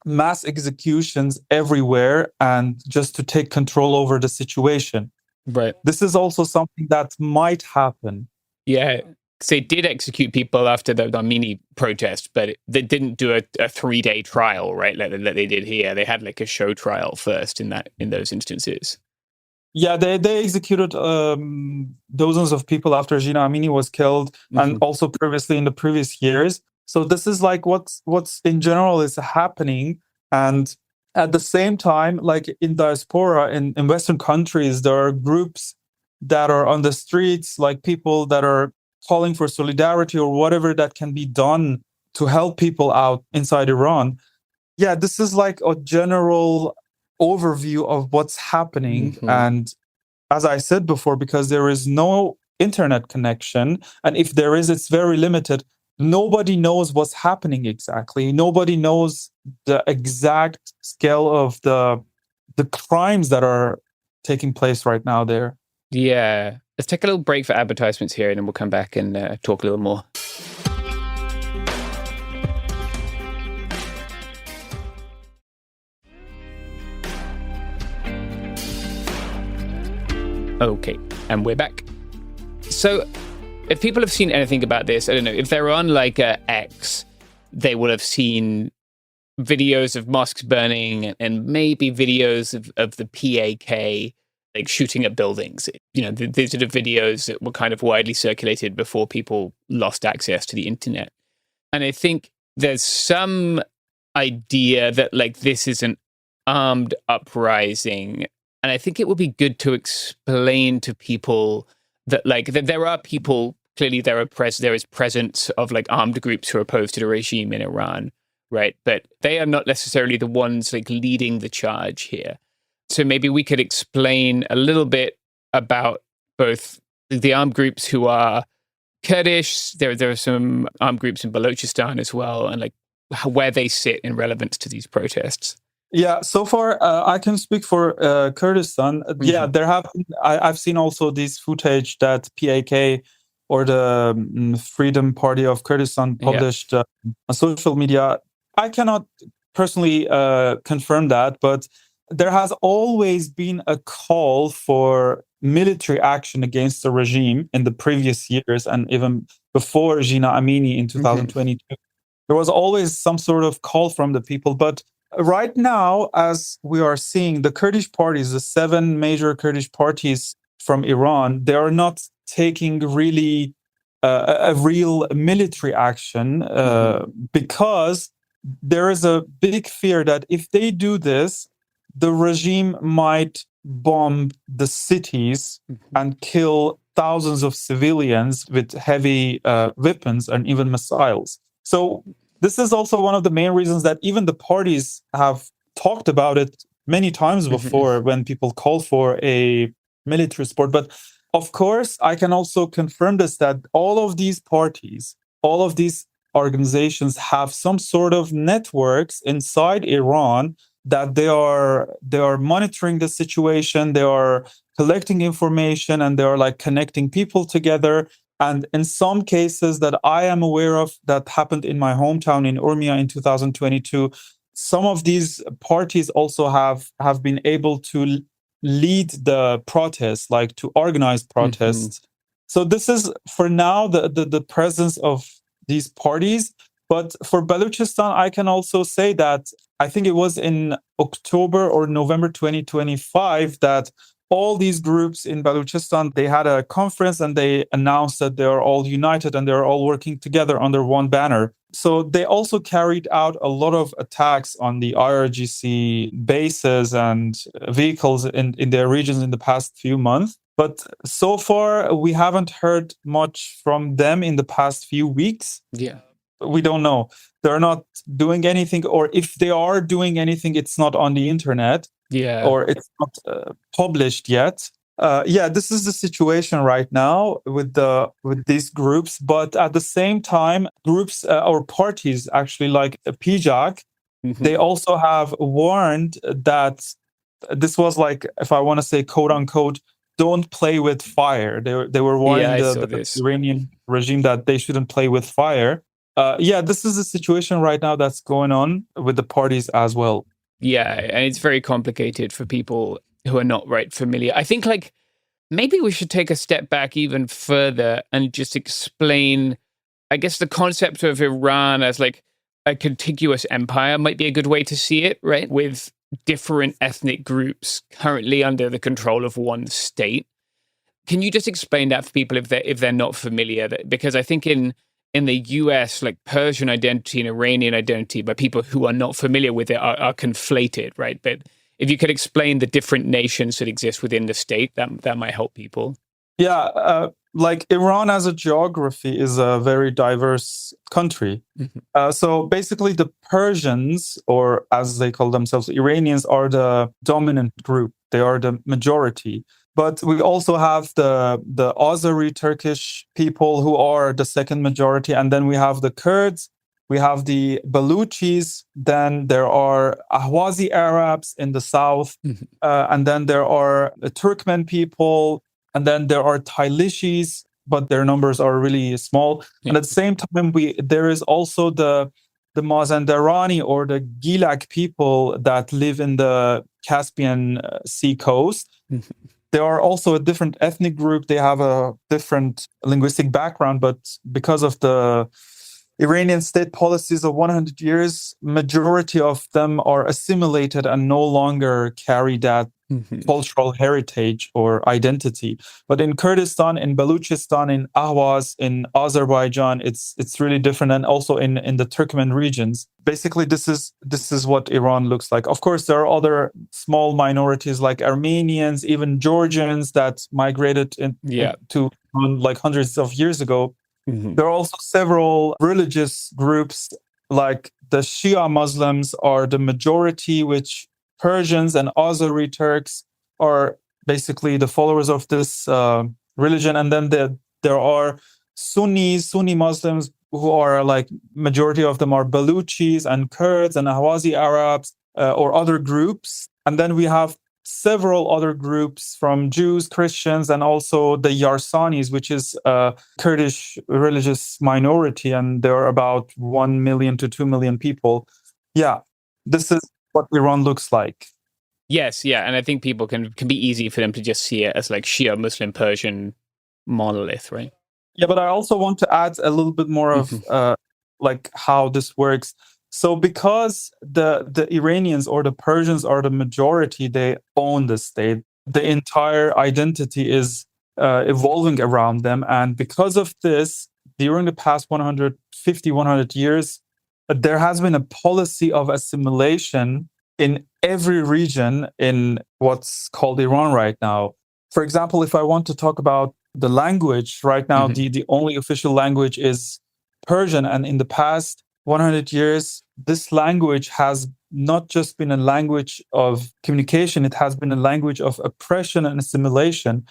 mass executions everywhere and just to take control over the situation. Right. This is also something that might happen. Yeah. So they did execute people after the Armeni protest, but they didn't do a 3-day trial, right? Like they did here. They had like a show trial first in those instances. Yeah, they executed dozens of people after Gina Amini was killed, and also previously in the previous years. So this is like what's in general is happening. And at the same time, like in diaspora, in Western countries, there are groups that are on the streets, like people that are calling for solidarity or whatever that can be done to help people out inside Iran. Yeah, this is like a general overview of what's happening. And as I said before, because there is no internet connection, and if there is, it's very limited. Nobody knows what's happening exactly. Nobody knows the exact scale of the crimes that are taking place right now there. Yeah. Let's take a little break for advertisements here, and then we'll come back and talk a little more. Okay, and we're back. So, if people have seen anything about this, I don't know, if they're on like X, they will have seen videos of mosques burning and maybe videos of the PAK like shooting at buildings. You know, these are the videos that were kind of widely circulated before people lost access to the internet. And I think there's some idea that like this is an armed uprising. And I think it would be good to explain to people that like that there are people, clearly there is presence of like armed groups who are opposed to the regime in Iran, right? But they are not necessarily the ones like leading the charge here. So maybe we could explain a little bit about both the armed groups who are Kurdish. There are some armed groups in Balochistan as well, and like where they sit in relevance to these protests. Yeah, so far I can speak for Kurdistan. Yeah, there have. I've seen also this footage that PAK or the Freedom Party of Kurdistan published on social media. I cannot personally confirm that, but there has always been a call for military action against the regime in the previous years, and even before Gina Amini in 2022. There was always some sort of call from the people, but right now, as we are seeing, the Kurdish parties, the 7 major Kurdish parties from Iran, they are not taking really a real military action because there is a big fear that if they do this, the regime might bomb the cities and kill thousands of civilians with heavy weapons and even missiles. So this is also one of the main reasons that even the parties have talked about it many times before when people call for a military support. But of course, I can also confirm this, that all of these parties, all of these organizations have some sort of networks inside Iran that they are monitoring the situation, they are collecting information, and they are like connecting people together. And in some cases that I am aware of that happened in my hometown in Urmia in 2022, some of these parties also have been able to lead the protests, like to organize protests. So this is for now the presence of these parties. But for Balochistan, I can also say that I think it was in October or November 2025 that all these groups in Balochistan, they had a conference and they announced that they are all united and they're all working together under one banner. So they also carried out a lot of attacks on the IRGC bases and vehicles in their regions in the past few months. But so far, we haven't heard much from them in the past few weeks. Yeah. We don't know. They're not doing anything, or if they are doing anything, it's not on the internet. Yeah. Or it's not published yet. This is the situation right now with these groups. But at the same time, groups or parties actually like PJAK, they also have warned that this was like, if I want to say quote unquote, don't play with fire. They were warning the Iranian regime that they shouldn't play with fire. This is the situation right now that's going on with the parties as well. Yeah, and it's very complicated for people who are not familiar. I think like maybe we should take a step back even further and just explain, I guess, the concept of Iran as like a contiguous empire might be a good way to see it, right? With different ethnic groups currently under the control of one state. Can you just explain that for people if they're not familiar? Because I think in the US, like Persian identity and Iranian identity, by people who are not familiar with it, are conflated, right? But if you could explain the different nations that exist within the state, that might help people. Yeah, like Iran as a geography is a very diverse country. So basically the Persians, or as they call themselves, Iranians, are the dominant group. They are the majority. But we also have the Azeri Turkish people who are the second majority. And then we have the Kurds, we have the Baluchis, then there are Ahwazi Arabs in the south, and then there are the Turkmen people, and then there are Tailishis, but their numbers are really small. Yeah. And at the same time, there is also the Mazandarani or the Gilak people that live in the Caspian Sea coast. They are also a different ethnic group. They have a different linguistic background, but because of the Iranian state policies of 100 years, majority of them are assimilated and no longer carry that cultural heritage or identity. But in Kurdistan, in Balochistan, in Ahwaz, in Azerbaijan, it's really different, and also in the Turkmen regions. Basically, this is what Iran looks like. Of course, there are other small minorities like Armenians, even Georgians that migrated to like hundreds of years ago. There are also several religious groups, like the Shia Muslims are the majority, which Persians and Azeri Turks are basically the followers of this religion. And then there are Sunni Muslims who are like, majority of them are Baluchis and Kurds and Ahwazi Arabs or other groups. And then we have several other groups from Jews, Christians, and also the Yarsanis, which is a Kurdish religious minority, and there are about 1 million to 2 million people. Yeah, this is what Iran looks like. Yes, yeah, and I think people can be easy for them to just see it as like Shia Muslim Persian monolith, right? Yeah, but I also want to add a little bit more of like how this works. So because the Iranians or the Persians are the majority, they own the state. The entire identity is evolving around them. And because of this, during the past 100 years, there has been a policy of assimilation in every region in what's called Iran right now. For example, if I want to talk about the language, right now, the only official language is Persian. And in the past 100 years, this language has not just been a language of communication, it has been a language of oppression and assimilation.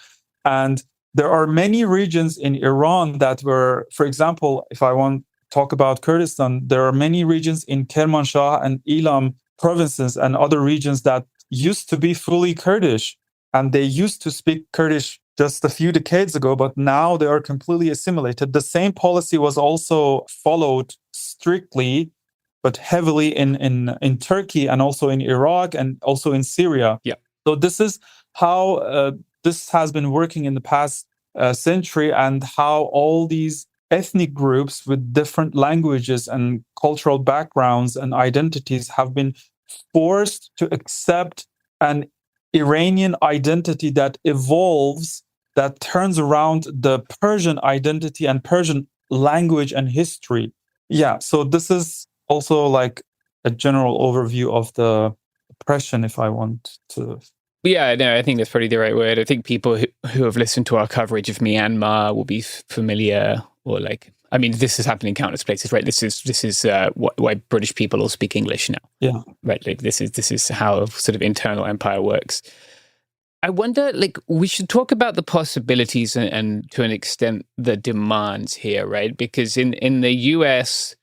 And there are many regions in Iran that were, for example, if I want to talk about Kurdistan, there are many regions in Kermanshah and Elam provinces and other regions that used to be fully Kurdish. And they used to speak Kurdish just a few decades ago, but now they are completely assimilated. The same policy was also followed strictly, but heavily in Turkey and also in Iraq and also in Syria. Yeah. So this is how this has been working in the past century, and how all these ethnic groups with different languages and cultural backgrounds and identities have been forced to accept an Iranian identity that evolves, that turns around the Persian identity and Persian language and history. Yeah, so this is also like a general overview of the oppression, if I want to. Yeah, no, I think that's probably the right word. I think people who have listened to our coverage of Myanmar will be familiar, or like, I mean, this has happened in countless places, right? This is why British people all speak English now. Yeah, right. Like this is how sort of internal empire works. I wonder, like, we should talk about the possibilities and to an extent the demands here, right? Because in the US,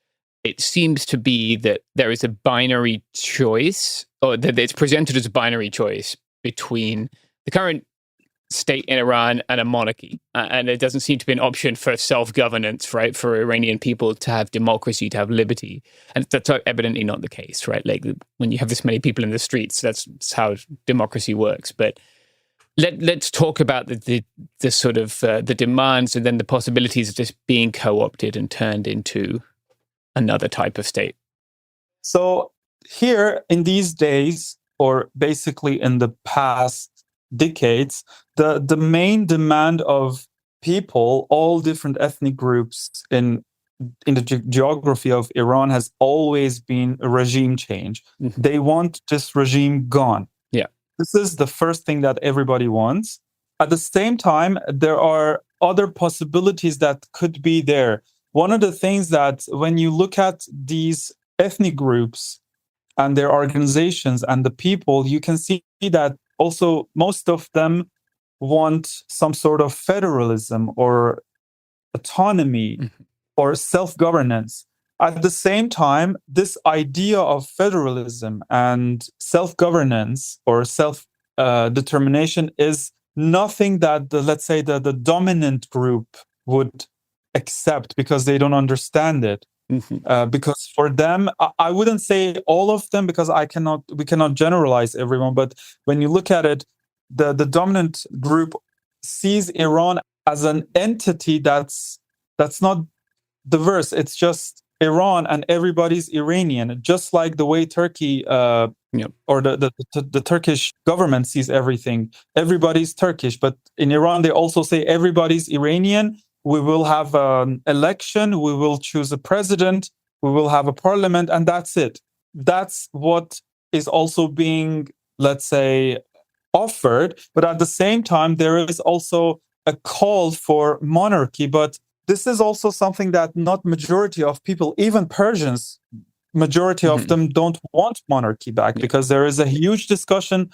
it seems to be that there is a binary choice, or that it's presented as a binary choice between the current state in Iran and a monarchy. And there doesn't seem to be an option for self-governance, right? For Iranian people to have democracy, to have liberty. And that's evidently not the case, right? Like when you have this many people in the streets, that's how democracy works. But let's talk about the sort of the demands and then the possibilities of this being co-opted and turned into another type of state. So here in these days, or basically in the past decades, the main demand of people, all different ethnic groups in the geography of Iran, has always been a regime change. Mm-hmm. They want this regime gone. Yeah. This is the first thing that everybody wants. At the same time, there are other possibilities that could be there. One of the things that when you look at these ethnic groups and their organizations and the people, you can see that also most of them want some sort of federalism or autonomy or self-governance. At the same time, this idea of federalism and self-governance or self-determination is nothing that, let's say, the dominant group would accept, because they don't understand it. Mm-hmm. Because for them, I wouldn't say all of them, because we cannot generalize everyone. But when you look at it, the dominant group sees Iran as an entity that's not diverse. It's just Iran, and everybody's Iranian, just like the way Turkey or the Turkish government sees everything. Everybody's Turkish, but in Iran they also say everybody's Iranian. We will have an election, we will choose a president, we will have a parliament, and that's it. That's what is also being, let's say, offered. But at the same time, there is also a call for monarchy. But this is also something that not majority of people, even Persians, majority of them don't want monarchy back, because there is a huge discussion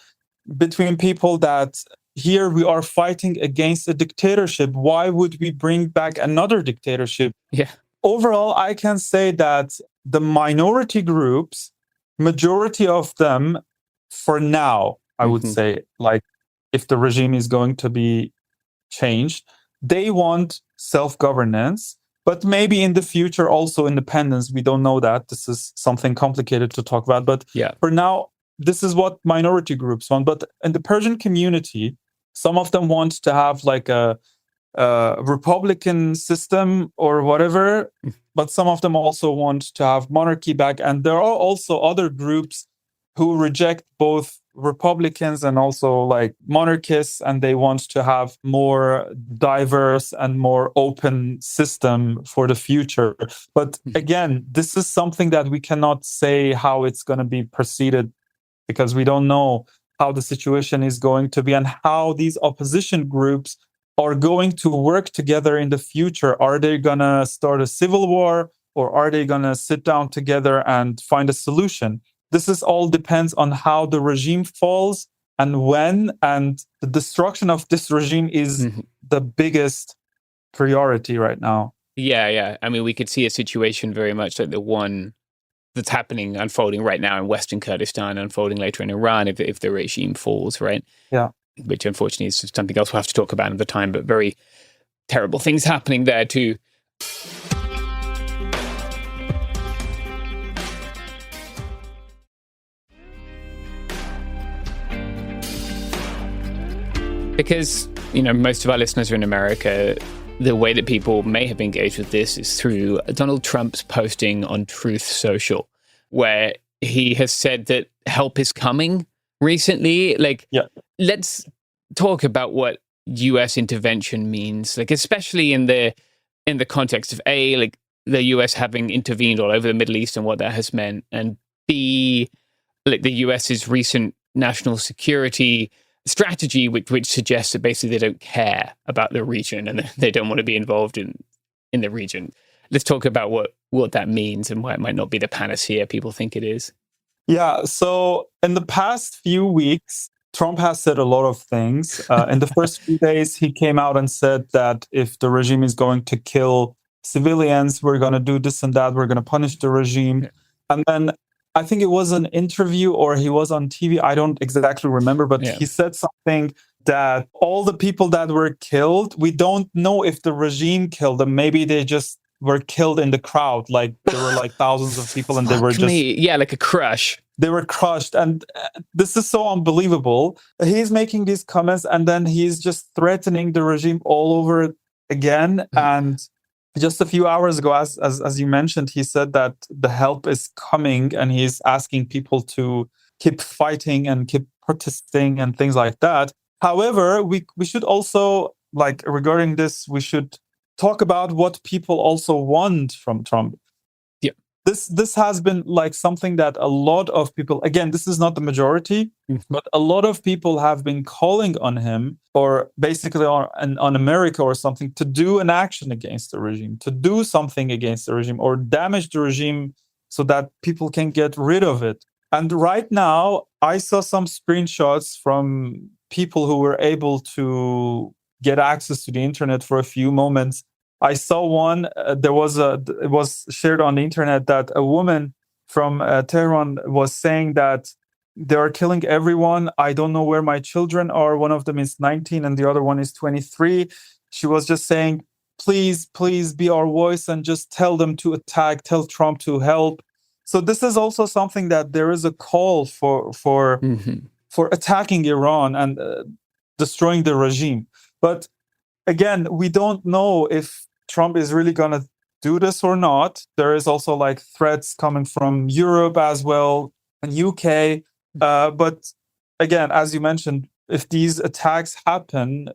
between people that here we are fighting against a dictatorship. Why would we bring back another dictatorship? Yeah. Overall, I can say that the minority groups, majority of them, for now, I would say, like, if the regime is going to be changed, they want self-governance, but maybe in the future also independence. We don't know that. This is something complicated to talk about. But for now, this is what minority groups want. But in the Persian community, some of them want to have like a republican system or whatever, but some of them also want to have monarchy back. And there are also other groups who reject both republicans and also like monarchists, and they want to have more diverse and more open system for the future. But again, this is something that we cannot say how it's going to be proceeded, because we don't know how the situation is going to be and how these opposition groups are going to work together in the future. Are they going to start a civil war, or are they going to sit down together and find a solution? this is all depends on how the regime falls and when, and the destruction of this regime is the biggest priority right now. Yeah. I mean, we could see a situation very much like the one that's happening, unfolding right now in Western Kurdistan, unfolding later in Iran if the regime falls, right? Yeah. Which unfortunately is something else we'll have to talk about at the time, but very terrible things happening there too. Because, most of our listeners are in America, the way that people may have engaged with this is through Donald Trump's posting on Truth Social, where he has said that help is coming recently. Let's talk about what U.S. intervention means, especially in the context of A, the U.S. having intervened all over the Middle East and what that has meant, and B, the U.S.'s recent national security strategy, which suggests that basically they don't care about the region and they don't want to be involved in the region. Let's talk about what that means and why it might not be the panacea people think it is. Yeah, so in the past few weeks, Trump has said a lot of things. In the first few days, he came out and said that if the regime is going to kill civilians, we're going to do this and that, we're going to punish the regime. Yeah. And then I think it was an interview or he was on TV. I don't exactly remember, but he said something that all the people that were killed, we don't know if the regime killed them. Maybe they just were killed in the crowd. There were thousands of people and they were just... Yeah, like a crush. They were crushed. And this is so unbelievable. He's making these comments and then he's just threatening the regime all over again. And just a few hours ago, as you mentioned, he said that the help is coming and he's asking people to keep fighting and keep protesting and things like that. However, we should also, regarding this, we should talk about what people also want from Trump. Yeah. This has been something that a lot of people, again, this is not the majority, but a lot of people have been calling on him, or basically on America or something, to do an action against the regime, to do something against the regime or damage the regime so that people can get rid of it. And right now, I saw some screenshots from people who were able to get access to the internet for a few moments. I saw one, it was shared on the internet that a woman from Tehran was saying that they are killing everyone. I don't know where my children are. One of them is 19 and the other one is 23. She was just saying, please be our voice and just tell them to attack, tell Trump to help. So this is also something that there is a call for attacking Iran and destroying the regime. But again, we don't know if Trump is really going to do this or not. There is also threats coming from Europe as well and UK. But again, as you mentioned, if these attacks happen,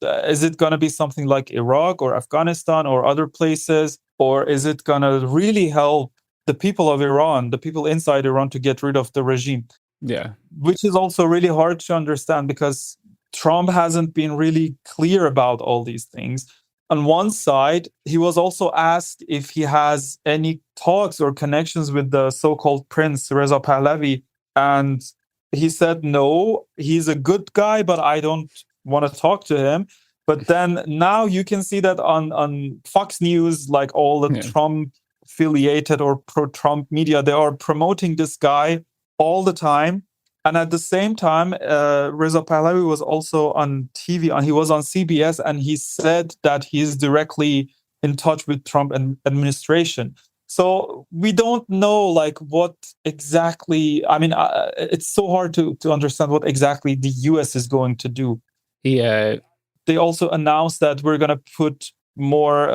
is it going to be something like Iraq or Afghanistan or other places? Or is it going to really help the people of Iran, the people inside Iran, to get rid of the regime? Yeah. Which is also really hard to understand because Trump hasn't been really clear about all these things. On one side, he was also asked if he has any talks or connections with the so-called Prince Reza Pahlavi. And he said, no, he's a good guy, but I don't want to talk to him. But then now you can see that on Fox News, all the Trump-affiliated or pro-Trump media, they are promoting this guy all the time. And at the same time, Reza Pahlavi was also on TV, and he was on CBS, and he said that he's directly in touch with Trump administration. So we don't know what exactly, it's so hard to understand what exactly the US is going to do. Yeah. They also announced that we're going to put more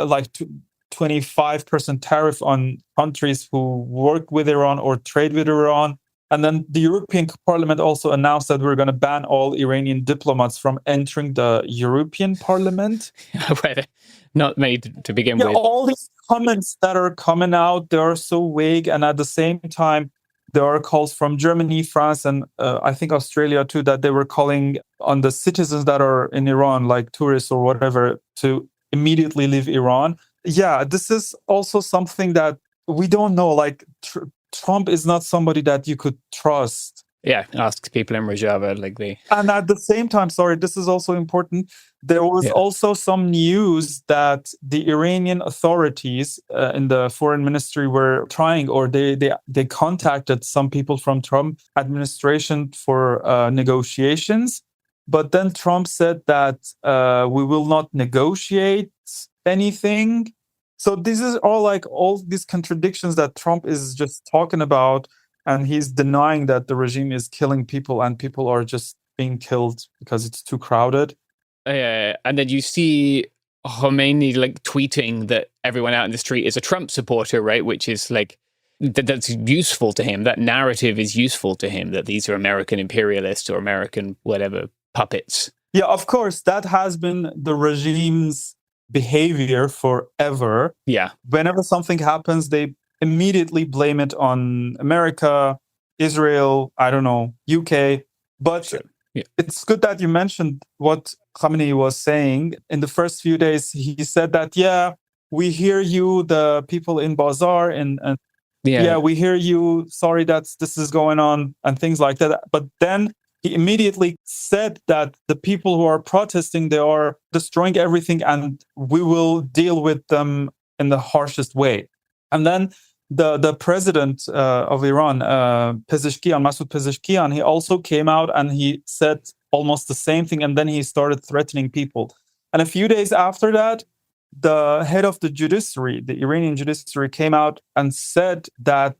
25% tariff on countries who work with Iran or trade with Iran. And then the European Parliament also announced that we're going to ban all Iranian diplomats from entering the European Parliament. Not made to begin with. All these comments that are coming out, they are so vague. And at the same time, there are calls from Germany, France, and I think Australia too, that they were calling on the citizens that are in Iran, like tourists or whatever, to immediately leave Iran. Yeah, this is also something that we don't know. Trump is not somebody that you could trust. Yeah, ask people in Rojava And at the same time, sorry, this is also important. There was also some news that the Iranian authorities in the foreign ministry were trying, or they contacted some people from Trump administration for negotiations. But then Trump said that we will not negotiate anything. So this is all these contradictions that Trump is just talking about. And he's denying that the regime is killing people and people are just being killed because it's too crowded. And then you see Khomeini tweeting that everyone out in the street is a Trump supporter, right? Which is that's useful to him. That narrative is useful to him, that these are American imperialists or American whatever puppets. Yeah, of course, that has been the regime's behavior forever. Yeah. Whenever something happens, they immediately blame it on America, Israel, I don't know, UK. But it's good that you mentioned what Khamenei was saying. In the first few days, he said that, we hear you, the people in Bazaar, and we hear you. Sorry that this is going on and things like that. But then he immediately said that the people who are protesting, they are destroying everything and we will deal with them in the harshest way. And then the president of Iran, Masoud Pezeshkian, he also came out and he said almost the same thing. And then he started threatening people. And a few days after that, the head of the judiciary, the Iranian judiciary, came out and said that,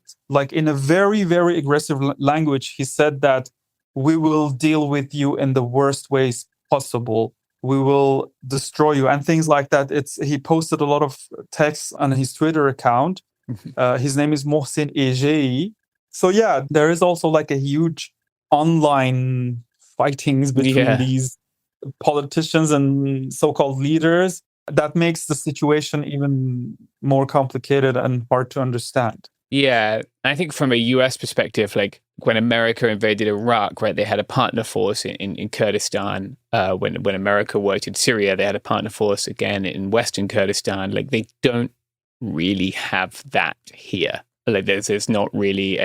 in a very, very aggressive language, he said that we will deal with you in the worst ways possible. We will destroy you and things like that. He posted a lot of texts on his Twitter account. His name is Mohsen Ejei. So there is also a huge online fightings between these politicians and so-called leaders that makes the situation even more complicated and hard to understand. Yeah, I think from a US perspective, when America invaded Iraq, right, they had a partner force in Kurdistan. When America worked in Syria, they had a partner force again in Western Kurdistan. They don't really have that here. There's not really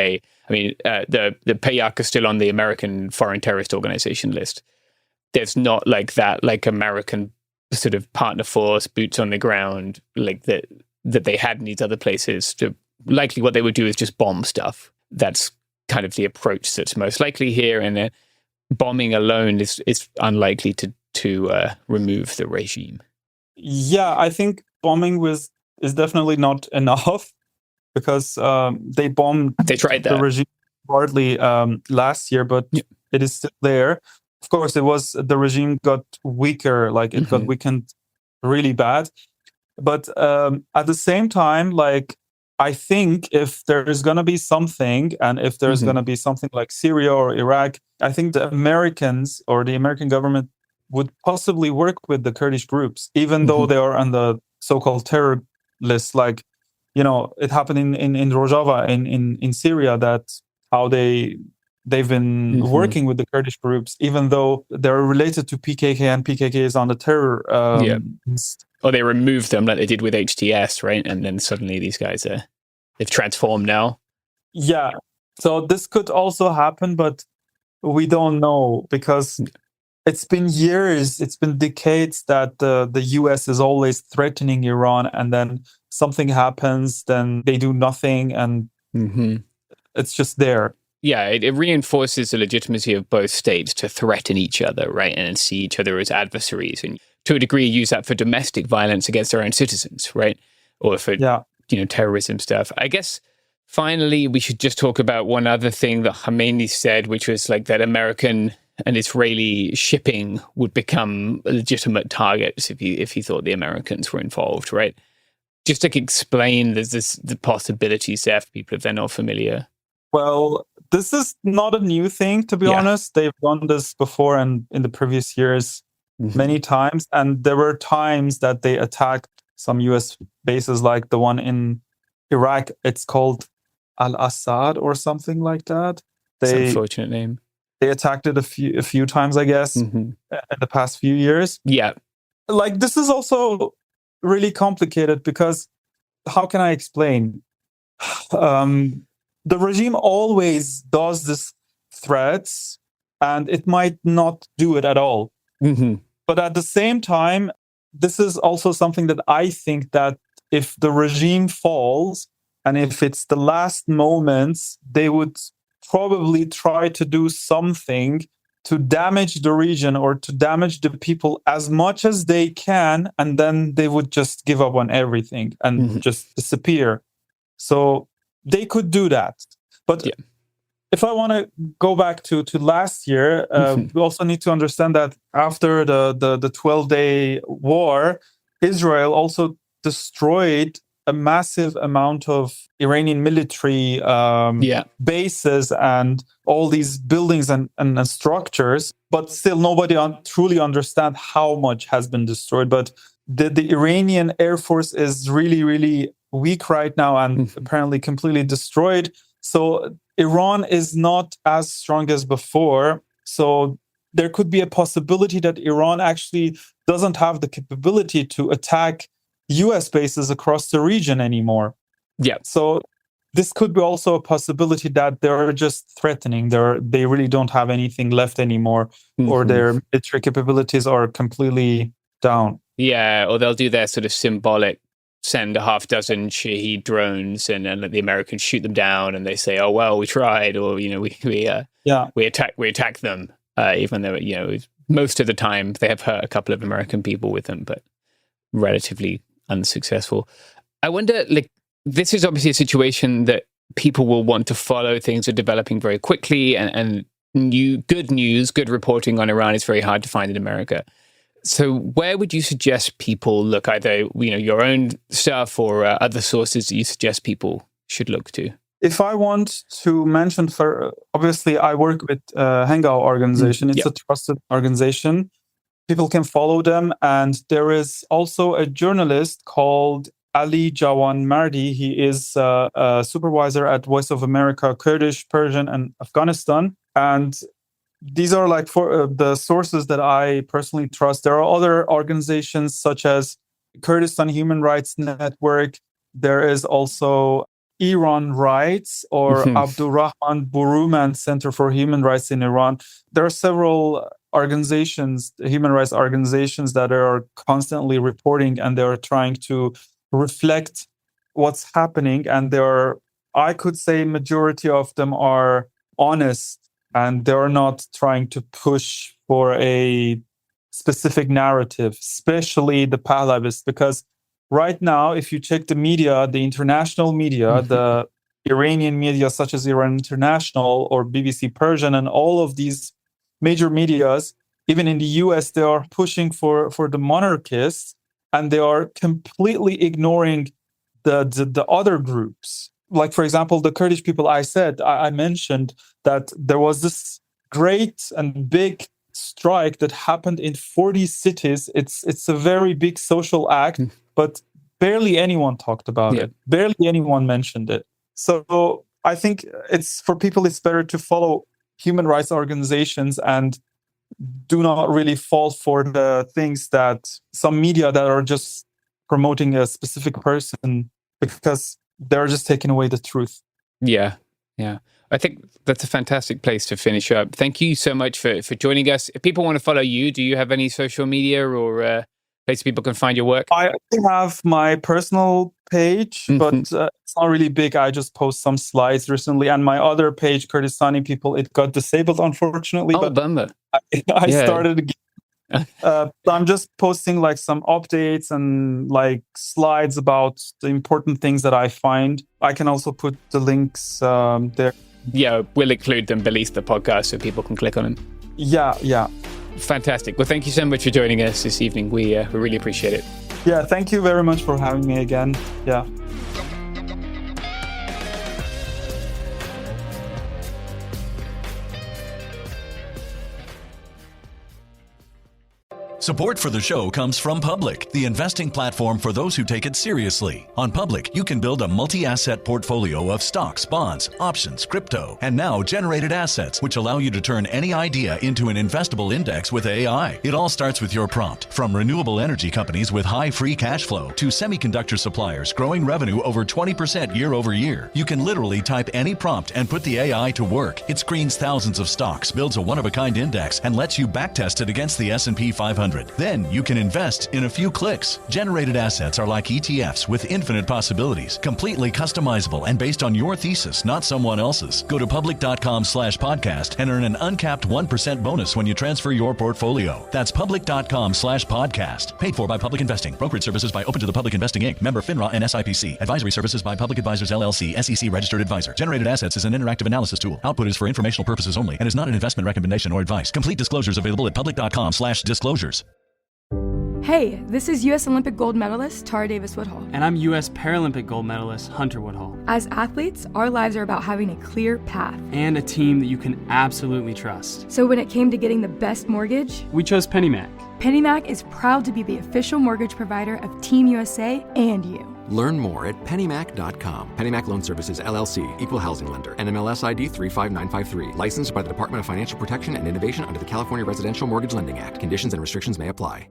the PAYAK is still on the American Foreign Terrorist Organization list. There's not that American sort of partner force, boots on the ground, that they had in these other places. Likely what they would do is just bomb stuff. That's kind of the approach that's most likely here, and bombing alone is unlikely to remove the regime. Yeah, I think bombing is definitely not enough because they tried the regime hardly last year, but it is still there. Of course, the regime got weaker, it got weakened really bad. But at the same time, I think if there is going to be something, and if there's going to be something like Syria or Iraq, I think the Americans or the American government would possibly work with the Kurdish groups, even though they are on the so-called terror list. It happened in Rojava in Syria, that how they've been working with the Kurdish groups, even though they're related to PKK and PKK is on the terror list. Or they removed them like they did with HTS, right? And then suddenly these guys they've transformed now. Yeah. So this could also happen, but we don't know because it's been years, it's been decades that the US is always threatening Iran, and then something happens, then they do nothing, and it's just there. Yeah, it reinforces the legitimacy of both states to threaten each other, right? And see each other as adversaries, and to a degree use that for domestic violence against their own citizens, right? Or for terrorism stuff. I guess finally we should just talk about one other thing that Khomeini said, which was that American and Israeli shipping would become legitimate targets if he thought the Americans were involved, right? Just to explain, the possibilities there for people if they're not familiar. Well, this is not a new thing, to be honest. They've done this before and in the previous years many times. And there were times that they attacked some US bases, like the one in Iraq. It's called Al-Assad or something like that. It's an unfortunate name. They attacked it a few times, I guess, in the past few years. Yeah. This is also really complicated because how can I explain? the regime always does this threats, and it might not do it at all. Mm-hmm. But at the same time, this is also something that I think that if the regime falls and if it's the last moments, they would probably try to do something to damage the region or to damage the people as much as they can, and then they would just give up on everything and just disappear. So they could do that. But if I want to go back to last year, we also need to understand that after the 12-day war, Israel also destroyed a massive amount of Iranian military bases and all these buildings and structures. But still, nobody truly understand how much has been destroyed. But the Iranian Air Force is really, really weak right now and apparently completely destroyed. So Iran is not as strong as before. So there could be a possibility that Iran actually doesn't have the capability to attack US bases across the region anymore. Yeah. So this could be also a possibility that they're just threatening. They really don't have anything left anymore, or their military capabilities are completely down. Yeah, or they'll do their sort of symbolic send a half dozen Shahed drones and let the Americans shoot them down, and they say, "Oh well, we tried," or we attack them, even though most of the time they have hurt a couple of American people with them, but relatively unsuccessful. I wonder, this is obviously a situation that people will want to follow. Things are developing very quickly, and good news, good reporting on Iran is very hard to find in America. So where would you suggest people look, either your own stuff or other sources that you suggest people should look to? If I want to mention, obviously I work with Hengao organization. It's a trusted organization. People can follow them. And there is also a journalist called Ali Jawan Mardi. He is a supervisor at Voice of America, Kurdish, Persian, and Afghanistan. And these are the sources that I personally trust. There are other organizations such as Kurdistan Human Rights Network. There is also Iran Rights or Abdurrahman Buruman Center for Human Rights in Iran. There are several organizations, human rights organizations, that are constantly reporting, and they're trying to reflect what's happening. And I could say majority of them are honest, and they're not trying to push for a specific narrative, especially the Pahlavists, because right now, if you check the media, the international media, the Iranian media such as Iran International or BBC Persian and all of these major medias, even in the US, they are pushing for the monarchists, and they are completely ignoring the other groups. Like, for example, the Kurdish people, I mentioned that there was this great and big strike that happened in 40 cities. It's a very big social act, but barely anyone talked about it. Barely anyone mentioned it. So I think it's better to follow human rights organizations and do not really fall for the things that some media that are just promoting a specific person, because they're just taking away the truth. Yeah. I think that's a fantastic place to finish up. Thank you so much for joining us. If people want to follow you, do you have any social media or place people can find your work? I have my personal page, but it's not really big. I just post some slides recently. And my other page, Kurdistani People, it got disabled, unfortunately. Oh, bummer. I started again. I'm just posting some updates and slides about the important things that I find. I can also put the links there. Yeah, we'll include them beneath the podcast so people can click on them. Yeah. Fantastic. Well, thank you so much for joining us this evening. We really appreciate it. Yeah, thank you very much for having me again. Yeah. Support for the show comes from Public, the investing platform for those who take it seriously. On Public, you can build a multi-asset portfolio of stocks, bonds, options, crypto, and now generated assets, which allow you to turn any idea into an investable index with AI. It all starts with your prompt. From renewable energy companies with high free cash flow to semiconductor suppliers growing revenue over 20% year over year, you can literally type any prompt and put the AI to work. It screens thousands of stocks, builds a one-of-a-kind index, and lets you backtest it against the S&P 500. Then you can invest in a few clicks. Generated assets are like ETFs with infinite possibilities, completely customizable and based on your thesis, not someone else's. Go to public.com/podcast and earn an uncapped 1% bonus when you transfer your portfolio. That's public.com/podcast. Paid for by Public Investing. Brokerage services by Open to the Public Investing Inc. Member FINRA and SIPC. Advisory services by Public Advisors LLC, SEC registered advisor. Generated assets is an interactive analysis tool. Output is for informational purposes only and is not an investment recommendation or advice. Complete disclosures available at public.com/disclosures. Hey, this is U.S. Olympic gold medalist Tara Davis-Woodhull. And I'm U.S. Paralympic gold medalist Hunter Woodhull. As athletes, our lives are about having a clear path. And a team that you can absolutely trust. So when it came to getting the best mortgage, we chose PennyMac. PennyMac is proud to be the official mortgage provider of Team USA and you. Learn more at pennymac.com. PennyMac Loan Services, LLC, Equal Housing Lender, NMLS ID 35953. Licensed by the Department of Financial Protection and Innovation under the California Residential Mortgage Lending Act. Conditions and restrictions may apply.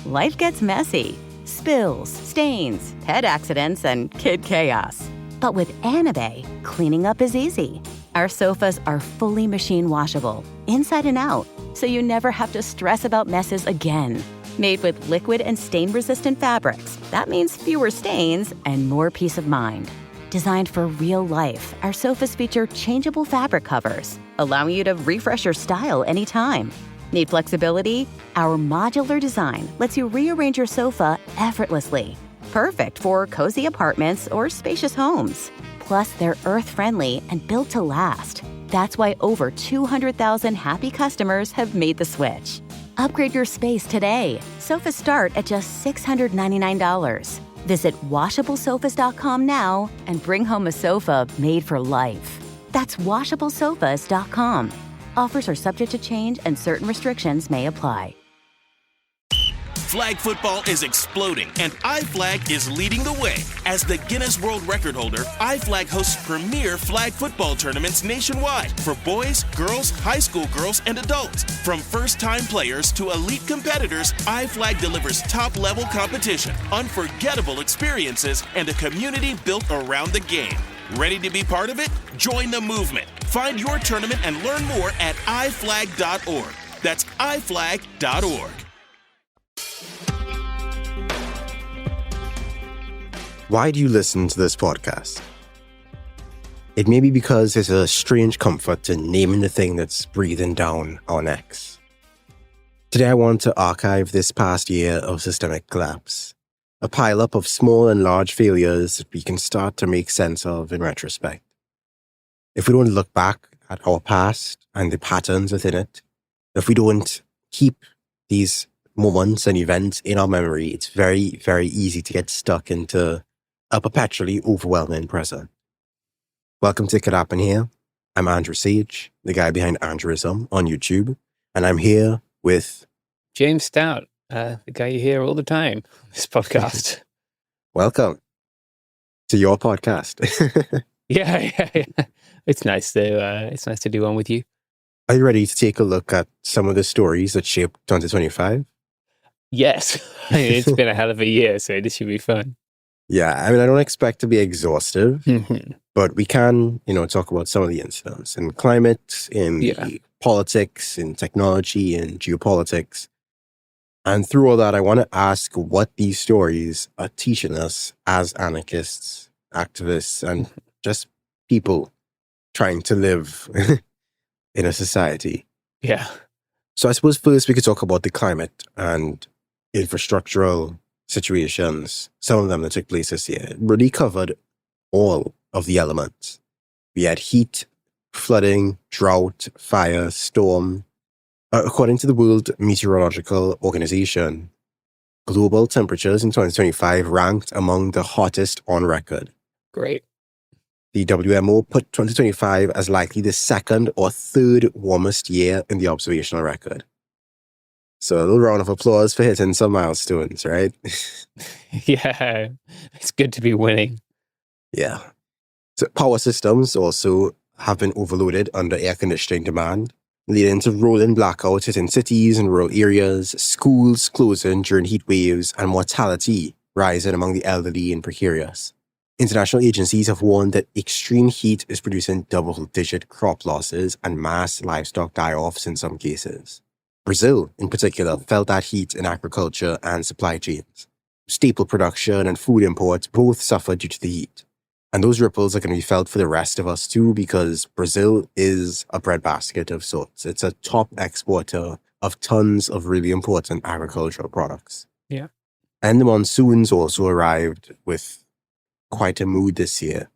Life gets messy. Spills, stains, pet accidents, and kid chaos. But with Anabay, cleaning up is easy. Our sofas are fully machine washable, inside and out, so you never have to stress about messes again. Made with liquid and stain-resistant fabrics, that means fewer stains and more peace of mind. Designed for real life, our sofas feature changeable fabric covers, allowing you to refresh your style anytime. Need flexibility? Our modular design lets you rearrange your sofa effortlessly. Perfect for cozy apartments or spacious homes. Plus, they're earth-friendly and built to last. That's why over 200,000 happy customers have made the switch. Upgrade your space today. Sofas start at just $699. Visit washablesofas.com now and bring home a sofa made for life. That's washablesofas.com. Offers are subject to change and certain restrictions may apply. Flag football is exploding, and iFlag is leading the way. As the Guinness World Record holder, iFlag hosts premier flag football tournaments nationwide for boys, girls, high school girls, and adults. From first-time players to elite competitors, iFlag delivers top-level competition, unforgettable experiences, and a community built around the game. Ready to be part of it? Join the movement. Find your tournament and learn more at iflag.org. That's iflag.org. Why do you listen to this podcast? It may be because there's a strange comfort in naming the thing that's breathing down our necks. Today I want to archive this past year of systemic collapse, a pileup of small and large failures that we can start to make sense of in retrospect. If we don't look back at our past and the patterns within it, if we don't keep these moments and events in our memory, it's very, very easy to get stuck into a perpetually overwhelming present. Welcome to Could Happen Here. I'm Andrew Sage, the guy behind Andrewism on YouTube, and I'm here with James Stout, the guy you hear all the time on this podcast. Welcome to your podcast. Yeah. It's nice to do one with you. Are you ready to take a look at some of the stories that shaped 2025? Yes. It's been a hell of a year, so this should be fun. Yeah, I mean, I don't expect to be exhaustive, but we can, talk about some of the incidents in climate, in politics, in technology, in geopolitics. And through all that, I want to ask what these stories are teaching us as anarchists, activists, and just people trying to live in a society. Yeah. So I suppose first we could talk about the climate and infrastructural situations, some of them that took place this year. It really covered all of the elements. We had heat, flooding, drought, fire, storm. According to the World Meteorological Organization, global temperatures in 2025 ranked among the hottest on record. Great. The WMO put 2025 as likely the second or third warmest year in the observational record. So a little round of applause for hitting some milestones, right? Yeah, it's good to be winning. Yeah. So power systems also have been overloaded under air conditioning demand, leading to rolling blackouts hitting cities and rural areas, schools closing during heat waves, and mortality rising among the elderly and precarious. International agencies have warned that extreme heat is producing double-digit crop losses and mass livestock die-offs in some cases. Brazil, in particular, felt that heat in agriculture and supply chains. Staple production and food imports both suffered due to the heat. And those ripples are going to be felt for the rest of us too, because Brazil is a breadbasket of sorts. It's a top exporter of tons of really important agricultural products. Yeah. And the monsoons also arrived with quite a mood this year.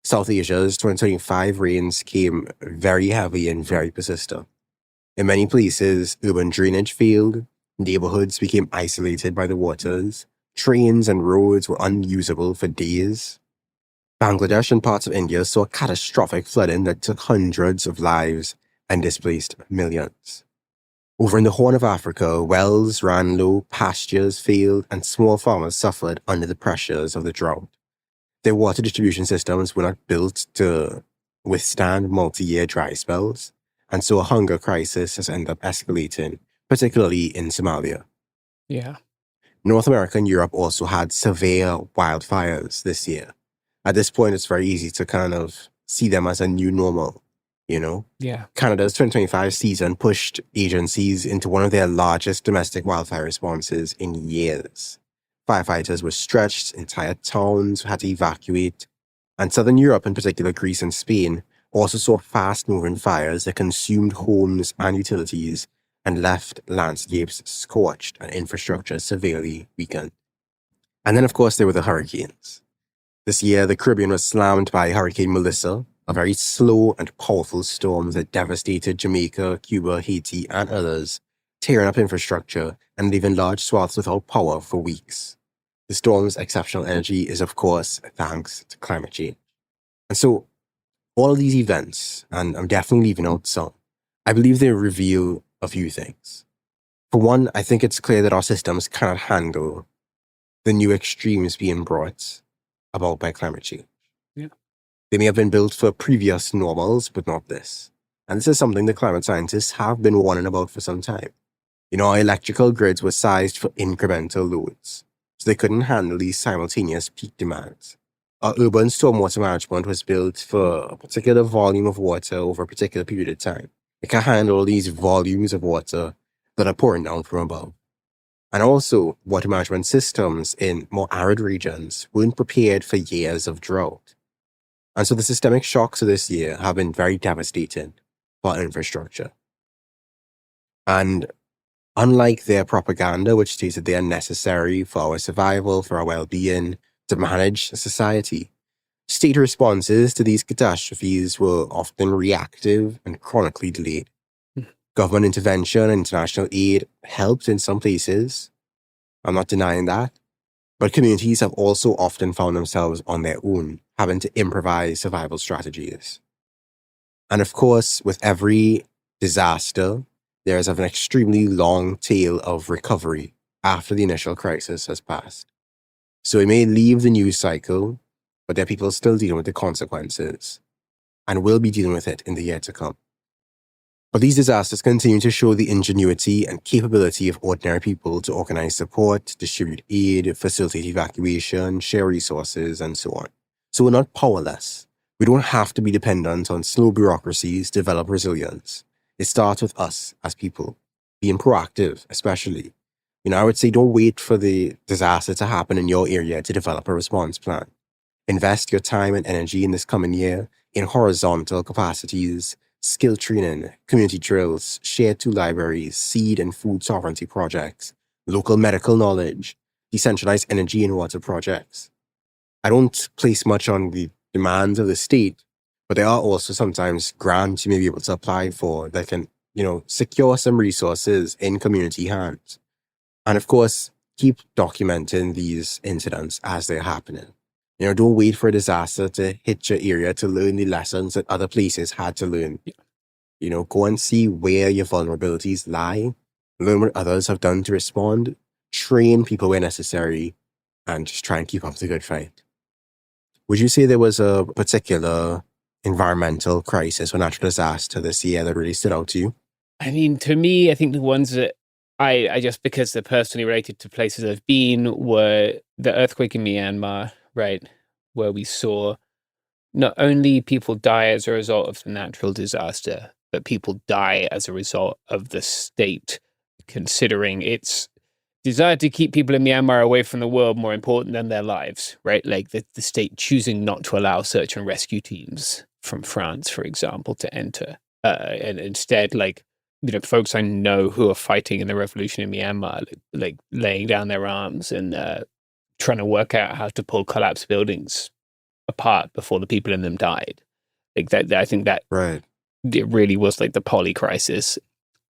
South Asia's 2025 rains came very heavy and very persistent. In many places, urban drainage failed, neighborhoods became isolated by the waters, trains and roads were unusable for days. Bangladesh and parts of India saw catastrophic flooding that took hundreds of lives and displaced millions. Over in the Horn of Africa, wells ran low, pastures failed, and small farmers suffered under the pressures of the drought. Their water distribution systems were not built to withstand multi-year dry spells, and so a hunger crisis has ended up escalating, particularly in Somalia. Yeah. North America and Europe also had severe wildfires this year. At this point, it's very easy to kind of see them as a new normal, you know? Yeah. Canada's 2025 season pushed agencies into one of their largest domestic wildfire responses in years. Firefighters were stretched, entire towns had to evacuate, and Southern Europe, in particular Greece and Spain, also saw fast-moving fires that consumed homes and utilities and left landscapes scorched and infrastructure severely weakened. And then, of course, there were the hurricanes. This year, the Caribbean was slammed by Hurricane Melissa, a very slow and powerful storm that devastated Jamaica, Cuba, Haiti, and others, tearing up infrastructure and leaving large swaths without power for weeks. The storm's exceptional energy is, of course, thanks to climate change. And so, all of these events, and I'm definitely leaving out some, I believe they reveal a few things. For one, I think it's clear that our systems cannot handle the new extremes being brought about by climate change. Yeah. They may have been built for previous normals, but not this. And this is something that climate scientists have been warning about for some time. You know, our electrical grids were sized for incremental loads, so they couldn't handle these simultaneous peak demands. Our urban stormwater management was built for a particular volume of water over a particular period of time. It can handle these volumes of water that are pouring down from above. And also, water management systems in more arid regions weren't prepared for years of drought. And so the systemic shocks of this year have been very devastating for our infrastructure. And unlike their propaganda, which states that they are necessary for our survival, for our well-being, to manage society, state responses to these catastrophes were often reactive and chronically delayed. Government intervention and international aid helped in some places. I'm not denying that. But communities have also often found themselves on their own, having to improvise survival strategies. And of course, with every disaster, there is an extremely long tail of recovery after the initial crisis has passed. So it may leave the news cycle, but there are people still dealing with the consequences and will be dealing with it in the year to come. But these disasters continue to show the ingenuity and capability of ordinary people to organize support, distribute aid, facilitate evacuation, share resources, and so on. So we're not powerless. We don't have to be dependent on slow bureaucracies to develop resilience. It starts with us as people, being proactive, especially. You know, I would say don't wait for the disaster to happen in your area to develop a response plan. Invest your time and energy in this coming year in horizontal capacities, skill training, community drills, shared tool libraries, seed and food sovereignty projects, local medical knowledge, decentralized energy and water projects. I don't place much on the demands of the state, but there are also sometimes grants you may be able to apply for that can, you know, secure some resources in community hands. And of course, keep documenting these incidents as they're happening. You know, don't wait for a disaster to hit your area to learn the lessons that other places had to learn. You know, go and see where your vulnerabilities lie, learn what others have done to respond, train people where necessary, and just try and keep up the good fight. Would you say there was a particular environmental crisis or natural disaster this year that really stood out to you? I mean, to me, I think the ones that I just, because they're personally related to places I've been, were the earthquake in Myanmar, right? Where we saw not only people die as a result of the natural disaster, but people die as a result of the state considering its desire to keep people in Myanmar away from the world more important than their lives, right? Like the state choosing not to allow search and rescue teams from France, for example, to enter. And instead, like, you know, folks I know who are fighting in the revolution in Myanmar, like laying down their arms and trying to work out how to pull collapsed buildings apart before the people in them died. Like that, I think that it really was like the poly crisis.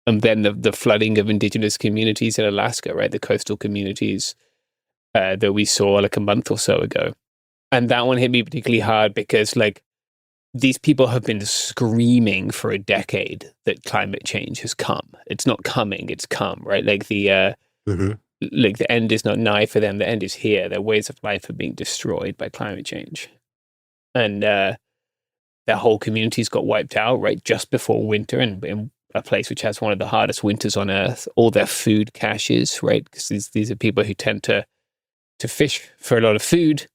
And then the flooding of indigenous communities in Alaska, right? The coastal communities that we saw like a month or so ago. And that one hit me particularly hard because like these people have been screaming for a decade that climate change has come. It's not coming, it's come, right? Like the like the end is not nigh for them. The end is here. Their ways of life are being destroyed by climate change. And their whole communities got wiped out, right? Just before winter and in a place which has one of the hardest winters on earth. All their food caches, right? Because these are people who tend to fish for a lot of food.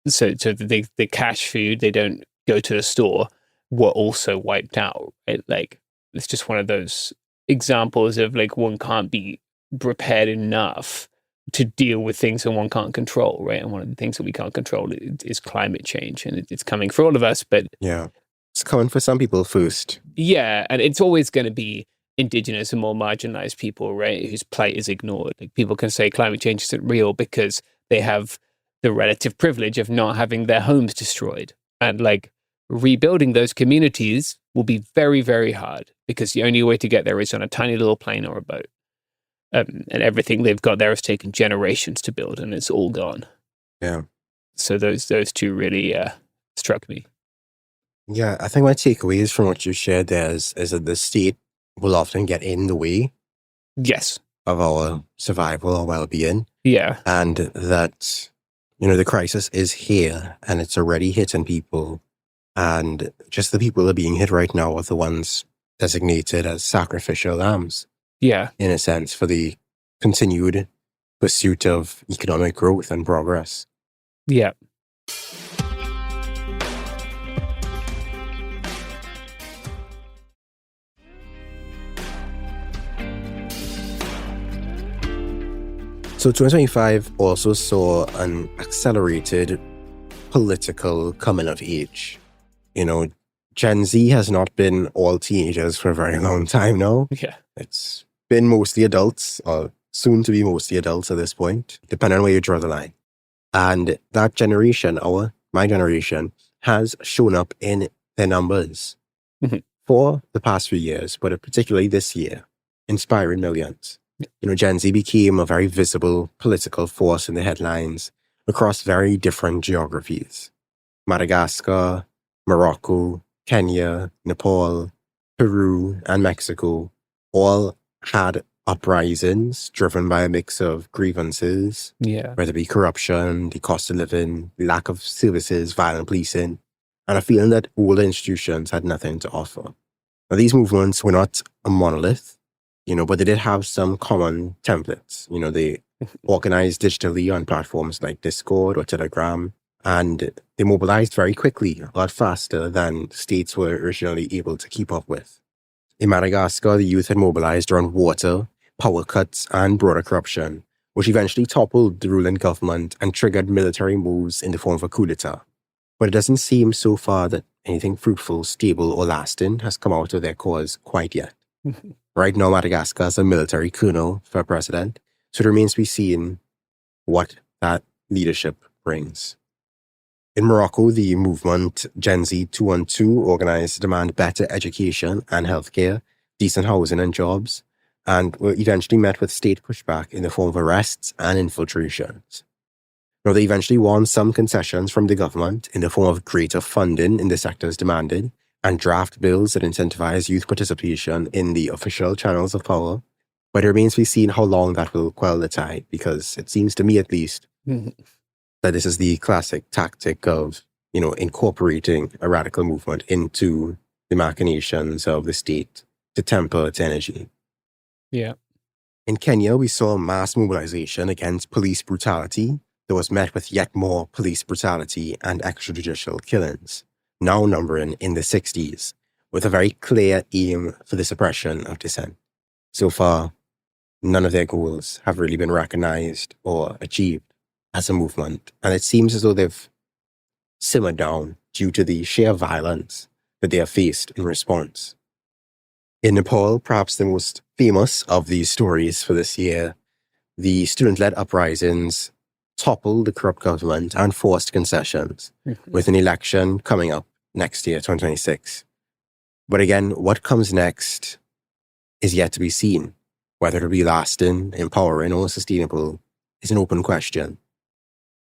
So they cache food. They don't go to the store. Were also wiped out. Right? Like it's just one of those examples of like one can't be prepared enough to deal with things that one can't control, right? And one of the things that we can't control is climate change, and it's coming for all of us. But yeah, it's coming for some people first. Yeah, and it's always going to be indigenous and more marginalized people, right, whose plight is ignored. Like people can say climate change isn't real because they have the relative privilege of not having their homes destroyed, and like rebuilding those communities will be very, very hard because the only way to get there is on a tiny little plane or a boat. And everything they've got there has taken generations to build, and it's all gone. Yeah. So those two really struck me. Yeah, I think my takeaways from what you shared there is that the state will often get in the way. Yes. Of our survival or well-being. Yeah. And that, you know, the crisis is here and it's already hitting people. And just the people that are being hit right now are the ones designated as sacrificial lambs. Yeah. In a sense, for the continued pursuit of economic growth and progress. Yeah. So 2025 also saw an accelerated political coming of age. You know, Gen Z has not been all teenagers for a very long time now. Yeah. It's been mostly adults, or soon to be mostly adults at this point, depending on where you draw the line. And that generation, my generation, has shown up in their numbers for the past few years, but particularly this year, inspiring millions. You know, Gen Z became a very visible political force in the headlines across very different geographies. Madagascar, Morocco, Kenya, Nepal, Peru, and Mexico all had uprisings driven by a mix of grievances, whether it be corruption, the cost of living, the lack of services, violent policing, and a feeling that older institutions had nothing to offer. Now, these movements were not a monolith, you know, but they did have some common templates. You know, they organized digitally on platforms like Discord or Telegram, and they mobilized very quickly, a lot faster than states were originally able to keep up with. In Madagascar, the youth had mobilized around water, power cuts, and broader corruption, which eventually toppled the ruling government and triggered military moves in the form of a coup d'etat. But it doesn't seem so far that anything fruitful, stable, or lasting has come out of their cause quite yet. Right now, Madagascar has a military colonel for president, so it remains to be seen what that leadership brings. In Morocco, the movement Gen Z 212 organized to demand better education and healthcare, decent housing and jobs, and were eventually met with state pushback in the form of arrests and infiltrations. Now, they eventually won some concessions from the government in the form of greater funding in the sectors demanded and draft bills that incentivize youth participation in the official channels of power. But it remains to be seen how long that will quell the tide, because it seems to me at least that this is the classic tactic of, incorporating a radical movement into the machinations of the state to temper its energy. Yeah. In Kenya, we saw mass mobilization against police brutality that was met with yet more police brutality and extrajudicial killings, now numbering in the 60s, with a very clear aim for the suppression of dissent. So far, none of their goals have really been recognized or achieved as a movement, and it seems as though they've simmered down due to the sheer violence that they have faced in response. In Nepal, perhaps the most famous of these stories for this year, the student-led uprisings toppled the corrupt government and forced concessions, with an election coming up next year, 2026. But again, what comes next is yet to be seen. Whether it'll be lasting, empowering, or sustainable is an open question.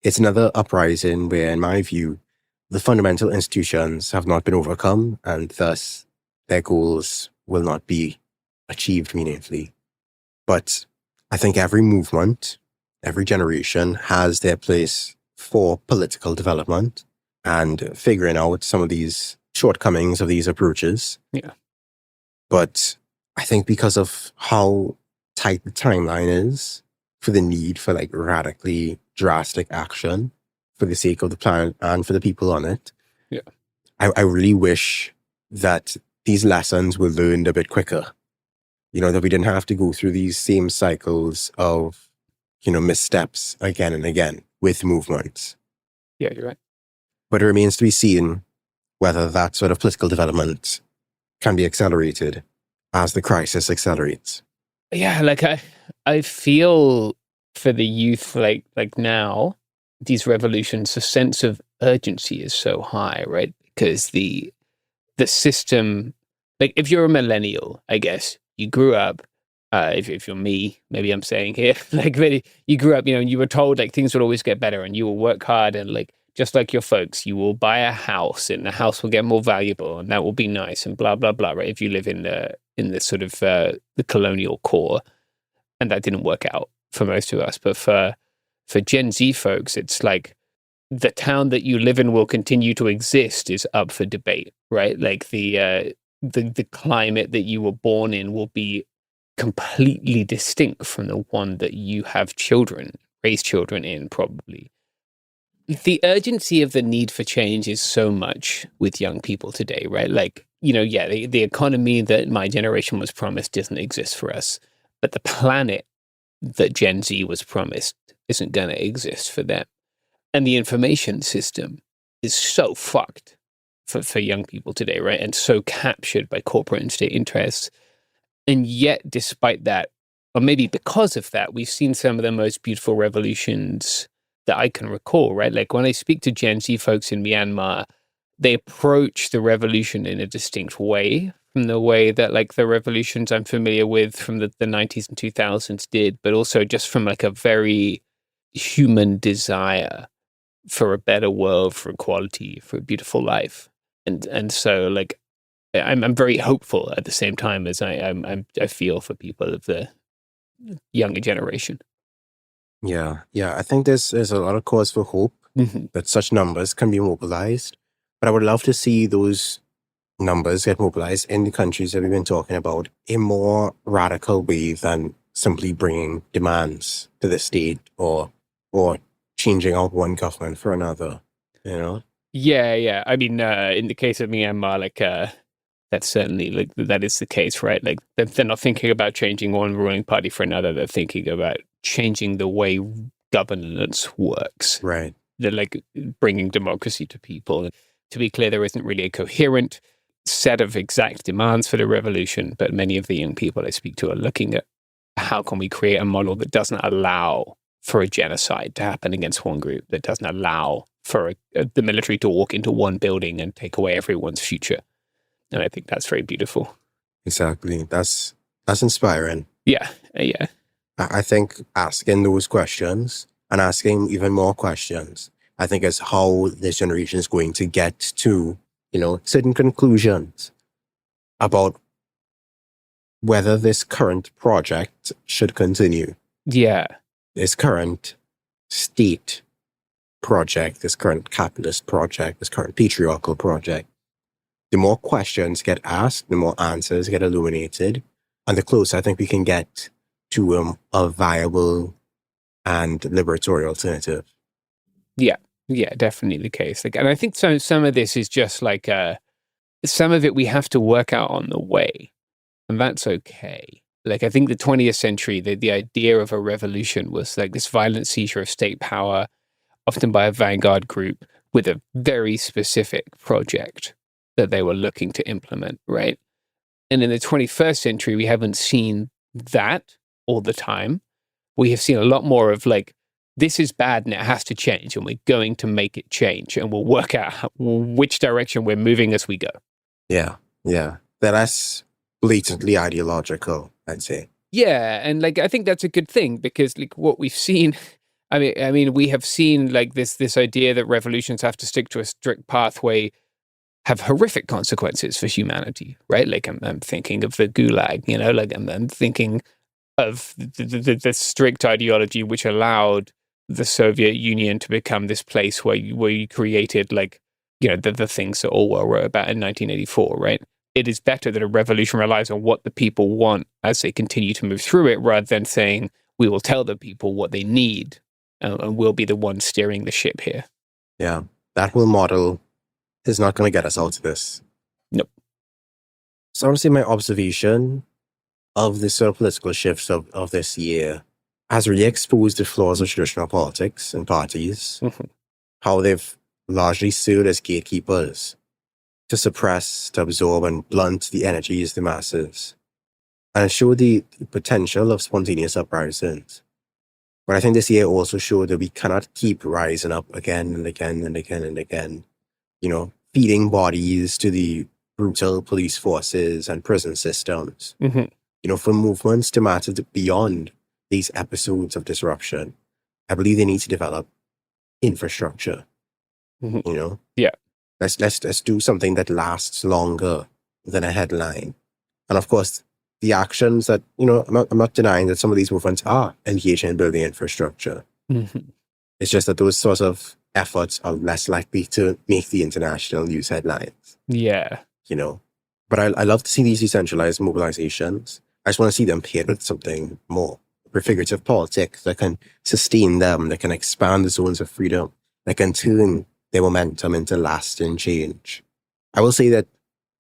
It's another uprising where, in my view, the fundamental institutions have not been overcome, and thus their goals will not be achieved meaningfully. But I think every movement, every generation has their place for political development and figuring out some of these shortcomings of these approaches. Yeah. But I think because of how tight the timeline is for the need for radically drastic action for the sake of the planet and for the people on it, yeah, I really wish that these lessons were learned a bit quicker. That we didn't have to go through these same cycles of, missteps again and again with movements. Yeah, you're right. But it remains to be seen whether that sort of political development can be accelerated as the crisis accelerates. Yeah, I feel for the youth like now, these revolutions, the sense of urgency is so high, right? Because the system, if you're a millennial, I guess, you grew up, if you're me, maybe I'm saying here, really, you grew up, and you were told things would always get better and you will work hard and just like your folks, you will buy a house and the house will get more valuable and that will be nice and blah, blah, blah, right? If you live in the sort of the colonial core, and that didn't work out for most of us. But for Gen Z folks, it's the town that you live in will continue to exist is up for debate, right? The climate that you were born in will be completely distinct from the one that you have raise children in, probably. The urgency of the need for change is so much with young people today, right? The economy that my generation was promised doesn't exist for us, but the planet that Gen Z was promised isn't going to exist for them. And the information system is so fucked for young people today, right? And so captured by corporate and state interests. And yet, despite that, or maybe because of that, we've seen some of the most beautiful revolutions that I can recall, right? When I speak to Gen Z folks in Myanmar, they approach the revolution in a distinct way from the way that the revolutions I'm familiar with from the 90s and 2000s did, but also just from a very human desire for a better world, for equality, for a beautiful life. And so I'm very hopeful at the same time as I feel for people of the younger generation. Yeah. I think there's a lot of cause for hope that such numbers can be mobilized. But I would love to see those numbers get mobilized in the countries that we've been talking about in more radical way than simply bringing demands to the state or changing out one government for another, Yeah. I mean, in the case of Myanmar, that's certainly that is the case, right? They're not thinking about changing one ruling party for another. They're thinking about changing the way governance works. Right. They're bringing democracy to people. To be clear, there isn't really a coherent set of exact demands for the revolution, but many of the young people I speak to are looking at how can we create a model that doesn't allow for a genocide to happen against one group, that doesn't allow for the military to walk into one building and take away everyone's future. And I think that's very beautiful. Exactly. That's inspiring. Yeah. I think asking those questions and asking even more questions, I think is how this generation is going to get to, certain conclusions about whether this current project should continue. Yeah. This current state project, this current capitalist project, this current patriarchal project. The more questions get asked, the more answers get illuminated, and the closer I think we can get to a viable and liberatory alternative. Yeah, definitely the case. Like, and I think some of this is just like some of it we have to work out on the way, and that's okay. Like, I think the 20th century, the idea of a revolution was like this violent seizure of state power, often by a vanguard group with a very specific project that they were looking to implement, right? And in the 21st century, we haven't seen that all the time. We have seen a lot more of like, this is bad and it has to change, and we're going to make it change, and we'll work out which direction we're moving as we go. Yeah. That's blatantly ideological, I'd say. Yeah, and like I think that's a good thing, because like what we've seen, I mean, we have seen like this idea that revolutions have to stick to a strict pathway have horrific consequences for humanity, right? Like I'm thinking of the Gulag, you know, like I'm thinking of the strict ideology which allowed the Soviet Union to become this place where you created like, you know, the things that Orwell wrote about in 1984, right? It is better that a revolution relies on what the people want as they continue to move through it, rather than saying we will tell the people what they need and we'll be the ones steering the ship here. Yeah, that whole model is not going to get us out of this. Nope. So I want to say my observation of the sort of political shifts of this year has really exposed the flaws of traditional politics and parties, how they've largely served as gatekeepers to suppress, to absorb, and blunt the energies of the masses, and show the potential of spontaneous uprisings. But I think this year also showed that we cannot keep rising up again and again and again and again, you know, feeding bodies to the brutal police forces and prison systems. You know, for movements to matter beyond these episodes of disruption, I believe they need to develop infrastructure. You know? Yeah. Let's do something that lasts longer than a headline. And of course, the actions that, you know, I'm not denying that some of these movements are engaging in building infrastructure. It's just that those sorts of efforts are less likely to make the international news headlines. Yeah. You know? But I love to see these decentralized mobilizations. I just want to see them paired with something more prefigurative politics that can sustain them, that can expand the zones of freedom, that can turn their momentum into lasting change. I will say that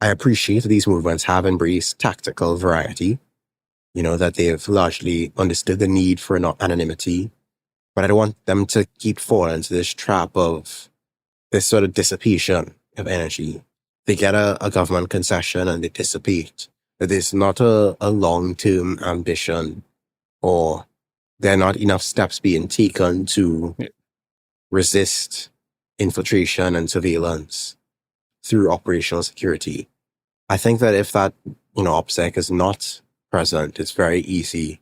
I appreciate that these movements have embraced tactical variety, you know, that they've largely understood the need for anonymity, but I don't want them to keep falling into this trap of this sort of dissipation of energy. They get a government concession and they dissipate. That there's not a long-term ambition, or there are not enough steps being taken to resist infiltration and surveillance through operational security. I think that if that, you know, OPSEC is not present, it's very easy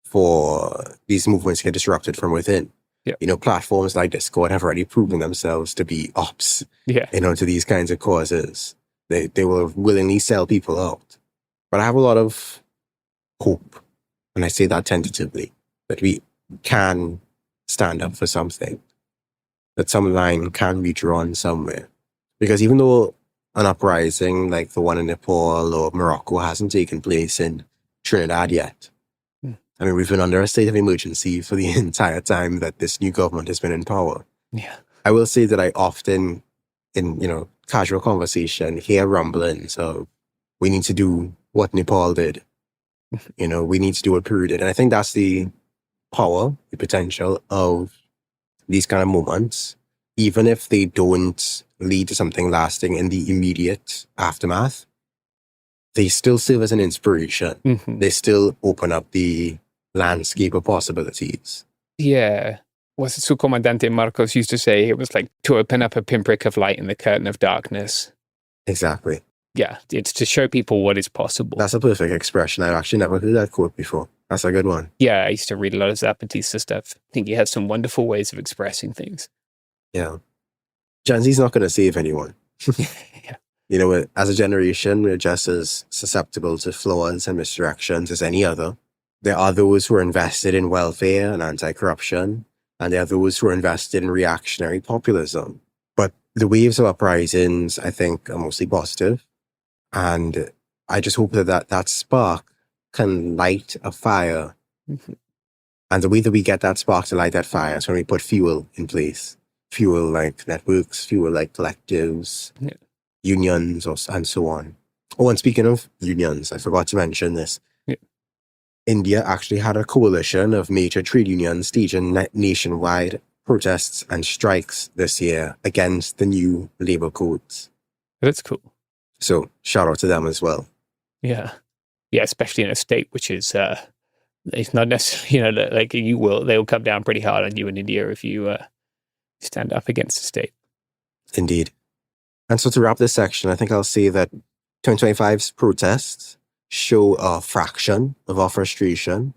for these movements to get disrupted from within. You know, platforms like Discord have already proven themselves to be ops, you know, to these kinds of causes. They will willingly sell people out. But I have a lot of hope, and I say that tentatively, that we can stand up for something, that some line can be drawn somewhere. Because even though an uprising like the one in Nepal or Morocco hasn't taken place in Trinidad yet, I mean, we've been under a state of emergency for the entire time that this new government has been in power. Yeah. I will say that I often, in, you know, casual conversation, hear rumblings of, we need to do what Nepal did. You know, we need to do what Peru did. And I think that's the power, the potential of these kind of moments, even if they don't lead to something lasting in the immediate aftermath. They still serve as an inspiration. They still open up the landscape of possibilities. Yeah. What's Su Comandante Marcos used to say? It was like to open up a pinprick of light in the curtain of darkness. Exactly. Yeah, it's to show people what is possible. That's a perfect expression. I've actually never heard that quote before. That's a good one. Yeah, I used to read a lot of Zapatista stuff. I think he has some wonderful ways of expressing things. Yeah. Gen Z's not going to save anyone. Yeah. You know, as a generation, we're just as susceptible to flaws and misdirections as any other. There are those who are invested in welfare and anti-corruption, and there are those who are invested in reactionary populism. But the waves of uprisings, I think, are mostly positive. And I just hope that spark can light a fire. And the way that we get that spark to light that fire is when we put fuel in place. Fuel like networks, fuel like collectives, unions, and so on. Oh, and speaking of unions, I forgot to mention this. India actually had a coalition of major trade unions staging nationwide protests and strikes this year against the new labor codes. That's cool. So shout out to them as well. Yeah. Yeah, especially in a state which is, it's not necessarily, like they'll come down pretty hard on you in India if you stand up against the state. Indeed. And so to wrap this section, I think I'll say that 2025's protests show a fraction of our frustration,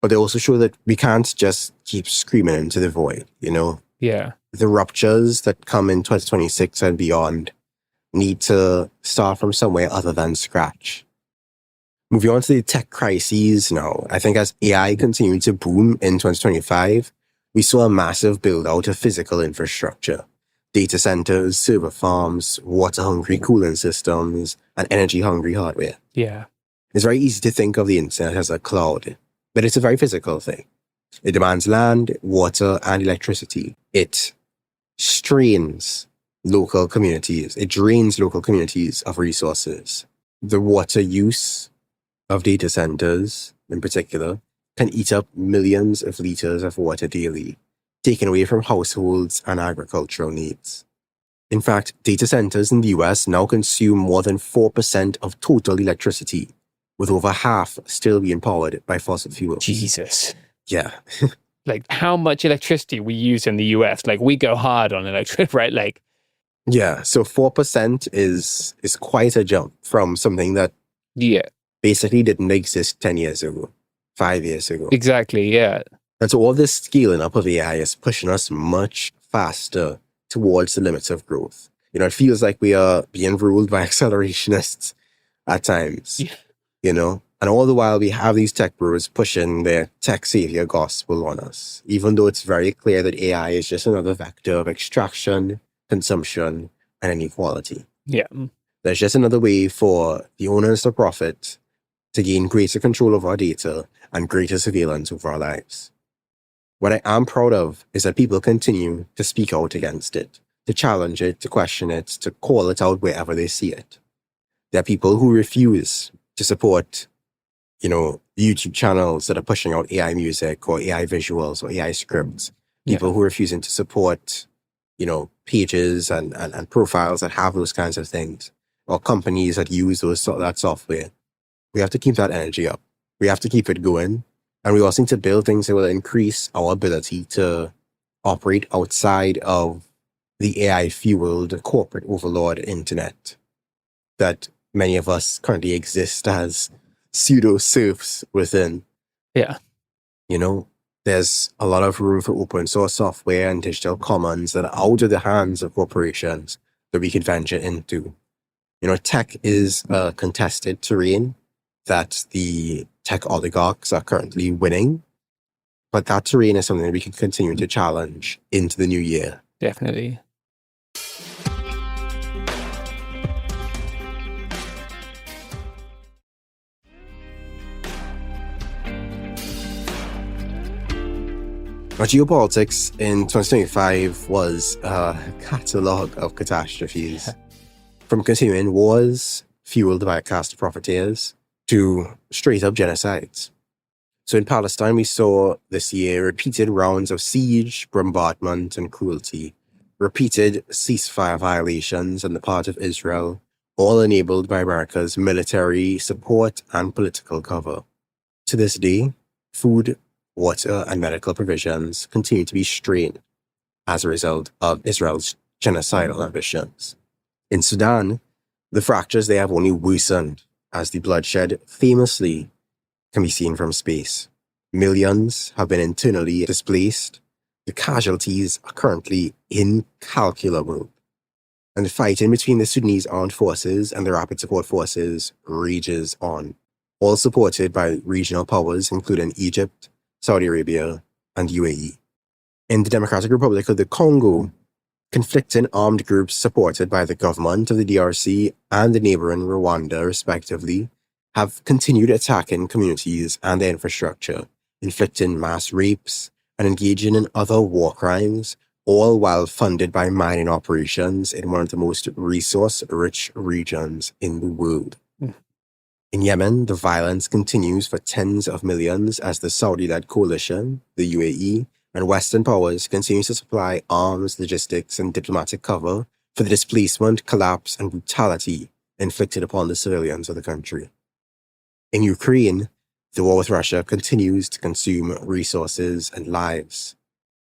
but they also show that we can't just keep screaming into the void, you know? Yeah. The ruptures that come in 2026 and beyond need to start from somewhere other than scratch. Moving on to the tech crises now, I think as AI continued to boom in 2025, we saw a massive build out of physical infrastructure. Data centers, server farms, water-hungry cooling systems, and energy-hungry hardware. Yeah. It's very easy to think of the internet as a cloud, but it's a very physical thing. It demands land, water, and electricity. It strains local communities. It drains local communities of resources. The water use of data centers, in particular, can eat up millions of liters of water daily, taken away from households and agricultural needs. In fact, data centers in the US now consume more than 4% of total electricity, with over half still being powered by fossil fuels. Jesus. Yeah. Like how much electricity we use in the US. Like we go hard on electricity, right? Like, yeah. So 4% is quite a jump from something that basically didn't exist 10 years ago, 5 years ago. Exactly. Yeah. And so all this scaling up of AI is pushing us much faster towards the limits of growth. You know, it feels like we are being ruled by accelerationists at times. Yeah. You know, and all the while we have these tech bros pushing their tech savior gospel on us, even though it's very clear that AI is just another vector of extraction, consumption, and inequality. Yeah. There's just another way for the owners of profit to gain greater control of our data and greater surveillance over our lives. What I am proud of is that people continue to speak out against it, to challenge it, to question it, to call it out wherever they see it. There are people who refuse to support, you know, YouTube channels that are pushing out AI music or AI visuals or AI scripts. People who are refusing to support, you know, pages and profiles that have those kinds of things, or companies that use that software. We have to keep that energy up. We have to keep it going. And we also need to build things that will increase our ability to operate outside of the AI-fueled corporate overlord internet that many of us currently exist as pseudo-serfs within. Yeah. You know, there's a lot of room for open source software and digital commons that are out of the hands of corporations that we can venture into. You know, tech is a contested terrain that the tech oligarchs are currently winning, but that terrain is something that we can continue to challenge into the new year. Definitely. Now, geopolitics in 2025 was a catalogue of catastrophes. From continuing wars fueled by a caste of profiteers to straight-up genocides. So in Palestine, we saw this year repeated rounds of siege, bombardment, and cruelty, repeated ceasefire violations on the part of Israel, all enabled by America's military support and political cover. To this day, food, water, and medical provisions continue to be strained as a result of Israel's genocidal ambitions. In Sudan, the fractures there have only worsened as the bloodshed famously can be seen from space. Millions have been internally displaced. The casualties are currently incalculable. And the fighting between the Sudanese armed forces and the Rapid Support Forces rages on, all supported by regional powers including Egypt, Saudi Arabia, and UAE. In the Democratic Republic of the Congo, conflicting armed groups supported by the government of the DRC and the neighboring Rwanda, respectively, have continued attacking communities and their infrastructure, inflicting mass rapes, and engaging in other war crimes, all while funded by mining operations in one of the most resource-rich regions in the world. In Yemen, the violence continues for tens of millions as the Saudi-led coalition, the UAE, and Western powers continue to supply arms, logistics, and diplomatic cover for the displacement, collapse, and brutality inflicted upon the civilians of the country. In Ukraine, the war with Russia continues to consume resources and lives.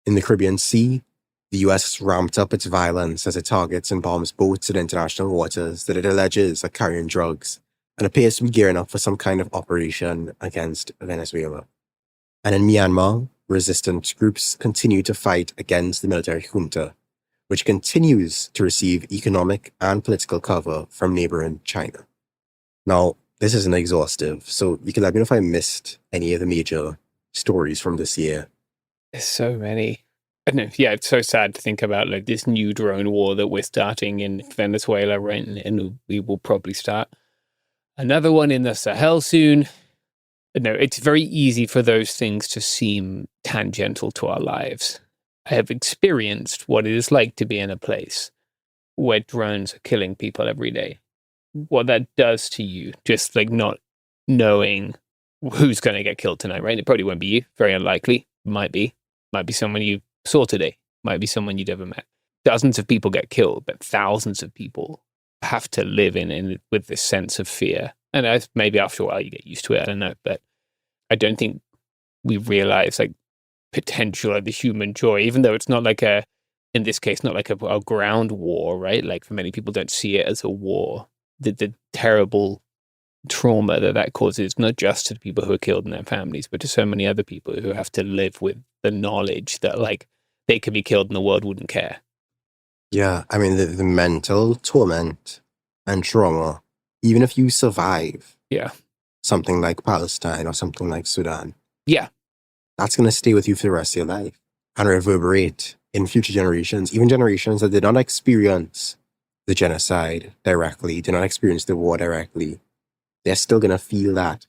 In the Caribbean Sea, the US has ramped up its violence as it targets and bombs boats in international waters that it alleges are carrying drugs, and appears to be gearing up for some kind of operation against Venezuela. And in Myanmar, resistance groups continue to fight against the military junta, which continues to receive economic and political cover from neighboring China. Now, this isn't exhaustive, so you can let me know if I missed any of the major stories from this year. There's so many. I know, yeah, it's so sad to think about like this new drone war that we're starting in Venezuela, right? And we will probably start another one in the Sahel soon. No, it's very easy for those things to seem tangential to our lives. I have experienced what it is like to be in a place where drones are killing people every day. What that does to you, just like not knowing who's going to get killed tonight, right? It probably won't be you, very unlikely. Might be someone you saw today, might be someone you'd ever met. Dozens of people get killed, but thousands of people have to live in with this sense of fear. And maybe after a while you get used to it, I don't know. But I don't think we realize like potential of the human joy, even though it's not like in this case, not like a ground war, right? Like for many people don't see it as a war. The terrible trauma that causes, not just to the people who are killed and their families, but to so many other people who have to live with the knowledge that like they could be killed and the world wouldn't care. Yeah, I mean, the mental torment and trauma, even if you survive something like Palestine or something like Sudan, that's going to stay with you for the rest of your life and reverberate in future generations, even generations that did not experience the genocide directly, did not experience the war directly. They're still going to feel that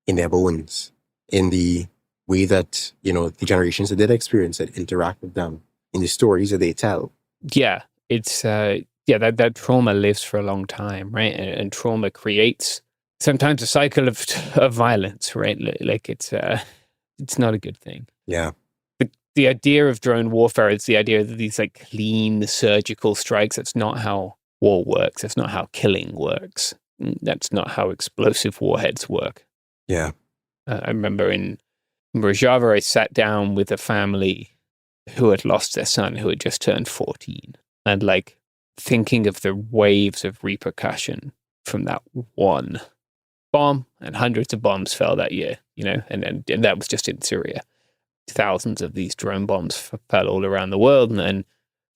in their bones, in the way that, the generations that did experience it interact with them, in the stories that they tell. Yeah, it's, that trauma lives for a long time, right? And trauma creates sometimes a cycle of violence, right? Like it's not a good thing. Yeah. The idea of drone warfare is the idea that these like clean surgical strikes, that's not how war works. That's not how killing works. That's not how explosive warheads work. Yeah. I remember in Rojava, I sat down with a family who had lost their son who had just turned 14. And like thinking of the waves of repercussion from that one bomb, and hundreds of bombs fell that year, and that was just in Syria. Thousands of these drone bombs fell all around the world. And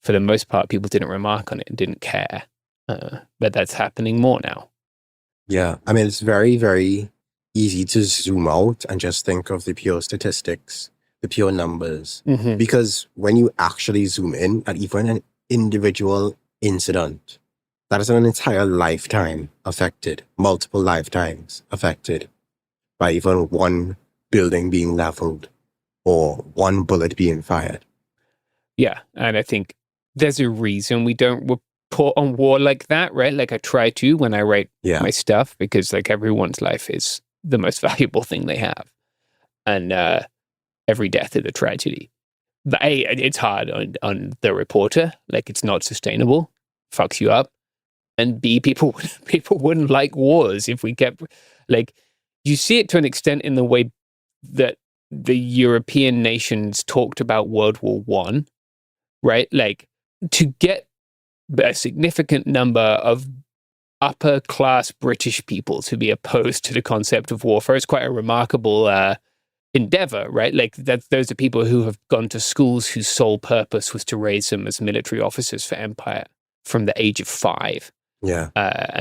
for the most part, people didn't remark on it and didn't care. But that's happening more now. Yeah. I mean, it's very, very easy to zoom out and just think of the pure statistics, the pure numbers. Mm-hmm. Because when you actually zoom in at even an individual incident, that is an entire lifetime affected, multiple lifetimes affected by even one building being leveled or one bullet being fired. Yeah. And I think there's a reason we don't report on war like that, right? Like I try to when I write my stuff, because like everyone's life is the most valuable thing they have. And every death is a tragedy. But A, it's hard on the reporter. Like it's not sustainable. Fucks you up. And B, people wouldn't like wars if we kept, like, you see it to an extent in the way that the European nations talked about World War I, right? Like, to get a significant number of upper class British people to be opposed to the concept of warfare is quite a remarkable endeavor, right? Like, those are people who have gone to schools whose sole purpose was to raise them as military officers for empire. from the age of 5. Yeah.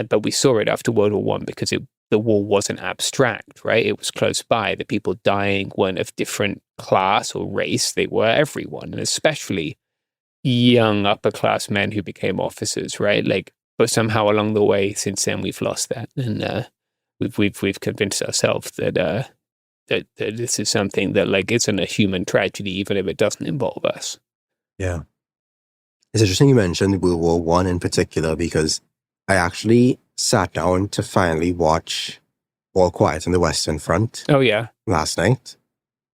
But we saw it after World War One because the war wasn't abstract, right? It was close by. The people dying weren't of different class or race. They were everyone, and especially young upper class men who became officers, right? Like, but somehow along the way, since then, we've lost that, and we've convinced ourselves that that this is something that like isn't a human tragedy, even if it doesn't involve us. Yeah, it's interesting you mentioned World War One in particular because I actually sat down to finally watch All Quiet on the Western Front. Oh yeah, last night.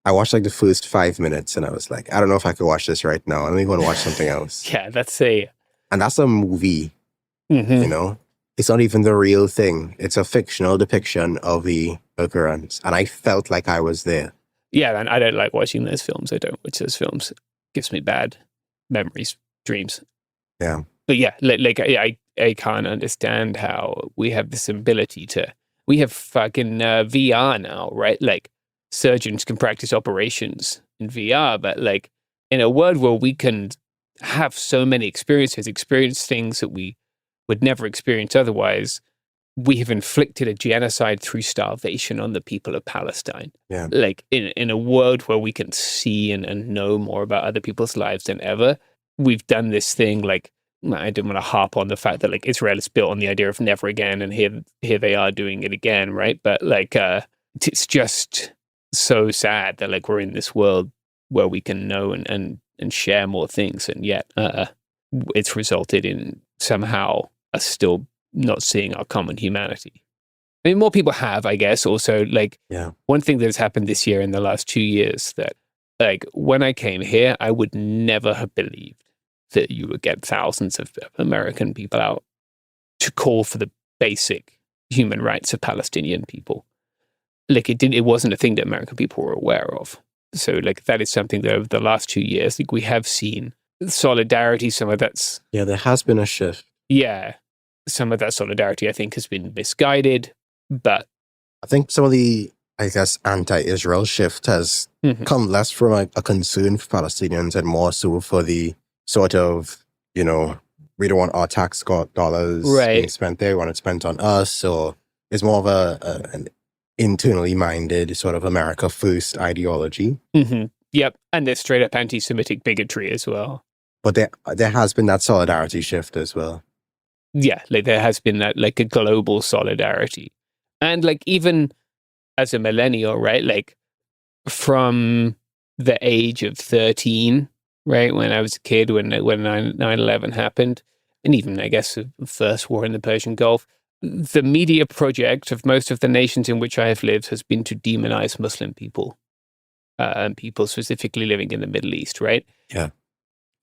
I watched like the first 5 minutes, and I was like, I don't know if I could watch this right now. Let me go and watch something else. Yeah, that's a movie. You know, it's not even the real thing. It's a fictional depiction of the occurrence, and I felt like I was there. Yeah, and I don't like watching those films. I don't watch those films. It gives me bad memories, dreams. Yeah, but yeah, I can't understand how we have this ability to. We have fucking VR now, right? Like surgeons can practice operations in VR, but like in a world where we can have so many experience things that we would never experience otherwise, we have inflicted a genocide through starvation on the people of Palestine. Yeah. Like in a world where we can see and know more about other people's lives than ever, we've done this thing. Like, I don't want to harp on the fact that like Israel is built on the idea of never again, and here they are doing it again, right? But like it's just so sad that like we're in this world where we can know and share more things, and yet it's resulted in somehow us still not seeing our common humanity. I mean, more people have, I guess. Also, like one thing that has happened this year in the last 2 years that like when I came here, I would never have believed that you would get thousands of American people out to call for the basic human rights of Palestinian people. Like it wasn't a thing that American people were aware of. So like that is something that over the last 2 years, like we have seen solidarity. Some of that's there has been a shift. Yeah, some of that solidarity I think has been misguided, but I think some of the anti-Israel shift has come less from a concern for Palestinians and more so for the sort of, we don't want our tax dollars being spent there. We want it spent on us. So it's more of an internally minded sort of America first ideology. Yep. And there's straight up anti-Semitic bigotry as well. But there has been that solidarity shift as well. Yeah. Like there has been that like a global solidarity. And like even as a millennial, right? Like from the age of 13, right? When I was a kid, when 9/11 happened, and even I guess the first war in the Persian Gulf, the media project of most of the nations in which I have lived has been to demonize Muslim people, and people specifically living in the Middle East, right? Yeah,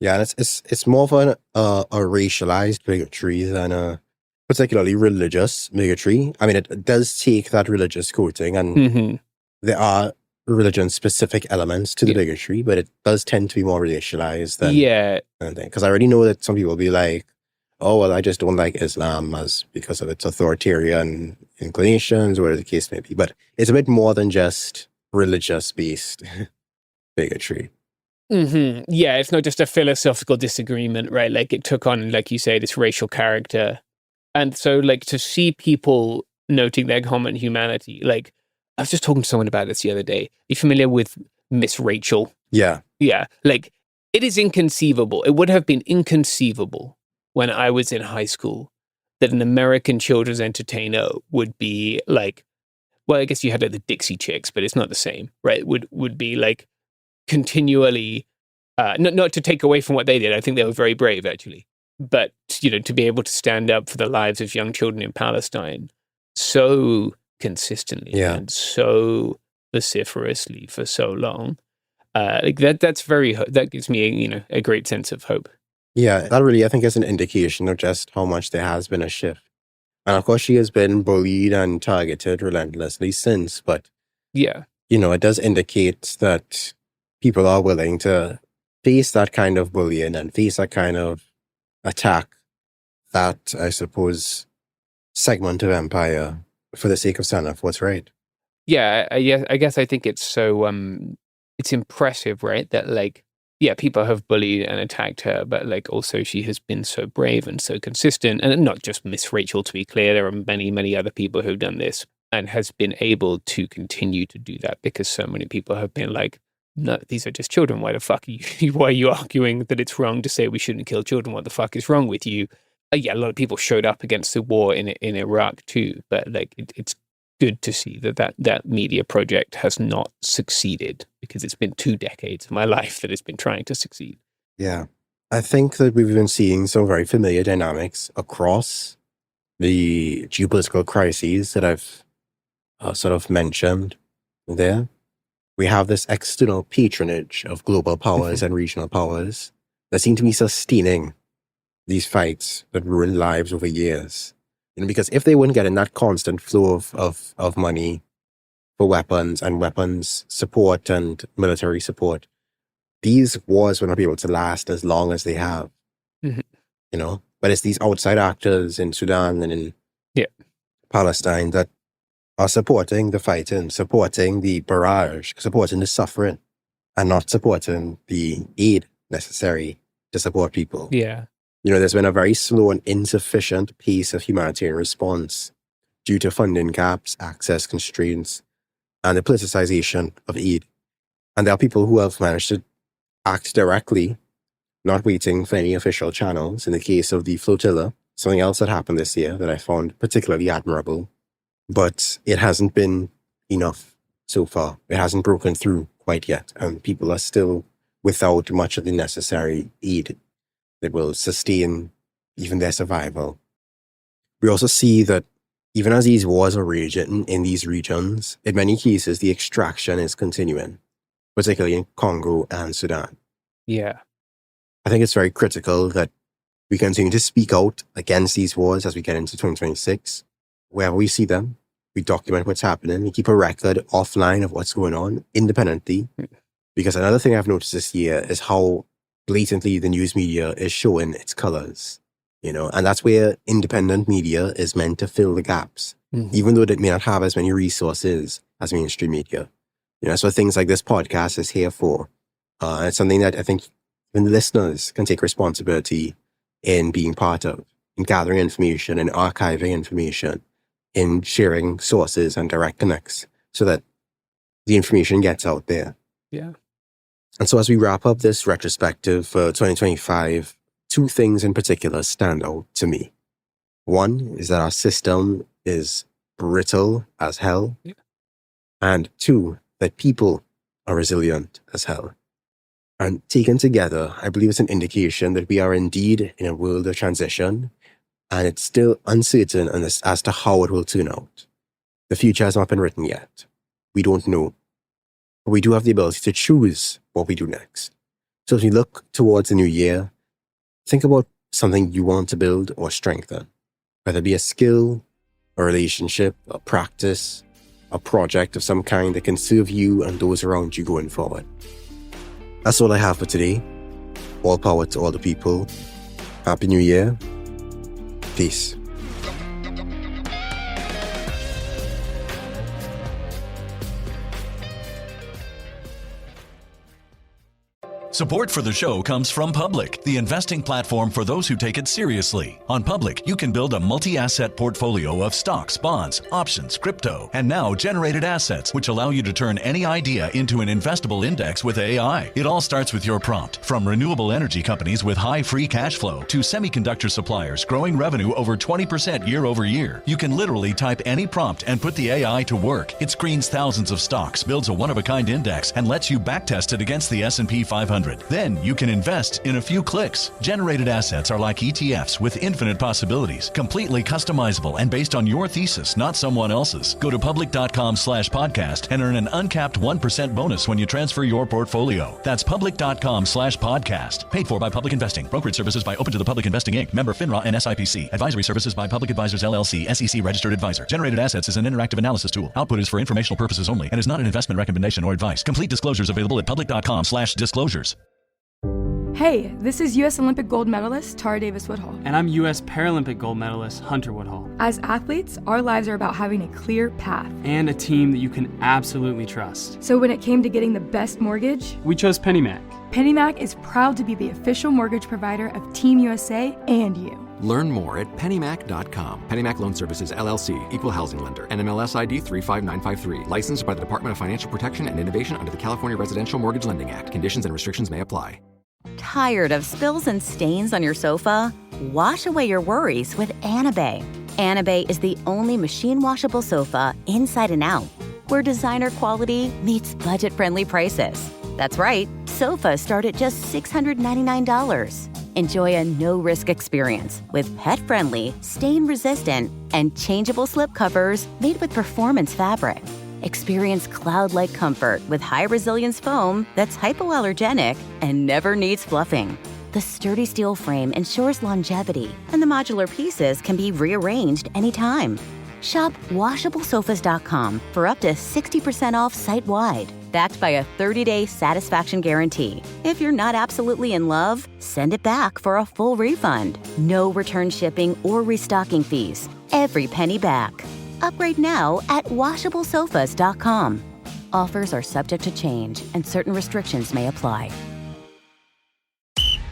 and it's more of a racialized bigotry than a particularly religious bigotry. I mean, it does take that religious coating, and there are religion-specific elements to the bigotry, but it does tend to be more racialized than anything. Because I already know that some people will be like, oh, well, I just don't like Islam because of its authoritarian inclinations, whatever the case may be. But it's a bit more than just religious-based bigotry. Yeah, it's not just a philosophical disagreement, right? Like it took on, like you say, this racial character. And so like to see people noting their common humanity, like I was just talking to someone about this the other day. Are you familiar with Miss Rachel? Yeah. Yeah. Like it is inconceivable. It would have been inconceivable when I was in high school that an American children's entertainer would be like, well, I guess you had like the Dixie Chicks, but it's not the same, right? Would be like continually, not to take away from what they did. I think they were very brave actually, but to be able to stand up for the lives of young children in Palestine so consistently and so vociferously for so long, like that gives me a great sense of hope. Yeah, that really, I think, is an indication of just how much there has been a shift. And of course, she has been bullied and targeted relentlessly since, but it does indicate that people are willing to face that kind of bullying and face that kind of attack, that, I suppose, segment of empire for the sake of standing up for what's right. Yeah, I guess I think it's so, it's impressive, right? That like yeah, people have bullied and attacked her, but like also she has been so brave and so consistent, and not just Miss Rachel, to be clear. There are many, many other people who've done this and has been able to continue to do that because so many people have been like, no, these are just children. Why the fuck are you, why are you arguing that it's wrong to say we shouldn't kill children? What the fuck is wrong with you? Yeah, a lot of people showed up against the war in Iraq too, but like it's good to see that media project has not succeeded, because it's been 2 decades of my life that it's been trying to succeed. Yeah. I think that we've been seeing some very familiar dynamics across the geopolitical crises that I've sort of mentioned there. We have this external patronage of global powers and regional powers that seem to be sustaining these fights that ruin lives over years. Because if they wouldn't get in that constant flow of money for weapons and weapons support and military support, these wars would not be able to last as long as they have. Mm-hmm. But it's these outside actors in Sudan and in Palestine that are supporting the fighting, supporting the barrage, supporting the suffering, and not supporting the aid necessary to support people. Yeah. There's been a very slow and insufficient pace of humanitarian response due to funding gaps, access constraints, and the politicization of aid. And there are people who have managed to act directly, not waiting for any official channels. In the case of the flotilla, something else that happened this year that I found particularly admirable, but it hasn't been enough so far. It hasn't broken through quite yet, and people are still without much of the necessary aid that will sustain even their survival. We also see that even as these wars are raging in these regions, in many cases, the extraction is continuing, particularly in Congo and Sudan. Yeah. I think it's very critical that we continue to speak out against these wars as we get into 2026. Wherever we see them, we document what's happening. We keep a record offline of what's going on independently. Because another thing I've noticed this year is how blatantly the news media is showing its colors, and that's where independent media is meant to fill the gaps, even though it may not have as many resources as mainstream media. That's what things like this podcast is here for. And it's something that I think even the listeners can take responsibility in being part of, in gathering information, in archiving information, in sharing sources and direct connects so that the information gets out there. Yeah. And so as we wrap up this retrospective for 2025, 2 things in particular stand out to me. One is that our system is brittle as hell. Yeah. And 2, that people are resilient as hell. And taken together, I believe it's an indication that we are indeed in a world of transition, and it's still uncertain as to how it will turn out. The future has not been written yet. We don't know. But we do have the ability to choose what we do next. So as we look towards the new year, think about something you want to build or strengthen, whether it be a skill, a relationship, a practice, a project of some kind that can serve you and those around you going forward. That's all I have for today. All power to all the people. Happy New Year. Peace. Support for the show comes from Public, the investing platform for those who take it seriously. On Public, you can build a multi-asset portfolio of stocks, bonds, options, crypto, and now generated assets, which allow you to turn any idea into an investable index with AI. It all starts with your prompt. From renewable energy companies with high free cash flow to semiconductor suppliers growing revenue over 20% year over year, you can literally type any prompt and put the AI to work. It screens thousands of stocks, builds a one-of-a-kind index, and lets you backtest it against the S&P 500. Then you can invest in a few clicks. Generated assets are like ETFs with infinite possibilities, completely customizable and based on your thesis, not someone else's. Go to public.com/podcast and earn an uncapped 1% bonus when you transfer your portfolio. That's public.com/podcast. Paid for by Public Investing. Brokerage services by Open to the Public Investing Inc. Member FINRA and SIPC. Advisory services by Public Advisors LLC, SEC registered advisor. Generated assets is an interactive analysis tool. Output is for informational purposes only and is not an investment recommendation or advice. Complete disclosures available at public.com/disclosures. Hey, this is U.S. Olympic gold medalist Tara Davis-Woodhull. And I'm U.S. Paralympic gold medalist Hunter Woodhull. As athletes, our lives are about having a clear path. And a team that you can absolutely trust. So when it came to getting the best mortgage, we chose PennyMac. PennyMac is proud to be the official mortgage provider of Team USA and you. Learn more at pennymac.com. PennyMac Loan Services, LLC, Equal Housing Lender, NMLS ID 35953. Licensed by the Department of Financial Protection and Innovation under the California Residential Mortgage Lending Act. Conditions and restrictions may apply. Tired of spills and stains on your sofa? Wash away your worries with Anabay. Anabay is the only machine washable sofa inside and out, where designer quality meets budget-friendly prices. That's right, sofas start at just $699. Enjoy a no-risk experience with pet-friendly, stain-resistant, and changeable slip covers made with performance fabric. Experience cloud-like comfort with high-resilience foam that's hypoallergenic and never needs fluffing. The sturdy steel frame ensures longevity, and the modular pieces can be rearranged anytime. Shop WashableSofas.com for up to 60% off site-wide, backed by a 30-day satisfaction guarantee. If you're not absolutely in love, send it back for a full refund. No return shipping or restocking fees. Every penny back. Upgrade now at WashableSofas.com. Offers are subject to change, and certain restrictions may apply.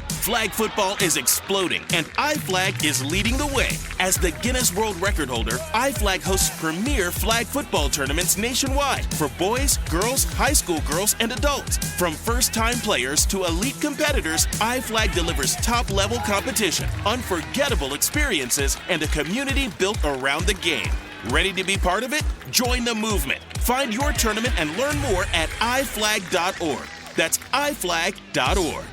Flag football is exploding, and iFlag is leading the way. As the Guinness World Record holder, iFlag hosts premier flag football tournaments nationwide for boys, girls, high school girls, and adults. From first-time players to elite competitors, iFlag delivers top-level competition, unforgettable experiences, and a community built around the game. Ready to be part of it? Join the movement. Find your tournament and learn more at iflag.org. That's iflag.org.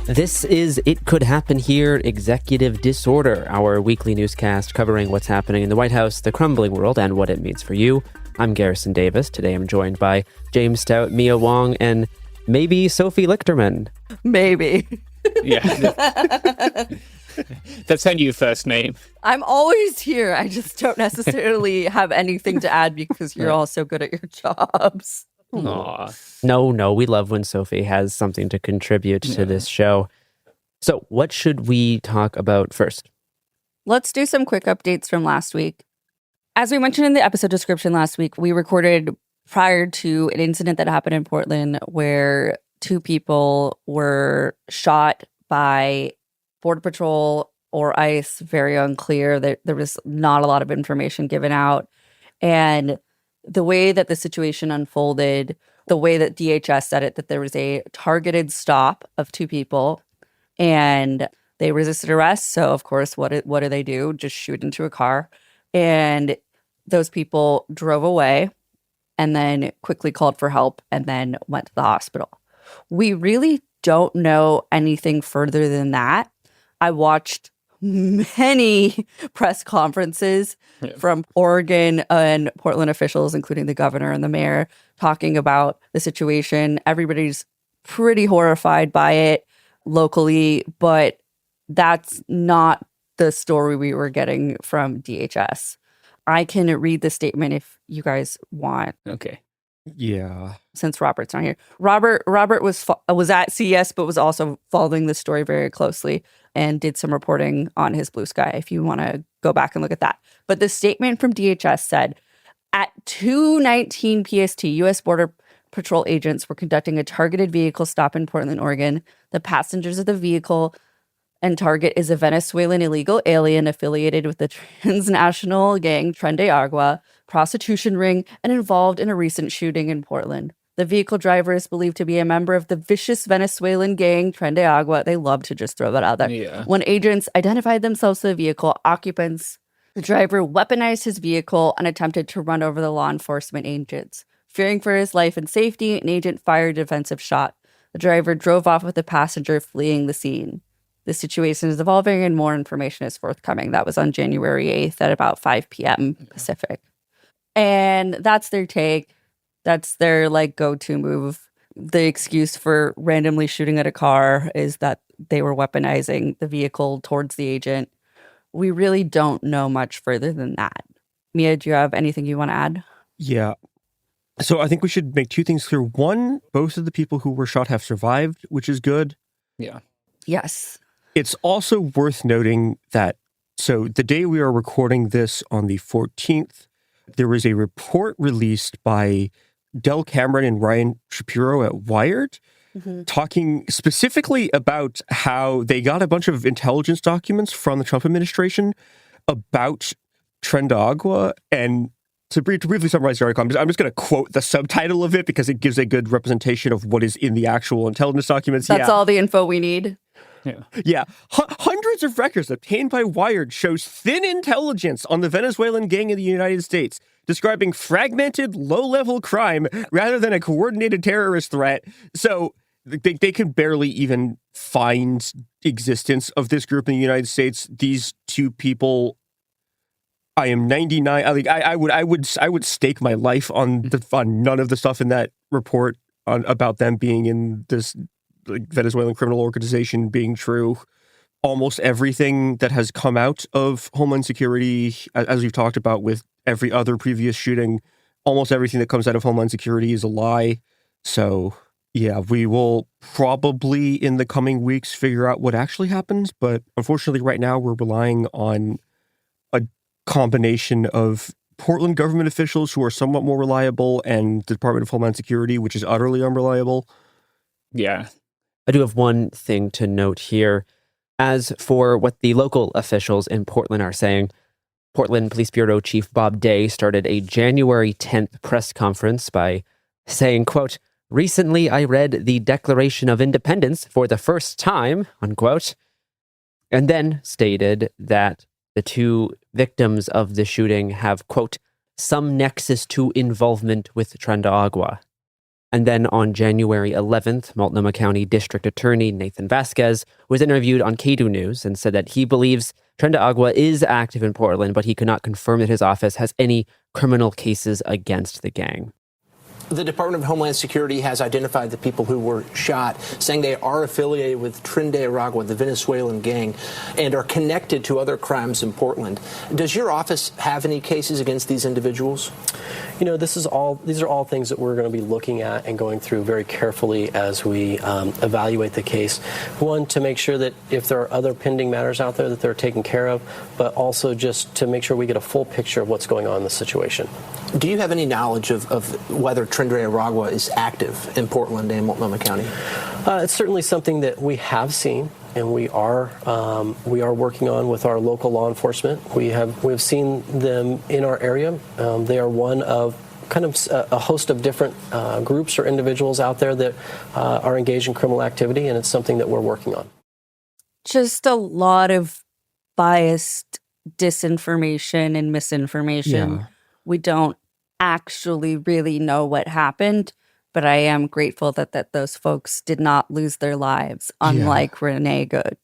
This is It Could Happen Here, Executive Disorder, our weekly newscast covering what's happening in the White House, the crumbling world, and what it means for you. I'm Garrison Davis. Today I'm joined by James Stout, Mia Wong, and maybe Sophie Lichterman. Maybe. Yeah. That's her new first name. I'm always here. I just don't necessarily have anything to add because you're all so good at your jobs. Aww. No, we love when Sophie has something to contribute to this show. So what should we talk about first? Let's do some quick updates from last week. As we mentioned in the episode description last week, we recorded prior to an incident that happened in Portland where 2 people were shot by Border Patrol or ICE, very unclear. There was not a lot of information given out. And the way that the situation unfolded, the way that DHS said it, that there was a targeted stop of 2 people and they resisted arrest. So, of course, what do they do? Just shoot into a car. And those people drove away and then quickly called for help and then went to the hospital. We really don't know anything further than that. I watched many press conferences from Oregon and Portland officials, including the governor and the mayor, talking about the situation. Everybody's pretty horrified by it locally, but that's not the story we were getting from DHS. I can read the statement if you guys want. Okay. Yeah. Since Robert's not here. Robert was at CES, but was also following the story very closely and did some reporting on his Blue Sky, if you want to go back and look at that. But the statement from DHS said, at 2:19 PST, U.S. Border Patrol agents were conducting a targeted vehicle stop in Portland, Oregon. The passengers of the vehicle and target is a Venezuelan illegal alien affiliated with the transnational gang Tren de Agua, prostitution ring, and involved in a recent shooting in Portland. The vehicle driver is believed to be a member of the vicious Venezuelan gang Tren de Agua. They love to just throw that out there. Yeah. When agents identified themselves to the vehicle occupants, the driver weaponized his vehicle and attempted to run over the law enforcement agents. Fearing for his life and safety, an agent fired a defensive shot. The driver drove off with the passenger, fleeing the scene. The situation is evolving and more information is forthcoming. That was on January 8th at about 5 p.m. Pacific. And that's their take. That's their go-to move. The excuse for randomly shooting at a car is that they were weaponizing the vehicle towards the agent. We really don't know much further than that. Mia, do you have anything you want to add? Yeah. So I think we should make 2 things clear. One, both of the people who were shot have survived, which is good. Yeah. Yes. It's also worth noting that, so the day we are recording this on the 14th, there was a report released by Del Cameron and Ryan Shapiro at Wired talking specifically about how they got a bunch of intelligence documents from the Trump administration about Trendagua. And to briefly summarize the article, I'm just going to quote the subtitle of it because it gives a good representation of what is in the actual intelligence documents. That's all the info we need. Yeah. Hundreds of records obtained by Wired shows thin intelligence on the Venezuelan gang in the United States, describing fragmented, low-level crime rather than a coordinated terrorist threat. So they can barely even find existence of this group in the United States. These two people, I am 99. I would stake my life on none of the stuff in that report about them being in this Venezuelan criminal organization being true. Almost everything that has come out of Homeland Security, as we've talked about with every other previous shooting, almost everything that comes out of Homeland Security is a lie. So, yeah, we will probably in the coming weeks figure out what actually happens. But unfortunately, right now, we're relying on a combination of Portland government officials who are somewhat more reliable and the Department of Homeland Security, which is utterly unreliable. Yeah. I do have one thing to note here. As for what the local officials in Portland are saying, Portland Police Bureau Chief Bob Day started a January 10th press conference by saying, quote, "Recently I read the Declaration of Independence for the first time," unquote, and then stated that the two victims of the shooting have, quote, "some nexus to involvement with Trendagua." And then on January 11th, Multnomah County District Attorney Nathan Vasquez was interviewed on K2 News and said that he believes Trendagua is active in Portland, but he could not confirm that his office has any criminal cases against the gang. The Department of Homeland Security has identified the people who were shot, saying they are affiliated with Trendagua, the Venezuelan gang, and are connected to other crimes in Portland. Does your office have any cases against these individuals? You know, these are all things that we're going to be looking at and going through very carefully as we evaluate the case. One, to make sure that if there are other pending matters out there that they're taken care of, but also just to make sure we get a full picture of what's going on in the situation. Do you have any knowledge of whether Trendagua is active in Portland and Multnomah County? It's certainly something that we have seen, and we are working on with our local law enforcement. We've seen them in our area. They are one of kind of a host of different groups or individuals out there that are engaged in criminal activity, and it's something that we're working on. Just a lot of biased disinformation and misinformation. Yeah. We don't actually really know what happened, but I am grateful that those folks did not lose their lives, unlike Renee Good.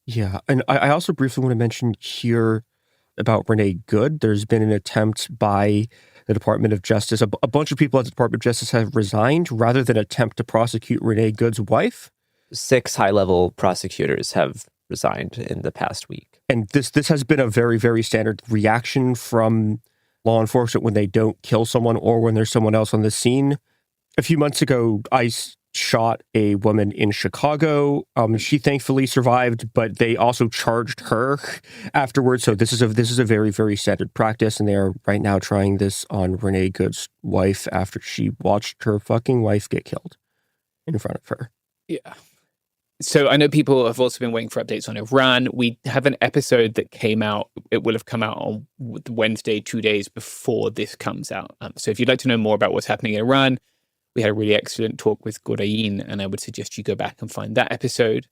Yeah, and I also briefly want to mention here about Renee Good. There's been an attempt by the Department of Justice. A bunch of people at the Department of Justice have resigned rather than attempt to prosecute Renee Good's wife. 6 high-level prosecutors have resigned in the past week. And this has been a very, very standard reaction from law enforcement when they don't kill someone or when there's someone else on the scene. A few months ago, ICE shot a woman in Chicago. She thankfully survived, but they also charged her afterwards. So this is a very, very standard practice, and they are right now trying this on Renee Good's wife after she watched her fucking wife get killed in front of her. Yeah. So I know people have also been waiting for updates on Iran. We have an episode that came out. It will have come out on Wednesday, 2 days before this comes out. So if you'd like to know more about what's happening in Iran, we had a really excellent talk with Gorain, and I would suggest you go back and find that episode.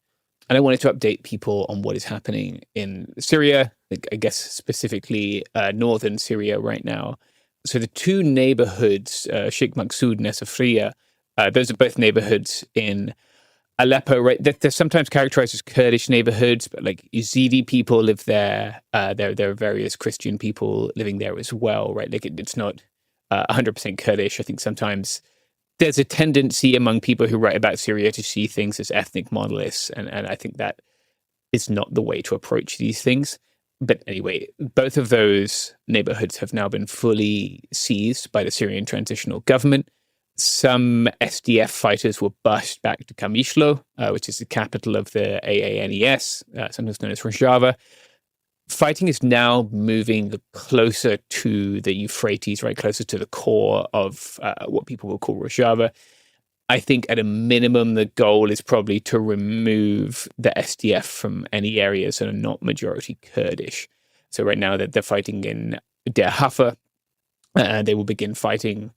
And I wanted to update people on what is happening in Syria, I guess specifically northern Syria right now. So the two neighborhoods, Sheikh Maqsood and Esafriya, those are both neighborhoods in Aleppo, right? They're sometimes characterized as Kurdish neighborhoods, but like Yazidi people live there. There are various Christian people living there as well, right? Like it's not 100% Kurdish. I think sometimes there's a tendency among people who write about Syria to see things as ethnic monoliths, and I think that is not the way to approach these things. But anyway, both of those neighborhoods have now been fully seized by the Syrian transitional government. Some SDF fighters were bused back to Kamishlo, which is the capital of the AANES, sometimes known as Rojava. fighting is now moving closer to the Euphrates, right, closer to the core of what people will call Rojava. I think at a minimum, the goal is probably to remove the SDF from any areas that are not majority Kurdish. So right now they're fighting in Der Hafa. They will begin fighting,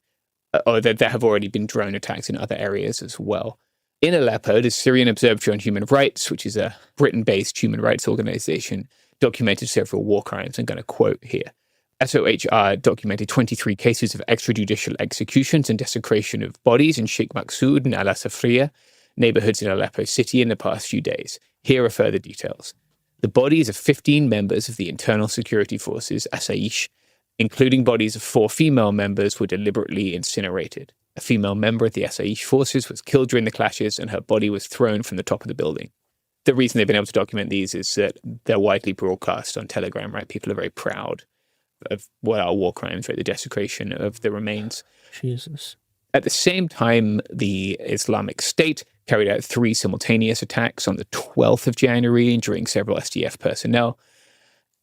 or there have already been drone attacks in other areas as well. In Aleppo, the Syrian Observatory on Human Rights, which is a Britain-based human rights organization, documented several war crimes. I'm going to quote here. SOHR documented 23 cases of extrajudicial executions and desecration of bodies in Sheikh Maqsoud and Al Asafriya, neighborhoods in Aleppo city in the past few days. Here are further details. The bodies of 15 members of the Internal Security Forces, Asaish, including bodies of 4 female members, were deliberately incinerated. A female member of the Asaish forces was killed during the clashes and her body was thrown from the top of the building. The reason they've been able to document these is that they're widely broadcast on Telegram, right? People are very proud of what are war crimes, right? The desecration of the remains. Jesus. At the same time, the Islamic State carried out 3 simultaneous attacks on the 12th of January, injuring several SDF personnel.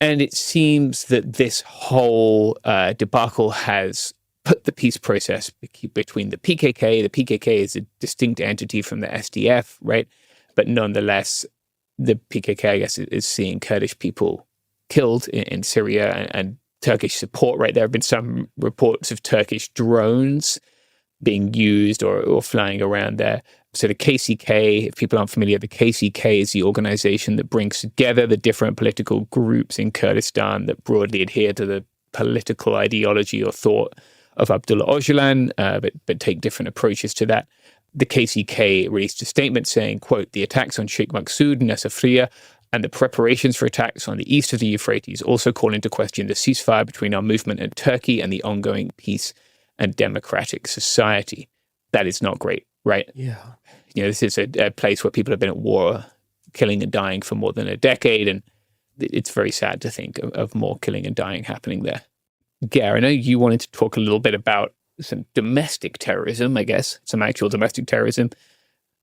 And it seems that this whole debacle has put the peace process between the PKK. The PKK is a distinct entity from the SDF, right? But nonetheless, the PKK, I guess, is seeing Kurdish people killed in Syria and Turkish support, right? There have been some reports of Turkish drones being used or flying around there. So the KCK, if people aren't familiar, the KCK is the organization that brings together the different political groups in Kurdistan that broadly adhere to the political ideology or thought of Abdullah Öcalan, but take different approaches to that. The KCK released a statement saying, quote, the attacks on Sheikh Maqsoud and Asafriya and the preparations for attacks on the east of the Euphrates also call into question the ceasefire between our movement and Turkey and the ongoing peace and democratic society. That is not great, right? Yeah. This is a place where people have been at war, killing and dying for more than a decade, and it's very sad to think of more killing and dying happening there. Gare, I know you wanted to talk a little bit about some domestic terrorism, I guess, some actual domestic terrorism,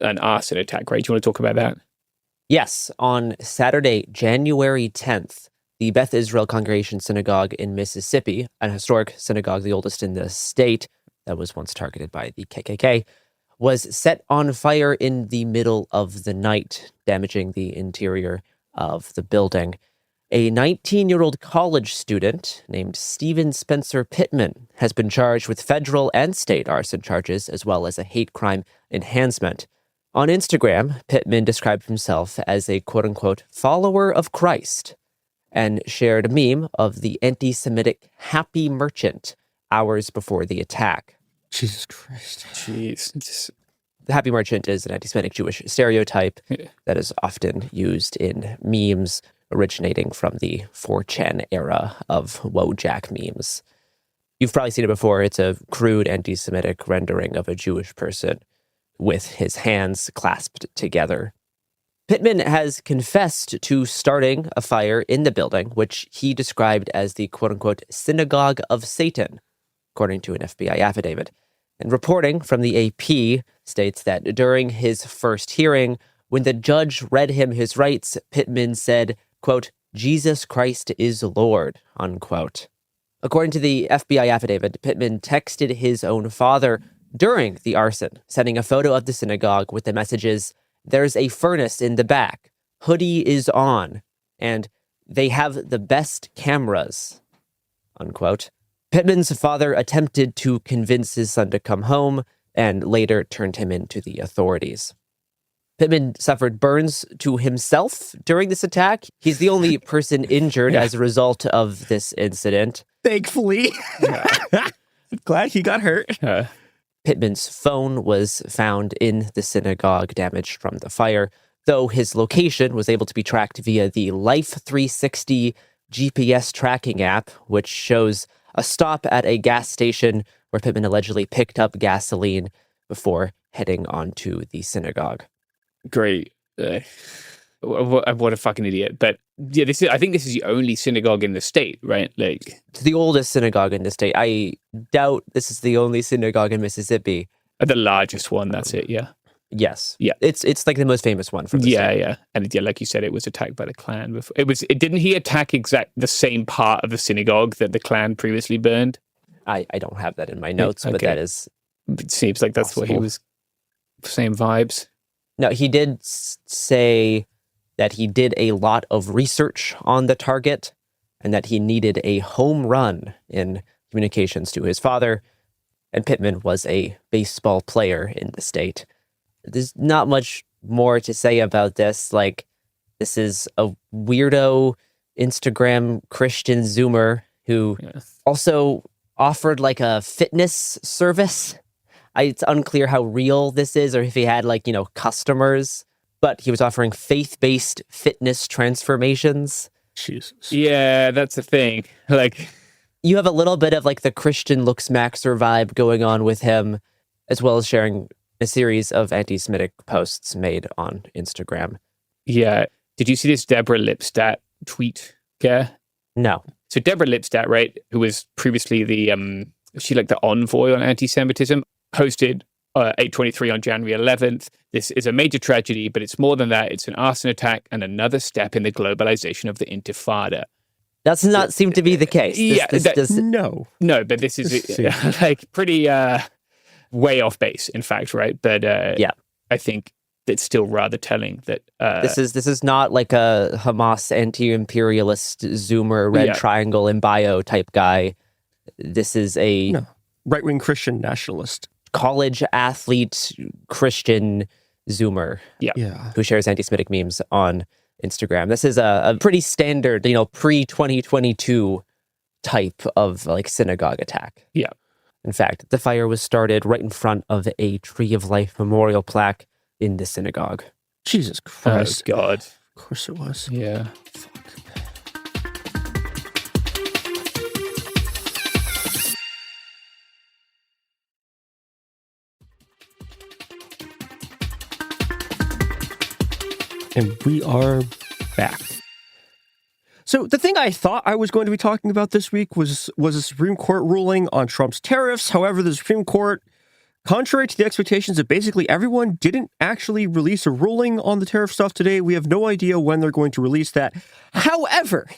an arson attack, right? Do you want to talk about that? Yes. On Saturday, January 10th, the Beth Israel Congregation Synagogue in Mississippi, an historic synagogue, the oldest in the state that was once targeted by the KKK, was set on fire in the middle of the night, damaging the interior of the building. A 19-year-old college student named Stephen Spencer Pittman has been charged with federal and state arson charges, as well as a hate crime enhancement. On Instagram, Pittman described himself as a quote-unquote follower of Christ and shared a meme of the anti-Semitic happy merchant hours before the attack. Jesus Christ. Jeez. The happy merchant is an anti-Semitic Jewish stereotype that is often used in memes originating from the 4chan era of Wojak memes. You've probably seen it before. It's a crude anti-Semitic rendering of a Jewish person with his hands clasped together. Pittman has confessed to starting a fire in the building, which he described as the quote-unquote synagogue of Satan, according to an FBI affidavit. And reporting from the AP states that during his first hearing, when the judge read him his rights, Pittman said, quote, Jesus Christ is Lord, unquote. According to the FBI affidavit, Pittman texted his own father during the arson, sending a photo of the synagogue with the messages, there's a furnace in the back, hoodie is on, and they have the best cameras, unquote. Pittman's father attempted to convince his son to come home and later turned him into the authorities. Pittman suffered burns to himself during this attack. He's the only person injured as a result of this incident. Thankfully. Glad he got hurt. Pittman's phone was found in the synagogue, damaged from the fire, though his location was able to be tracked via the Life 360 GPS tracking app, which shows a stop at a gas station where Pittman allegedly picked up gasoline before heading onto the synagogue. Great. What a fucking idiot. But yeah, I think this is the only synagogue in the state, right? Like, it's the oldest synagogue in the state. I doubt this is the only synagogue in Mississippi. The largest one, that's it, yeah. Yes. Yeah. It's like the most famous one from the state. Yeah. And like you said, it was attacked by the Klan before. Didn't he attack the same part of the synagogue that the Klan previously burned? I don't have that in my notes, but that is it seems like that's possible. what he was same vibes. No, he did say that he did a lot of research on the target and that he needed a home run in communications to his father. And Pittman was a baseball player in the state. There's not much more to say about this. Like, this is a weirdo Instagram Christian Zoomer who also offered like a fitness service. It's unclear how real this is or if he had customers, but he was offering faith-based fitness transformations. Jesus. Yeah, that's the thing. Like, you have a little bit of the Christian looks Maxer vibe going on with him, as well as sharing a series of anti-Semitic posts made on Instagram. Yeah. Did you see this Deborah Lipstadt tweet, Gare? No. So Deborah Lipstadt, right, who was previously the envoy on anti-Semitism, posted 823 on January 11th. This is a major tragedy, but it's more than that. It's an arson attack and another step in the globalization of the Intifada. That does not seem to be the case. No, but this is pretty way off base, in fact, right? But I think it's still rather telling that this is not like a Hamas anti-imperialist Zoomer red triangle in bio type guy. This is a right-wing Christian nationalist, college athlete Christian Zoomer, who shares anti-Semitic memes on Instagram. This is a pretty standard, pre-2022 type of synagogue attack. Yeah. In fact, the fire was started right in front of a Tree of Life memorial plaque in the synagogue. Jesus Christ. Oh, God. Of course it was. Yeah. And we are back. So the thing I thought I was going to be talking about this week was a Supreme Court ruling on Trump's tariffs. However, the Supreme Court, contrary to the expectations of basically everyone, didn't actually release a ruling on the tariff stuff today. We have no idea when they're going to release that. However,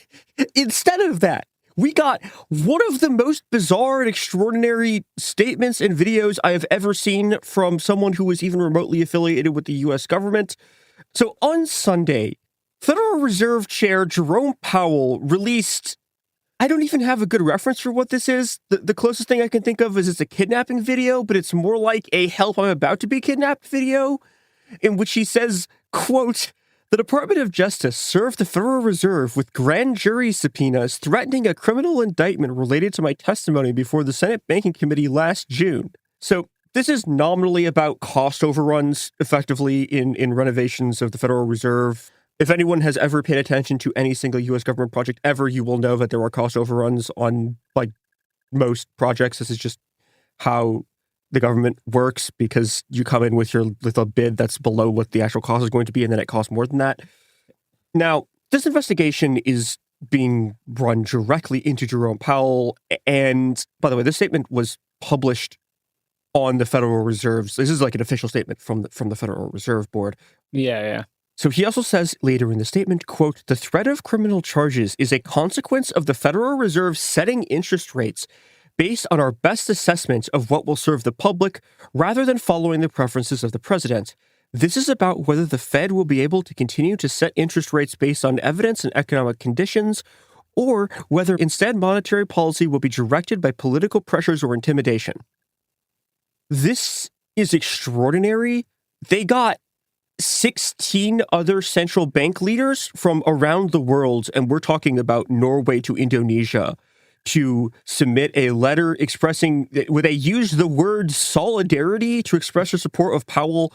instead of that, we got one of the most bizarre and extraordinary statements and videos I have ever seen from someone who was even remotely affiliated with the U.S. government. So on Sunday, Federal Reserve Chair Jerome Powell released, I don't even have a good reference for what this is. The closest thing I can think of is it's a kidnapping video, but it's more like a help I'm about to be kidnapped video, in which he says, quote, "The Department of Justice served the Federal Reserve with grand jury subpoenas threatening a criminal indictment related to my testimony before the Senate Banking Committee last June." So this is nominally about cost overruns, effectively, in renovations of the Federal Reserve. If anyone has ever paid attention to any single U.S. government project ever, you will know that there are cost overruns on most projects. This is just how the government works, because you come in with your little bid that's below what the actual cost is going to be, and then it costs more than that. Now, this investigation is being run directly into Jerome Powell. And by the way, this statement was published on the Federal Reserve's. This is like an official statement from the Federal Reserve Board. Yeah. So he also says later in the statement, quote, "The threat of criminal charges is a consequence of the Federal Reserve setting interest rates based on our best assessment of what will serve the public rather than following the preferences of the president. This is about whether the Fed will be able to continue to set interest rates based on evidence and economic conditions, or whether instead monetary policy will be directed by political pressures or intimidation." This is extraordinary. They got 16 other central bank leaders from around the world, and we're talking about Norway to Indonesia, to submit a letter expressing, where they used the word solidarity to express their support of Powell.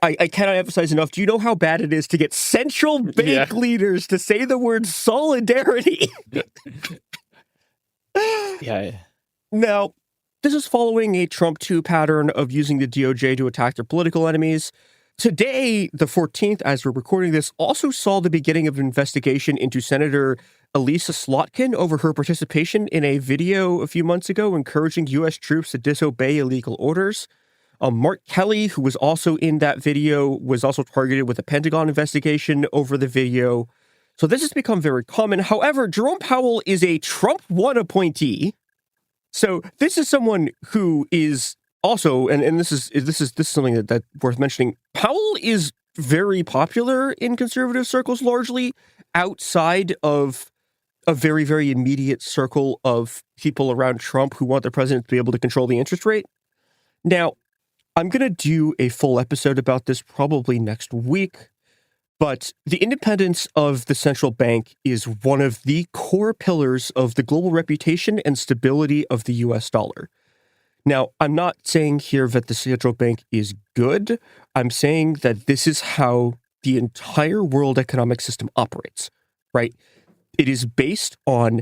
I cannot emphasize enough. Do you know how bad it is to get central bank leaders to say the word solidarity? Yeah. Now, this is following a Trump 2 pattern of using the DOJ to attack their political enemies. Today, the 14th, as we're recording this, also saw the beginning of an investigation into Senator Elisa Slotkin over her participation in a video a few months ago encouraging U.S. troops to disobey illegal orders. Mark Kelly, who was also in that video, was also targeted with a Pentagon investigation over the video. So this has become very common. However, Jerome Powell is a Trump 1 appointee. So this is someone who is also, and this is something that's worth mentioning. Powell is very popular in conservative circles, largely outside of a very, very immediate circle of people around Trump who want the president to be able to control the interest rate. Now, I'm going to do a full episode about this probably next week, but the independence of the central bank is one of the core pillars of the global reputation and stability of the US dollar. Now, I'm not saying here that the central bank is good. I'm saying that this is how the entire world economic system operates, right? It is based on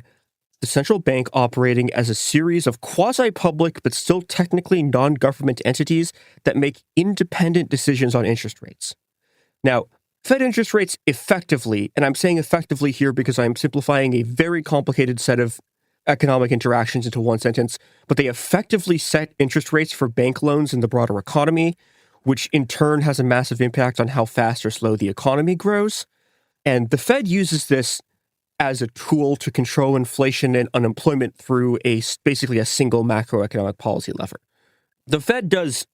the central bank operating as a series of quasi-public but still technically non-government entities that make independent decisions on interest rates. Now, Fed interest rates effectively, and I'm saying effectively here because I'm simplifying a very complicated set of economic interactions into one sentence, but they effectively set interest rates for bank loans in the broader economy, which in turn has a massive impact on how fast or slow the economy grows. And the Fed uses this as a tool to control inflation and unemployment through basically a single macroeconomic policy lever. The Fed does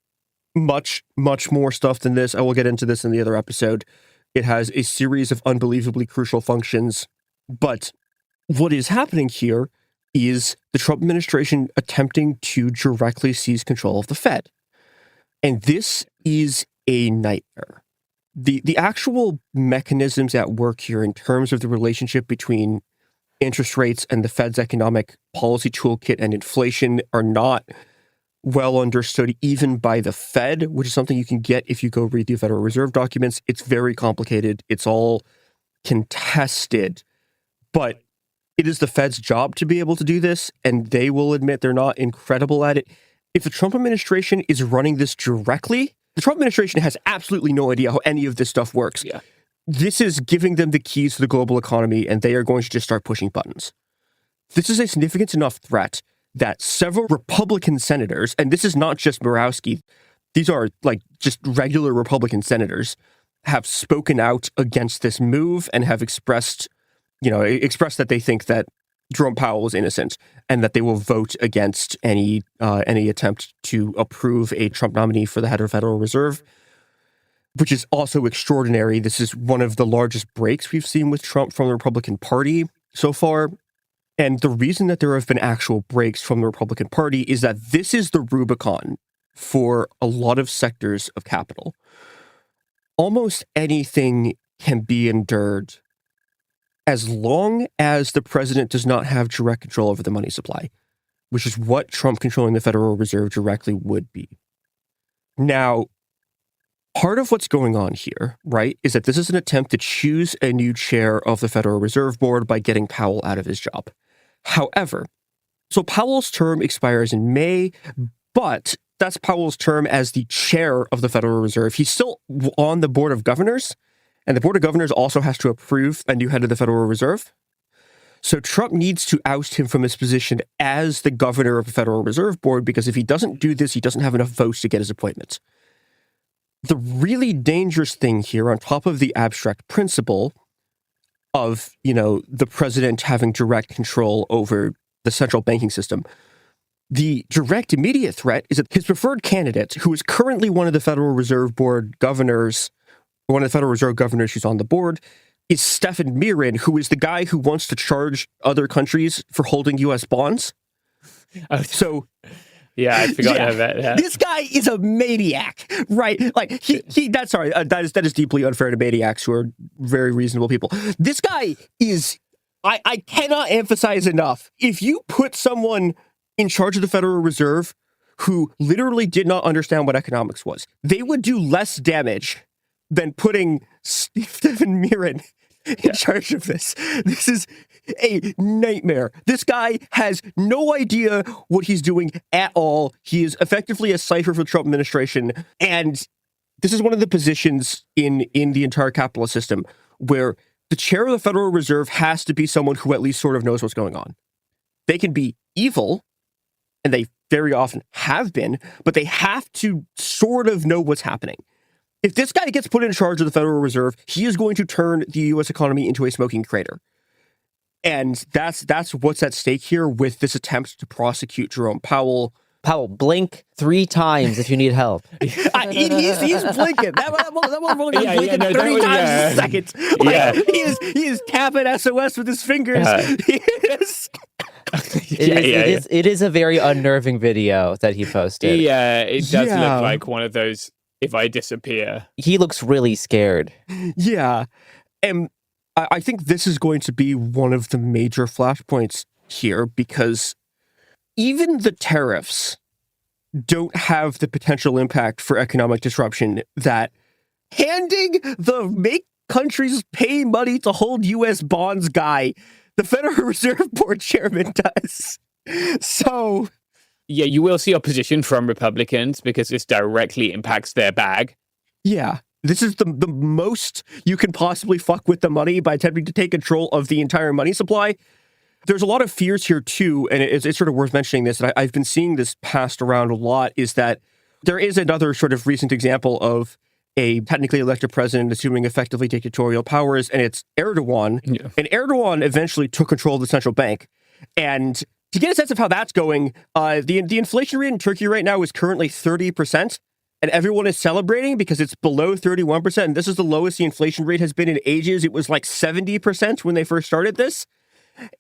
much, much more stuff than this. I will get into this in the other episode. It has a series of unbelievably crucial functions. But what is happening here is the Trump administration attempting to directly seize control of the Fed. And this is a nightmare. The actual mechanisms at work here in terms of the relationship between interest rates and the Fed's economic policy toolkit and inflation are not well understood even by the Fed, which is something you can get if you go read the Federal Reserve documents. It's very complicated. It's all contested. But it is the Fed's job to be able to do this, and they will admit they're not incredible at it. If the Trump administration is running this directly, the Trump administration has absolutely no idea how any of this stuff works. Yeah. This is giving them the keys to the global economy, and they are going to just start pushing buttons. This is a significant enough threat that several Republican senators, and this is not just Borowski, these are like just regular Republican senators, have spoken out against this move and have expressed that they think that Jerome Powell is innocent and that they will vote against any attempt to approve a Trump nominee for the head of the Federal Reserve, which is also extraordinary. This is one of the largest breaks we've seen with Trump from the Republican Party so far. And the reason that there have been actual breaks from the Republican Party is that this is the Rubicon for a lot of sectors of capital. Almost anything can be endured as long as the president does not have direct control over the money supply, which is what Trump controlling the Federal Reserve directly would be. Now, part of what's going on here, right, is that this is an attempt to choose a new chair of the Federal Reserve Board by getting Powell out of his job. However, so Powell's term expires in May, but that's Powell's term as the chair of the Federal Reserve. He's still on the Board of Governors, and the Board of Governors also has to approve a new head of the Federal Reserve. So Trump needs to oust him from his position as the governor of the Federal Reserve Board, because if he doesn't do this, he doesn't have enough votes to get his appointment. The really dangerous thing here, on top of the abstract principle of, the president having direct control over the central banking system, the direct immediate threat is that his preferred candidate, who is currently one of the Federal Reserve Board governors, one of the Federal Reserve governors who's on the board, is Stephen Mirin, who is the guy who wants to charge other countries for holding U.S. bonds. So, yeah, I forgot about that. This guy is a maniac, right? Like that is deeply unfair to maniacs who are very reasonable people. This guy is, I cannot emphasize enough. If you put someone in charge of the Federal Reserve who literally did not understand what economics was, they would do less damage than putting Stephen Mirin in charge of this. This is a nightmare. This guy has no idea what he's doing at all. He is effectively a cipher for the Trump administration. And this is one of the positions in the entire capitalist system where the chair of the Federal Reserve has to be someone who at least sort of knows what's going on. They can be evil, and they very often have been, but they have to sort of know what's happening. If this guy gets put in charge of the Federal Reserve, he is going to turn the U.S. economy into a smoking crater. And that's what's at stake here with this attempt to prosecute Jerome Powell. Powell, blink 3 times if you need help. He's blinking. That motherfucker is blinking 30 times a second. He is tapping SOS with his fingers. It is a very unnerving video that he posted. Yeah, it does look like one of those, if I disappear. He looks really scared. Yeah. And I think this is going to be one of the major flashpoints here, because even the tariffs don't have the potential impact for economic disruption that handing the make countries pay money to hold U.S. bonds guy, the Federal Reserve Board chairman, does. So... yeah, you will see opposition from Republicans because this directly impacts their bag. Yeah. This is the most you can possibly fuck with the money by attempting to take control of the entire money supply. There's a lot of fears here, too, and it's sort of worth mentioning this, and I've been seeing this passed around a lot, is that there is another sort of recent example of a technically elected president assuming effectively dictatorial powers, and it's Erdogan. Yeah. And Erdogan eventually took control of the central bank. And to get a sense of how that's going, the inflation rate in Turkey right now is currently 30%. And everyone is celebrating because it's below 31%. And this is the lowest the inflation rate has been in ages. It was like 70% when they first started this.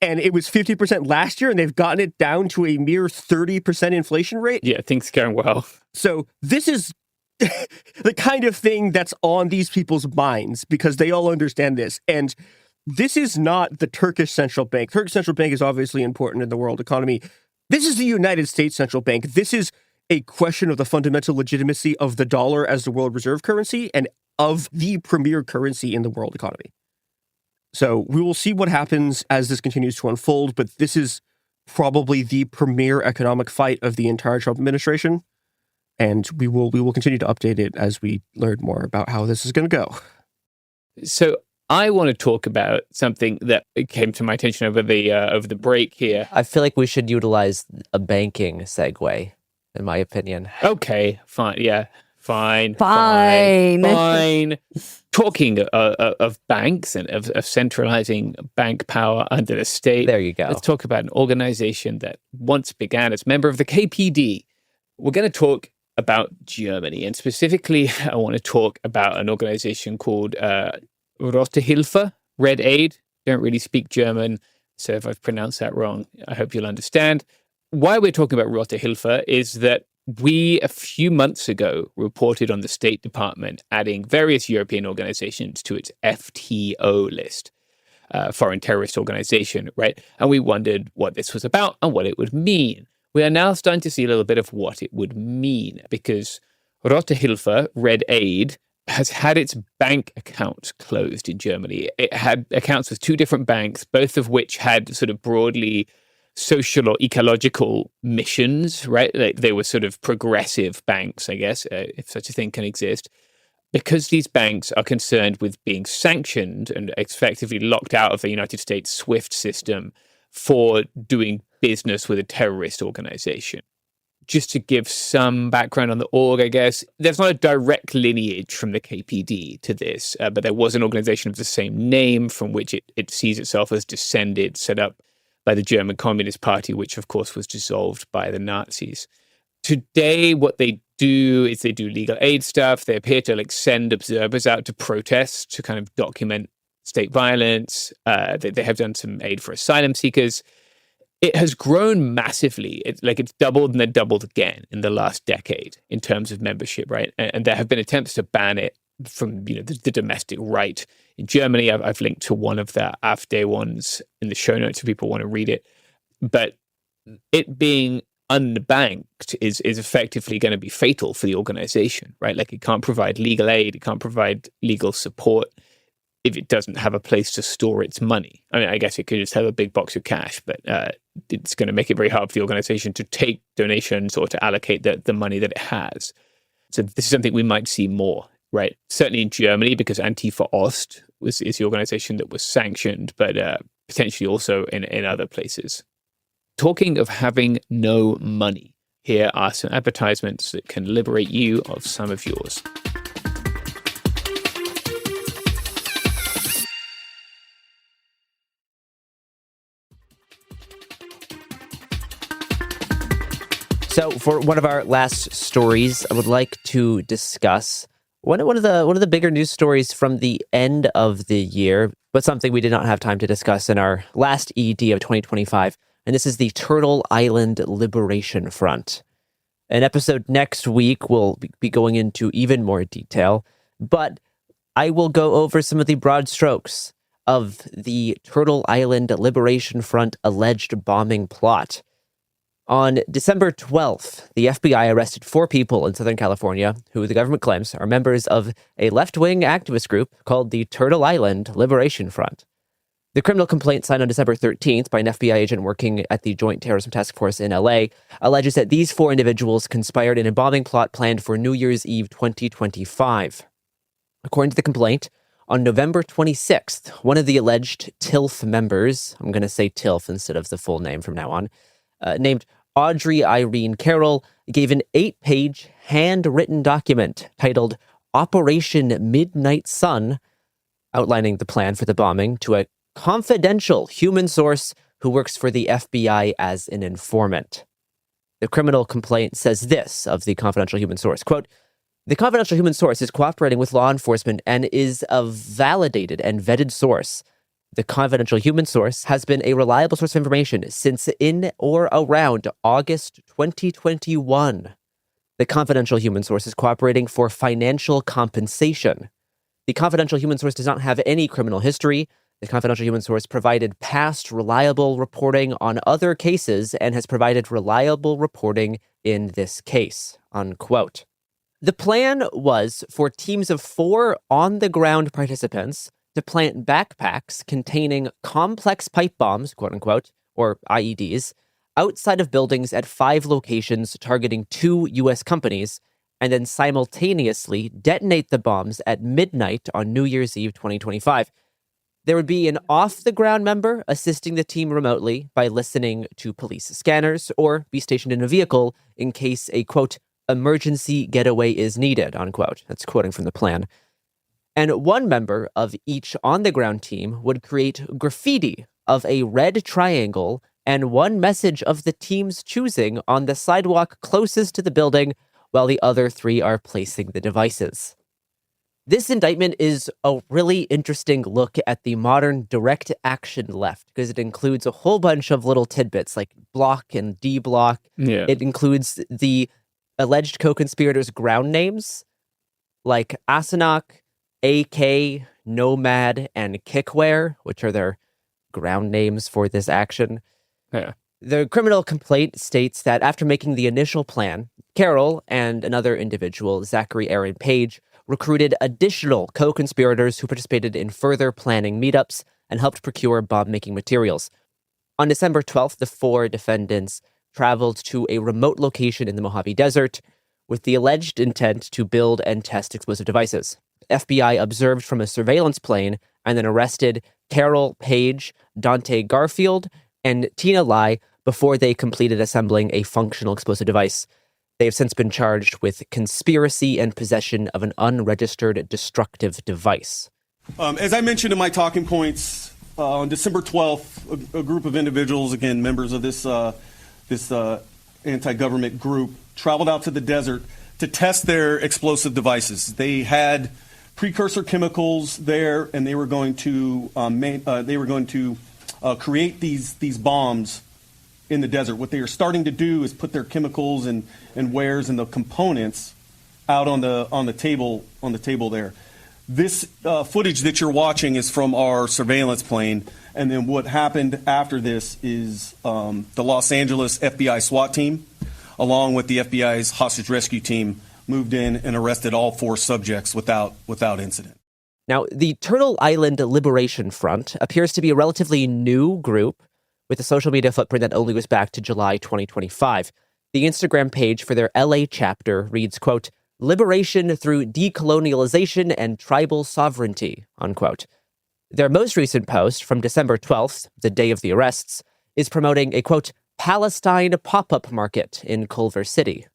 And it was 50% last year. And they've gotten it down to a mere 30% inflation rate. Yeah, things going well. So this is the kind of thing that's on these people's minds because they all understand this. And this is not the Turkish central bank. Turkish central bank is obviously important in the world economy. This is the United States central bank. This is a question of the fundamental legitimacy of the dollar as the world reserve currency and of the premier currency in the world economy. So we will see what happens as this continues to unfold, but this is probably the premier economic fight of the entire Trump administration. And we will continue to update it as we learn more about how this is going to go. So I want to talk about something that came to my attention over the break here. I feel like we should utilize a banking segue, in my opinion. Okay, fine. Yeah, fine. Talking of banks and of centralizing bank power under the state. There you go. Let's talk about an organization that once began as a member of the KPD. We're going to talk about Germany, and specifically, I want to talk about an organization called Rote Hilfe, Red Aid. Don't really speak German, so if I've pronounced that wrong, I hope you'll understand. Why we're talking about Rote Hilfe is that we, a few months ago, reported on the State Department adding various European organizations to its FTO list, foreign terrorist organization, right? And we wondered what this was about and what it would mean. We are now starting to see a little bit of what it would mean, because Rote Hilfe, Red Aid, has had its bank accounts closed in Germany. It had accounts with 2 different banks, both of which had sort of broadly social or ecological missions, right? They were sort of progressive banks, I guess, if such a thing can exist. Because these banks are concerned with being sanctioned and effectively locked out of the United States SWIFT system for doing business with a terrorist organization. Just to give some background on the org, I guess, there's not a direct lineage from the KPD to this, but there was an organization of the same name from which it sees itself as descended, set up by the German Communist Party, which of course was dissolved by the Nazis. Today, what they do is they do legal aid stuff. They appear to send observers out to protest, to kind of document state violence. They have done some aid for asylum seekers. It has grown massively. It's doubled and then doubled again in the last decade in terms of membership, right? And there have been attempts to ban it from the domestic right. In Germany, I've linked to one of the AfD ones in the show notes if people want to read it. But it being unbanked is effectively going to be fatal for the organization, right? It can't provide legal aid, it can't provide legal support if it doesn't have a place to store its money. I mean, I guess it could just have a big box of cash, but it's going to make it very hard for the organization to take donations or to allocate the money that it has. So this is something we might see more, right? Certainly in Germany, because Antifa Ost is the organization that was sanctioned, but potentially also in other places. Talking of having no money, here are some advertisements that can liberate you of some of yours. So, for one of our last stories, I would like to discuss one of the bigger news stories from the end of the year, but something we did not have time to discuss in our last ED of 2025, and this is the Turtle Island Liberation Front. An episode next week will be going into even more detail, but I will go over some of the broad strokes of the Turtle Island Liberation Front alleged bombing plot. On December 12th, the FBI arrested 4 people in Southern California who the government claims are members of a left-wing activist group called the Turtle Island Liberation Front. The criminal complaint signed on December 13th by an FBI agent working at the Joint Terrorism Task Force in LA alleges that these 4 individuals conspired in a bombing plot planned for New Year's Eve 2025. According to the complaint, on November 26th, one of the alleged TILF members, I'm going to say TILF instead of the full name from now on, named Audrey Irene Carroll, gave an 8-page handwritten document titled Operation Midnight Sun, outlining the plan for the bombing, to a confidential human source who works for the FBI as an informant. The criminal complaint says this of the confidential human source, quote, "The confidential human source is cooperating with law enforcement and is a validated and vetted source. The confidential human source has been a reliable source of information since in or around August 2021. The confidential human source is cooperating for financial compensation. The confidential human source does not have any criminal history. The confidential human source provided past reliable reporting on other cases and has provided reliable reporting in this case," unquote. The plan was for teams of 4 on-the-ground participants to plant backpacks containing complex pipe bombs, quote unquote, or IEDs, outside of buildings at 5 locations targeting 2 U.S. companies, and then simultaneously detonate the bombs at midnight on New Year's Eve 2025. There would be an off-the-ground member assisting the team remotely by listening to police scanners or be stationed in a vehicle in case a, quote, emergency getaway is needed, unquote. That's quoting from the plan. And one member of each on-the-ground team would create graffiti of a red triangle and one message of the team's choosing on the sidewalk closest to the building, while the other 3 are placing the devices. This indictment is a really interesting look at the modern direct action left, because it includes a whole bunch of little tidbits like block and D-block. Yeah. It includes the alleged co-conspirators' ground names, like Asanok, AK, Nomad, and Kickware, which are their ground names for this action. Yeah. The criminal complaint states that after making the initial plan, Carroll and another individual, Zachary Aaron Page, recruited additional co-conspirators who participated in further planning meetups and helped procure bomb-making materials. On December 12th, the 4 defendants traveled to a remote location in the Mojave Desert with the alleged intent to build and test explosive devices. FBI observed from a surveillance plane and then arrested Carroll, Page, Dante Garfield, and Tina Lai before they completed assembling a functional explosive device. They have since been charged with conspiracy and possession of an unregistered destructive device. As I mentioned in my talking points, on December 12th, a group of individuals, again, members of this anti-government group, traveled out to the desert to test their explosive devices. They had precursor chemicals there, and they were going to create these bombs in the desert. What they are starting to do is put their chemicals and wares and the components out on the table there. This footage that you're watching is from our surveillance plane, and then what happened after this is the Los Angeles FBI SWAT team, along with the FBI's hostage rescue team, moved in and arrested all 4 subjects without incident. Now, the Turtle Island Liberation Front appears to be a relatively new group with a social media footprint that only goes back to July 2025. The Instagram page for their LA chapter reads, quote, "Liberation through decolonialization and tribal sovereignty," unquote. Their most recent post from December 12th, the day of the arrests, is promoting a, quote, Palestine pop-up market in Culver City.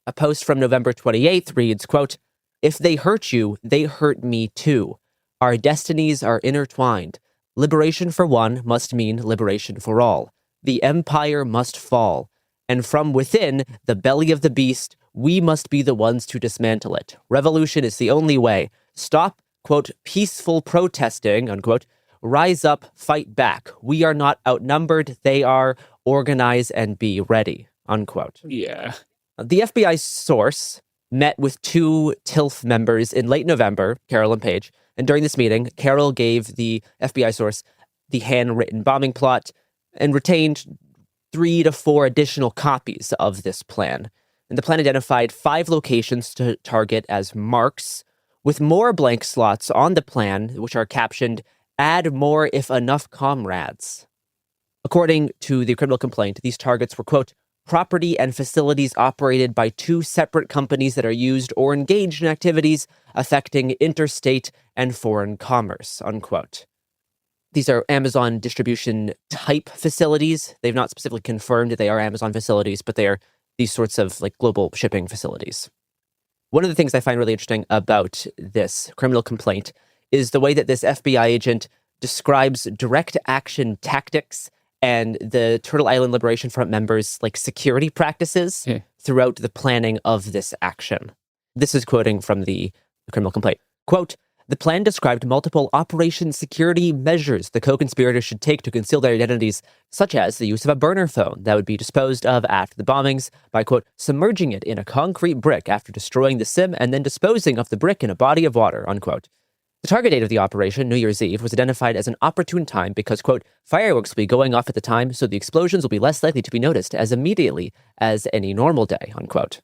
A post from November 28th reads, quote, "If they hurt you, they hurt me too. Our destinies are intertwined. Liberation for one must mean liberation for all. The empire must fall. And from within the belly of the beast, we must be the ones to dismantle it. Revolution is the only way. Stop, quote, peaceful protesting, unquote. Rise up, fight back. We are not outnumbered. They are. Organize and be ready," unquote. Yeah. The FBI source met with two TILF members in late November, Carol and Paige, and during this meeting, Carol gave the FBI source the handwritten bombing plot and retained 3 to 4 additional copies of this plan. And the plan identified 5 locations to target as marks, with more blank slots on the plan, which are captioned, "Add more if enough comrades." According to the criminal complaint, these targets were, quote, "property and facilities operated by 2 separate companies that are used or engaged in activities affecting interstate and foreign commerce," unquote. These are Amazon distribution type facilities. They've not specifically confirmed that they are Amazon facilities, but they are these sorts of like global shipping facilities. One of the things I find really interesting about this criminal complaint is the way that this FBI agent describes direct action tactics and the Turtle Island Liberation Front members' like security practices throughout the planning of this action. This is quoting from the criminal complaint. Quote, "The plan described multiple operation security measures the co-conspirators should take to conceal their identities, such as the use of a burner phone that would be disposed of after the bombings by, quote, submerging it in a concrete brick after destroying the SIM and then disposing of the brick in a body of water," unquote. The target date of the operation, New Year's Eve, was identified as an opportune time because, quote, "fireworks will be going off at the time, so the explosions will be less likely to be noticed as immediately as any normal day," unquote.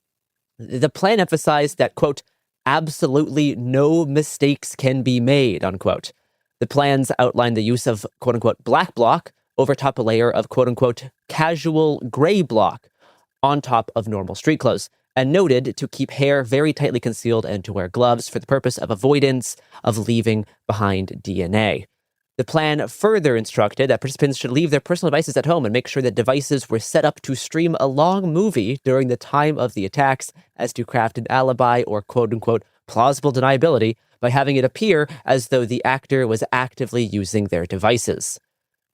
The plan emphasized that, quote, "absolutely no mistakes can be made," unquote. The plans outlined the use of, quote unquote, black block over top a layer of, quote unquote, casual gray block on top of normal street clothes, and noted to keep hair very tightly concealed and to wear gloves for the purpose of avoidance of leaving behind DNA. The plan further instructed that participants should leave their personal devices at home and make sure that devices were set up to stream a long movie during the time of the attacks as to craft an alibi or quote-unquote plausible deniability by having it appear as though the actor was actively using their devices.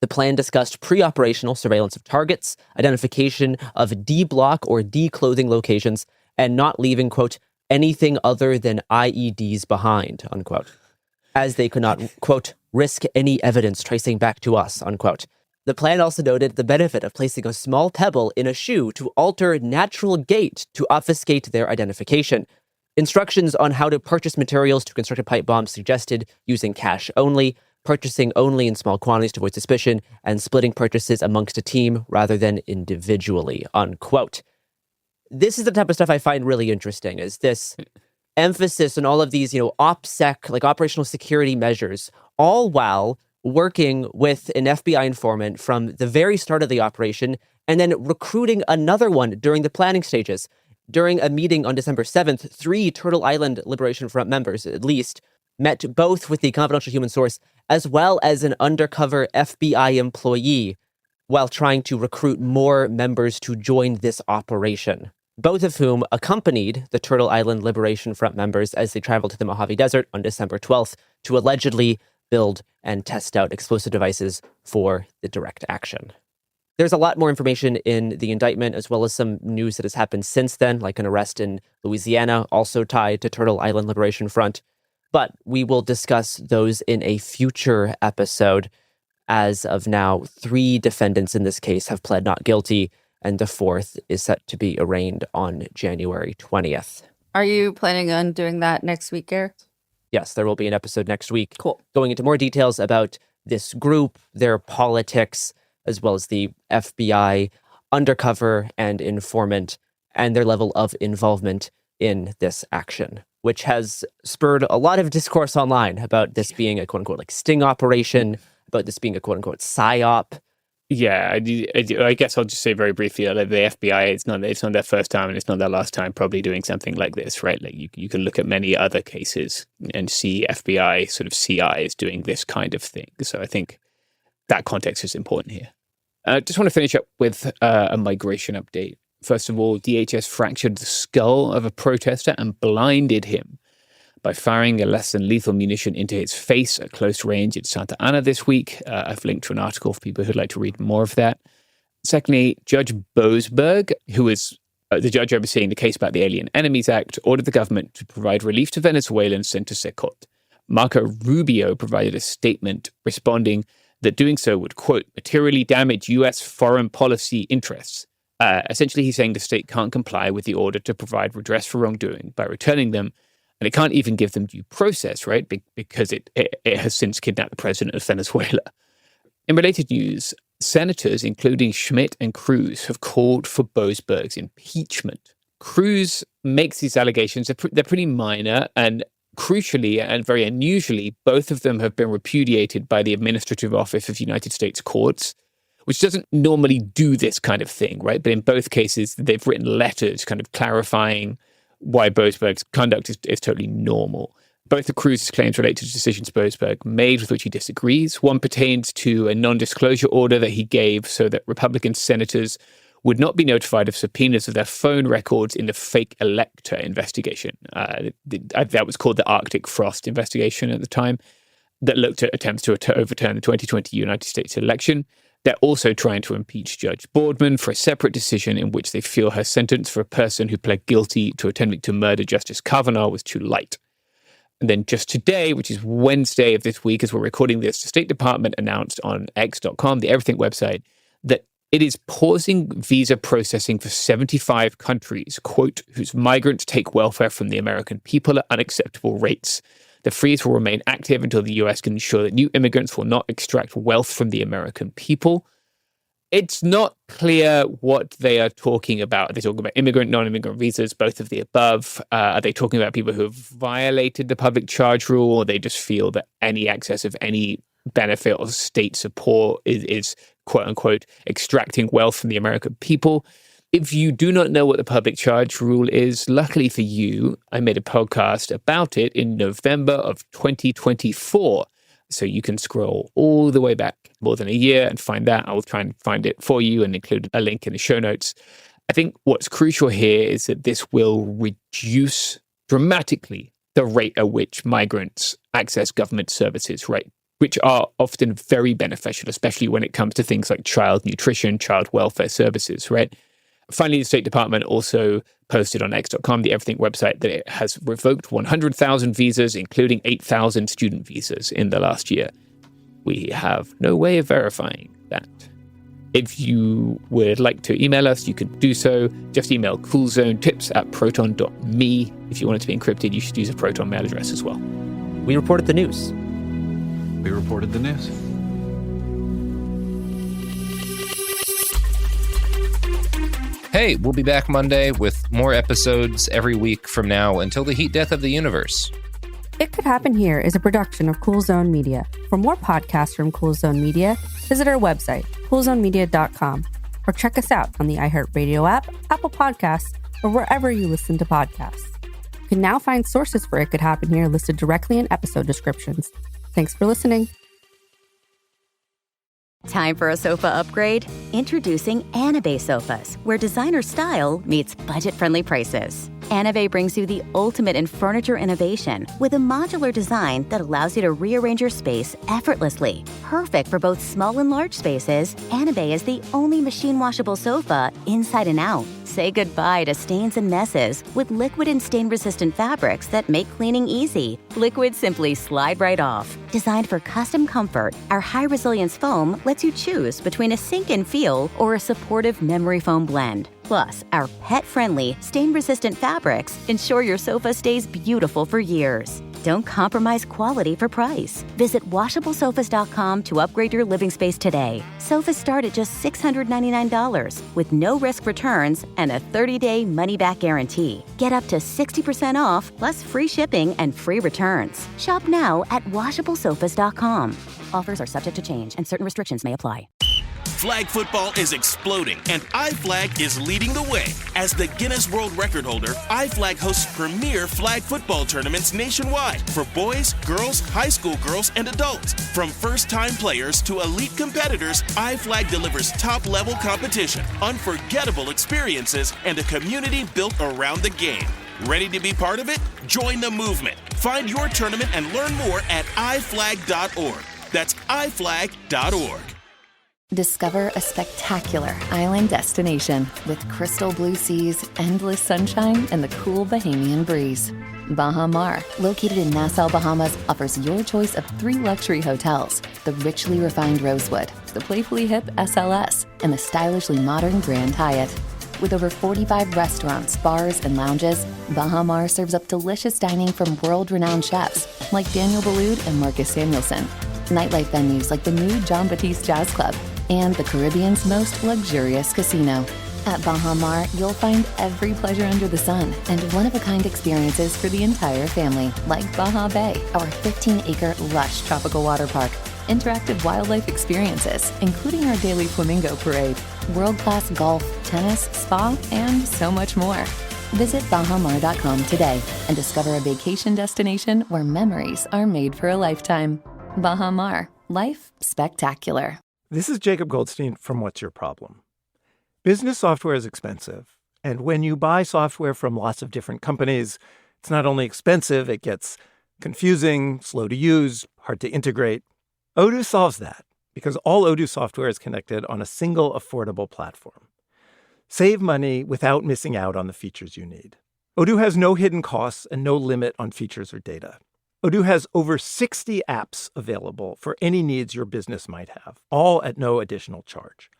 The plan discussed pre-operational surveillance of targets, identification of D-block or D-clothing locations, and not leaving, quote, anything other than IEDs behind, unquote, as they could not, quote, risk any evidence tracing back to us, unquote. The plan also noted the benefit of placing a small pebble in a shoe to alter natural gait to obfuscate their identification. Instructions on how to purchase materials to construct a pipe bomb suggested using cash only, purchasing only in small quantities to avoid suspicion, and splitting purchases amongst a team rather than individually, unquote. This is the type of stuff I find really interesting, is this emphasis on all of these, OPSEC, like operational security measures, all while working with an FBI informant from the very start of the operation and then recruiting another one during the planning stages. During a meeting on December 7th, 3 Turtle Island Liberation Front members, at least, met both with the confidential human source as well as an undercover FBI employee while trying to recruit more members to join this operation, both of whom accompanied the Turtle Island Liberation Front members as they traveled to the Mojave Desert on December 12th to allegedly build and test out explosive devices for the direct action. There's a lot more information in the indictment, as well as some news that has happened since then, like an arrest in Louisiana, also tied to Turtle Island Liberation Front. But we will discuss those in a future episode. As of now, 3 defendants in this case have pled not guilty, and the 4th is set to be arraigned on January 20th. Are you planning on doing that next week, Garrett? Yes, there will be an episode next week. Cool. Going into more details about this group, their politics, as well as the FBI undercover and informant and their level of involvement in this action, which has spurred a lot of discourse online about this being a quote-unquote like sting operation, about this being a quote-unquote psyop. Yeah, I guess I'll just say very briefly that the FBI, it's not their first time and it's not their last time probably doing something like this, right? Like you can look at many other cases and see FBI sort of CIs doing this kind of thing. So I think that context is important here. I just want to finish up with a migration update. First of all, DHS fractured the skull of a protester and blinded him by firing a less than lethal munition into his face at close range in Santa Ana this week. I've linked to an article for people who'd like to read more of that. Secondly, Judge Boasberg, who is the judge overseeing the case about the Alien Enemies Act, ordered the government to provide relief to Venezuelans sent to Secot. Marco Rubio provided a statement responding that doing so would, quote, materially damage U.S. foreign policy interests. Essentially, he's saying the state can't comply with the order to provide redress for wrongdoing by returning them, and it can't even give them due process, right? Because it has since kidnapped the president of Venezuela. In related news, senators, including Schmidt and Cruz, have called for Boasberg's impeachment. Cruz makes these allegations. They're pretty minor, and crucially and very unusually, both of them have been repudiated by the Administrative Office of United States Courts, which doesn't normally do this kind of thing, right? But in both cases, they've written letters kind of clarifying why Boasberg's conduct is totally normal. Both of Cruz's claims relate to decisions Boasberg made with which he disagrees. One pertains to a non-disclosure order that he gave so that Republican senators would not be notified of subpoenas of their phone records in the fake elector investigation. That was called the Arctic Frost investigation at the time, that looked at attempts to overturn the 2020 United States election. They're also trying to impeach Judge Boardman for a separate decision in which they feel her sentence for a person who pled guilty to attempting to murder Justice Kavanaugh was too light. And then just today, which is Wednesday of this week, as we're recording this, the State Department announced on X.com, the Everything website, that it is pausing visa processing for 75 countries, quote, whose migrants take welfare from the American people at unacceptable rates. The freeze will remain active until the US can ensure that new immigrants will not extract wealth from the American people. It's not clear what they are talking about. Are they talking about immigrant, non-immigrant visas, both of the above? Are they talking about people who have violated the public charge rule, or they just feel that any access of any benefit or state support is quote-unquote extracting wealth from the American people? If you do not know what the public charge rule is, luckily for you, I made a podcast about it in November of 2024. So you can scroll all the way back more than a year and find that. I will try and find it for you and include a link in the show notes. I think what's crucial here is that this will reduce dramatically the rate at which migrants access government services, right? Which are often very beneficial, especially when it comes to things like child nutrition, child welfare services, right? Finally, the State Department also posted on X.com, the Everything website, that it has revoked 100,000 visas, including 8,000 student visas in the last year. We have no way of verifying that. If you would like to email us, you can do so. Just email coolzonetips@proton.me. If you want it to be encrypted, you should use a Proton mail address as well. We reported the news. We reported the news. Hey, we'll be back Monday with more episodes every week from now until the heat death of the universe. It Could Happen Here is a production of Cool Zone Media. For more podcasts from Cool Zone Media, visit our website, coolzonemedia.com, or check us out on the iHeartRadio app, Apple Podcasts, or wherever you listen to podcasts. You can now find sources for It Could Happen Here listed directly in episode descriptions. Thanks for listening. Time for a sofa upgrade? Introducing Anabay Sofas, where designer style meets budget-friendly prices. Anabay brings you the ultimate in furniture innovation with a modular design that allows you to rearrange your space effortlessly. Perfect for both small and large spaces, Anabay is the only machine-washable sofa inside and out. Say goodbye to stains and messes with liquid and stain-resistant fabrics that make cleaning easy. Liquids simply slide right off. Designed for custom comfort, our high-resilience foam lets you choose between a sink-in feel or a supportive memory foam blend. Plus, our pet-friendly, stain-resistant fabrics ensure your sofa stays beautiful for years. Don't compromise quality for price. Visit washablesofas.com to upgrade your living space today. Sofas start at just $699 with no risk returns and a 30-day money-back guarantee. Get up to 60% off plus free shipping and free returns. Shop now at washablesofas.com. Offers are subject to change and certain restrictions may apply. Flag football is exploding, and iFlag is leading the way. As the Guinness World Record holder, iFlag hosts premier flag football tournaments nationwide for boys, girls, high school girls, and adults. From first-time players to elite competitors, iFlag delivers top-level competition, unforgettable experiences, and a community built around the game. Ready to be part of it? Join the movement. Find your tournament and learn more at iflag.org. That's iflag.org. Discover a spectacular island destination with crystal blue seas, endless sunshine, and the cool Bahamian breeze. Baha Mar, located in Nassau, Bahamas, offers your choice of 3 luxury hotels: the richly refined Rosewood, the playfully hip SLS, and the stylishly modern Grand Hyatt. With over 45 restaurants, bars, and lounges, Baha Mar serves up delicious dining from world-renowned chefs like Daniel Boulud and Marcus Samuelson. Nightlife venues like the new John Batiste Jazz Club and the Caribbean's most luxurious casino. At Baha Mar, you'll find every pleasure under the sun and one-of-a-kind experiences for the entire family, like Baha Bay, our 15-acre lush tropical water park, interactive wildlife experiences, including our daily flamingo parade, world-class golf, tennis, spa, and so much more. Visit bahamar.com today and discover a vacation destination where memories are made for a lifetime. Baha Mar, life spectacular. This is Jacob Goldstein from What's Your Problem? Business software is expensive, and when you buy software from lots of different companies, it's not only expensive, it gets confusing, slow to use, hard to integrate. Odoo solves that because all Odoo software is connected on a single affordable platform. Save money without missing out on the features you need. Odoo has no hidden costs and no limit on features or data. Odoo has over 60 apps available for any needs your business might have, all at no additional charge.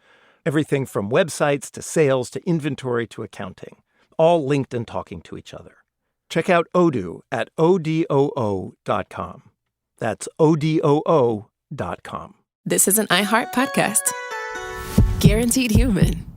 Everything from websites to sales to inventory to accounting, all linked and talking to each other. Check out Odoo at odoo.com. That's odoo.com. This is an iHeart podcast. Guaranteed Human.